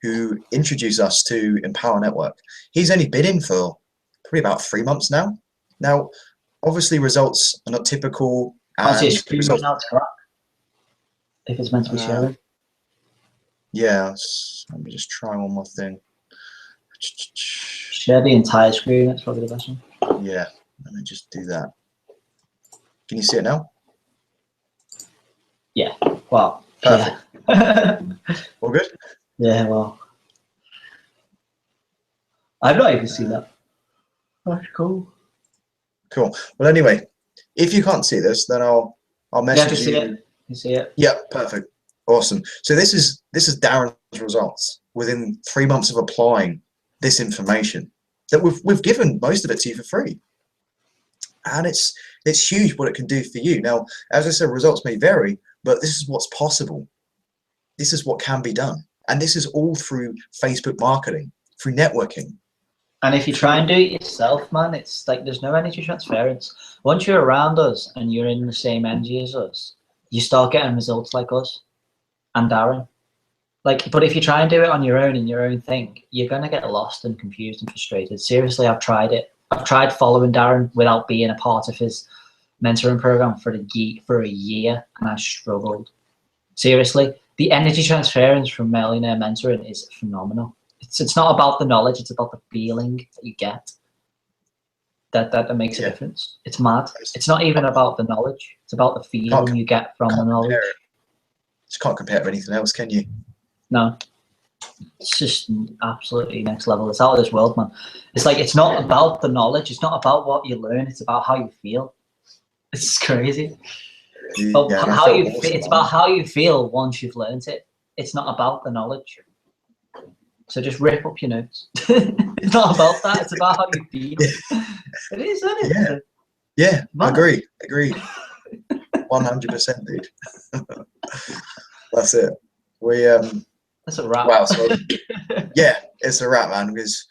who introduced us to Empower Network. He's only been in for probably about 3 months now. Now, obviously, results are not typical. If it's meant to be sharing. Yeah, let me just try one more thing. Share the entire screen. That's probably the best one. Yeah, let me just do that. Can you see it now? Yeah. Wow. Perfect. Yeah. All good? Yeah, well. I've not even seen that. That's cool. Cool. Well, anyway, if you can't see this, then I'll message you. You see it? Yeah, perfect. Awesome. So this is Darren's results within 3 months of applying this information that we've given most of it to you for free. And it's huge what it can do for you. Now, as I said, results may vary, but this is what's possible. This is what can be done. And this is all through Facebook marketing, through networking. And if you try and do it yourself, man, it's like there's no energy transference. Once you're around us and you're in the same energy as us, you start getting results like us and Darren. Like, but if you try and do it on your own in your own thing, you're gonna get lost and confused and frustrated. Seriously, I've tried it. I've tried following Darren without being a part of his mentoring program for a year, and I struggled. Seriously, the energy transference from Millionaire Mentoring is phenomenal. It's not about the knowledge; it's about the feeling that you get. That makes a difference. It's mad. It's not even about the knowledge; it's about the feeling you get from the knowledge. Just can't compare it with anything else, can you? No. It's just absolutely next level. It's out of this world, man. It's like, it's not about the knowledge. It's not about what you learn. It's about how you feel. It's crazy. But it's about how you feel once you've learned it. It's not about the knowledge. So just rip up your notes. It's not about that. It's about how you feel. It is, isn't it? Yeah, man. Agree. 100%, dude. That's it. That's a wrap. Wow. So, yeah, it's a wrap, man, because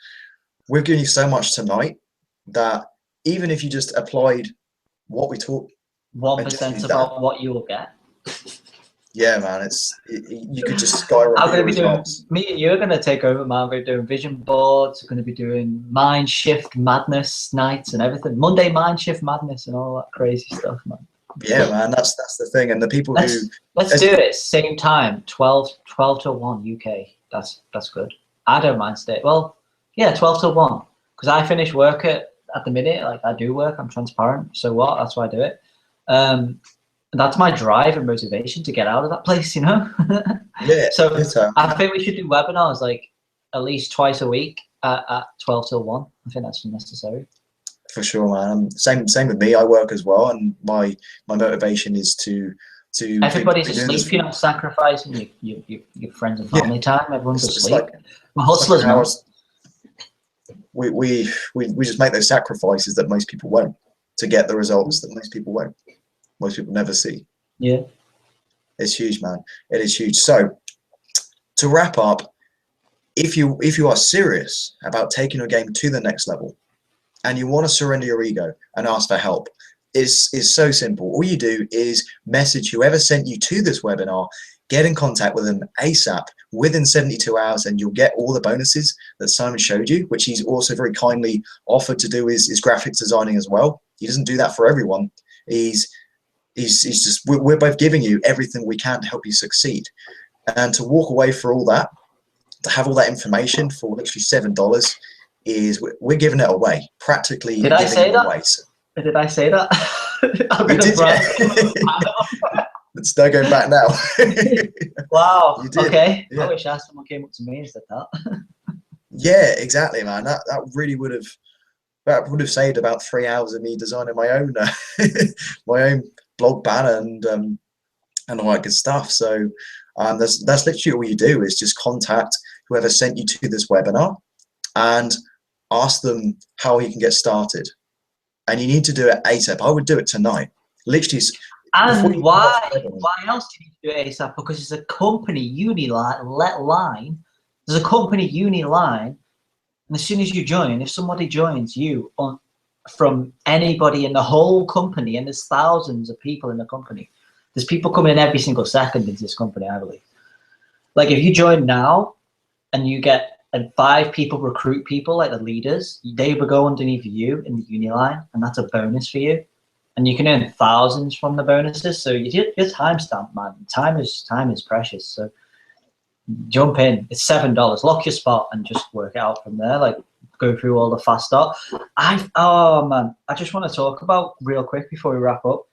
we've given you so much tonight that even if you just applied what we talked, 1% about what you will get. Yeah, man, you could just skyrocket. I'm going to be doing, me and you are going to take over, man. We're going to be doing vision boards. We're going to be doing mind shift madness nights and everything. Monday mind shift madness and all that crazy stuff, man. Yeah, man, that's the thing. And the people let's do it same time, 12 to 1 UK. That's good. I don't mind staying. Well, yeah, 12 till 1. Because I finish work at the minute. Like, I do work. I'm transparent. So what? That's why I do it. That's my drive and motivation to get out of that place, you know? Yeah. So I think we should do webinars like at least twice a week at 12 till 1. I think that's necessary. For sure, man. Same with me. I work as well, and my motivation is to everybody's asleep. You're not sacrificing your friends and family time. Everyone's asleep. We're hustlers, man. We just make those sacrifices that most people won't to get the results that most people won't. Most people never see. Yeah, it's huge, man. It is huge. So to wrap up, if you are serious about taking your game to the next level, and you want to surrender your ego and ask for help, is so simple. All you do is message whoever sent you to this webinar, get in contact with them ASAP within 72 hours, and you'll get all the bonuses that Simon showed you, which he's also very kindly offered to do his graphics designing as well. He doesn't do that for everyone. He's just, we're both giving you everything we can to help you succeed. And to walk away for all that, to have all that information for literally $7 is, we're giving it away, practically. Did I say that? Away, so. Did I say that? You did, yeah. Let's not go back now. Wow. Okay. Yeah. I wish someone came up to me and said that. Yeah, exactly, man. That really would have saved about 3 hours of me designing my own my own blog banner and all that good stuff. So that's literally all you do, is just contact whoever sent you to this webinar and ask them how you can get started. And you need to do it ASAP. I would do it tonight. Literally. And why else do you need to do it ASAP? Because it's a company line. There's a company uni line, and as soon as you join, if somebody joins you from anybody in the whole company, and there's thousands of people in the company, there's people coming in every single second into this company, I believe. Like, if you join now and you get and 5 people recruit people, like the leaders, they will go underneath you in the uni line, and that's a bonus for you. And you can earn thousands from the bonuses. So your timestamp, man. Time is precious. So jump in. It's $7. Lock your spot and just work it out from there. Like, go through all the fast start. Oh man, I just want to talk about real quick before we wrap up.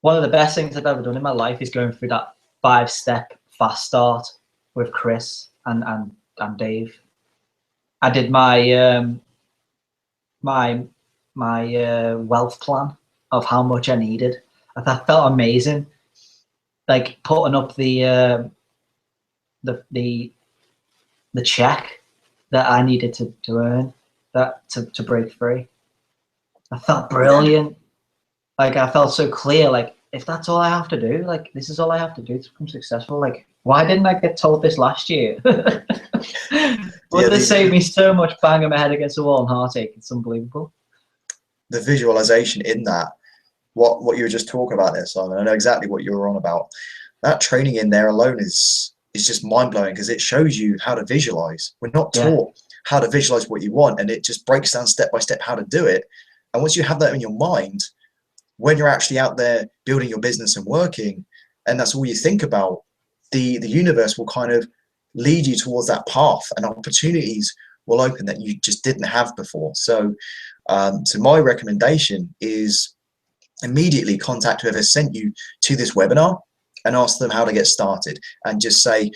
One of the best things I've ever done in my life is going through that 5-step fast start with Chris and Dave. I did my my wealth plan of how much I needed. That felt amazing. Like putting up the check that I needed to earn that to break free. I felt brilliant. Like, I felt so clear. Like, if that's all I have to do, like, this is all I have to do to become successful. Like, why didn't I get told this last year? Would this save me so much banging my head against the wall and heartache? It's unbelievable. The visualization in that, what you were just talking about there, Simon, I know exactly what you were on about. That training in there alone is just mind-blowing, because it shows you how to visualize. We're not taught how to visualize what you want, and it just breaks down step by step how to do it. And once you have that in your mind, when you're actually out there building your business and working, and that's all you think about, the universe will kind of lead you towards that path, and opportunities will open that you just didn't have before. So my recommendation is immediately contact whoever sent you to this webinar and ask them how to get started, and just say,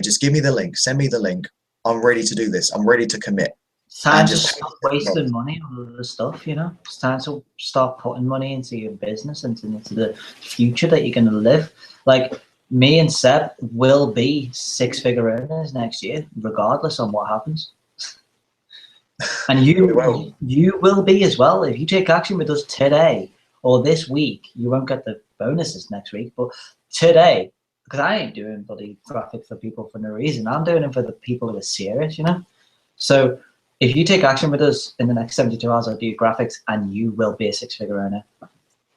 just give me the link, send me the link. I'm ready to do this. I'm ready to commit. It's time to stop wasting money on other stuff, you know? It's time to start putting money into your business and into the future that you're going to live. Like, me and Seb will be 6-figure earners next year, regardless on what happens. And you will be as well. If you take action with us today or this week, you won't get the bonuses next week, but today, because I ain't doing bloody graphics for people for no reason. I'm doing it for the people who are serious, you know? So if you take action with us in the next 72 hours, I'll do your graphics, and you will be a 6-figure earner.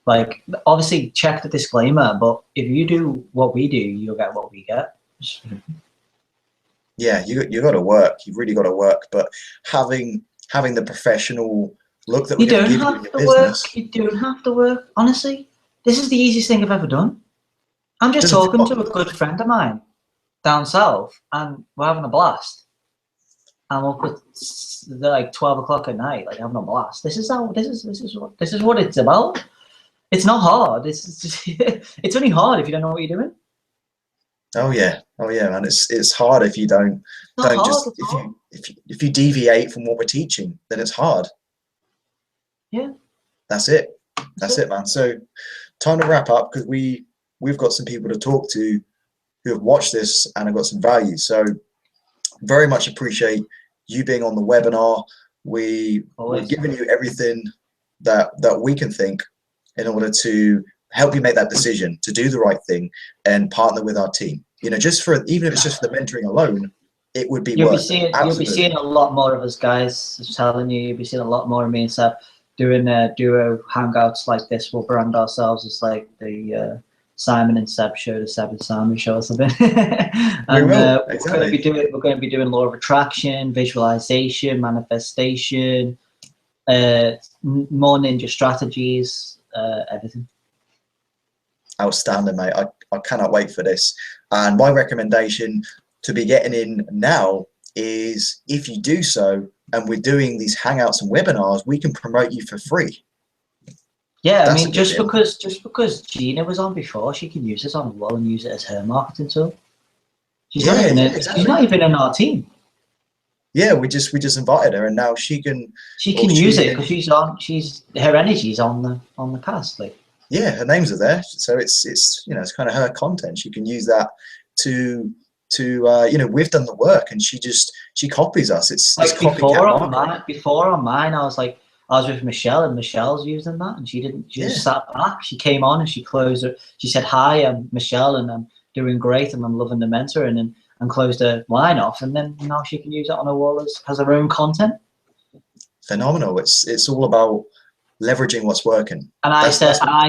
Like, obviously check the disclaimer, but if you do what we do, you'll get what we get. Yeah, you got to work. You've really got to work. But having the professional look that we're going to give you in your business. You don't have to work. Honestly, this is the easiest thing I've ever done. I'm just talking to a good friend of mine down south, and we're having a blast. I'm up at like 12 o'clock at night, like having a blast. This is what it's about. It's not hard. It's just, it's only hard if you don't know what you're doing. Oh yeah, man. It's hard if you don't just if you deviate from what we're teaching, then it's hard. Yeah. That's it. That's it, man. So time to wrap up, because we've got some people to talk to who have watched this and have got some value. So very much appreciate you being on the webinar. We're giving you everything that we can think in order to help you make that decision to do the right thing and partner with our team. You know, just for, even if it's just for the mentoring alone, it would be worth it. You'll be seeing a lot more of us, guys. I'm telling you, you'll be seeing a lot more of me and Seb doing duo hangouts like this. We'll brand ourselves as like the Simon and Seb show, the Seb and Simon show or something. And exactly. we're going to be doing law of attraction, visualization, manifestation, more ninja strategies, everything. Outstanding, mate. I cannot wait for this. And my recommendation to be getting in now is, if you do so, and we're doing these hangouts and webinars, we can promote you for free. Yeah, I mean, just because Gina was on before, she can use this on the wall and use it as her marketing tool. She's not even in our team. Yeah, we just invited her, and now she can use it because her energy's on the cast, like. Yeah, her names are there, so it's you know, it's kind of her content. She can use that to you know, we've done the work, and she copies us. It's like before on mine, I was with Michelle, and Michelle's using that, and she just sat back. She came on and she closed her. She said, "Hi, I'm Michelle, and I'm doing great, and I'm loving the mentoring," and closed her line off, and then now she can use it on her wall as her own content. Phenomenal. It's all about leveraging what's working. And I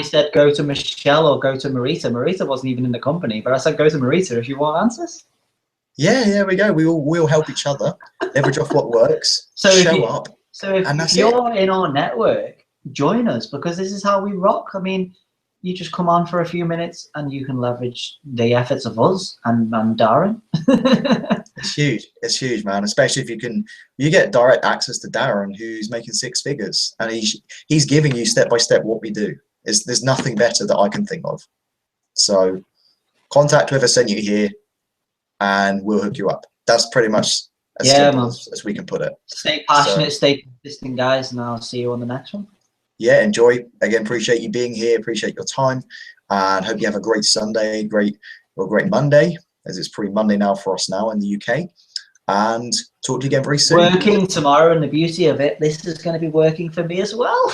said, go to Michelle or go to Marita. Marita wasn't even in the company, but I said, go to Marita if you want answers. Yeah, there we go. We'll help each other, leverage off what works, show up. So if you're in our network, join us, because this is how we rock. I mean, you just come on for a few minutes and you can leverage the efforts of us and Darren. It's huge. It's huge, man. Especially if you get direct access to Darren, who's making 6 figures, and he's giving you step by step what we do. There's nothing better that I can think of. So contact whoever sent you here, and we'll hook you up. That's pretty much as simple as we can put it. Stay passionate, stay consistent, guys, and I'll see you on the next one. Yeah, enjoy. Again, appreciate you being here. Appreciate your time, and hope you have a great Sunday, great Monday, as it's pretty Monday now for us now in the UK. And talk to you again very soon. Working tomorrow, and the beauty of it, this is going to be working for me as well.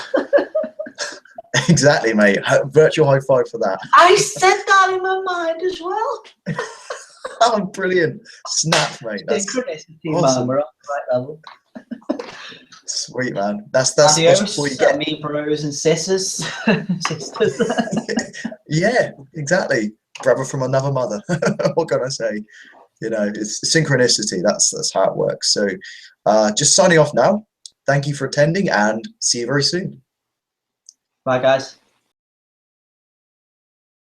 Exactly, mate. Virtual high five for that. I said that in my mind as well. Oh, brilliant. Snap, mate. That's synchronicity, awesome. Man. We're on the right level. Sweet, man. That's Adios, before you get me bros and sisters. Yeah, exactly. Brother from another mother. What can I say? You know, it's synchronicity. That's how it works. So just signing off now. Thank you for attending, and see you very soon. Bye, guys.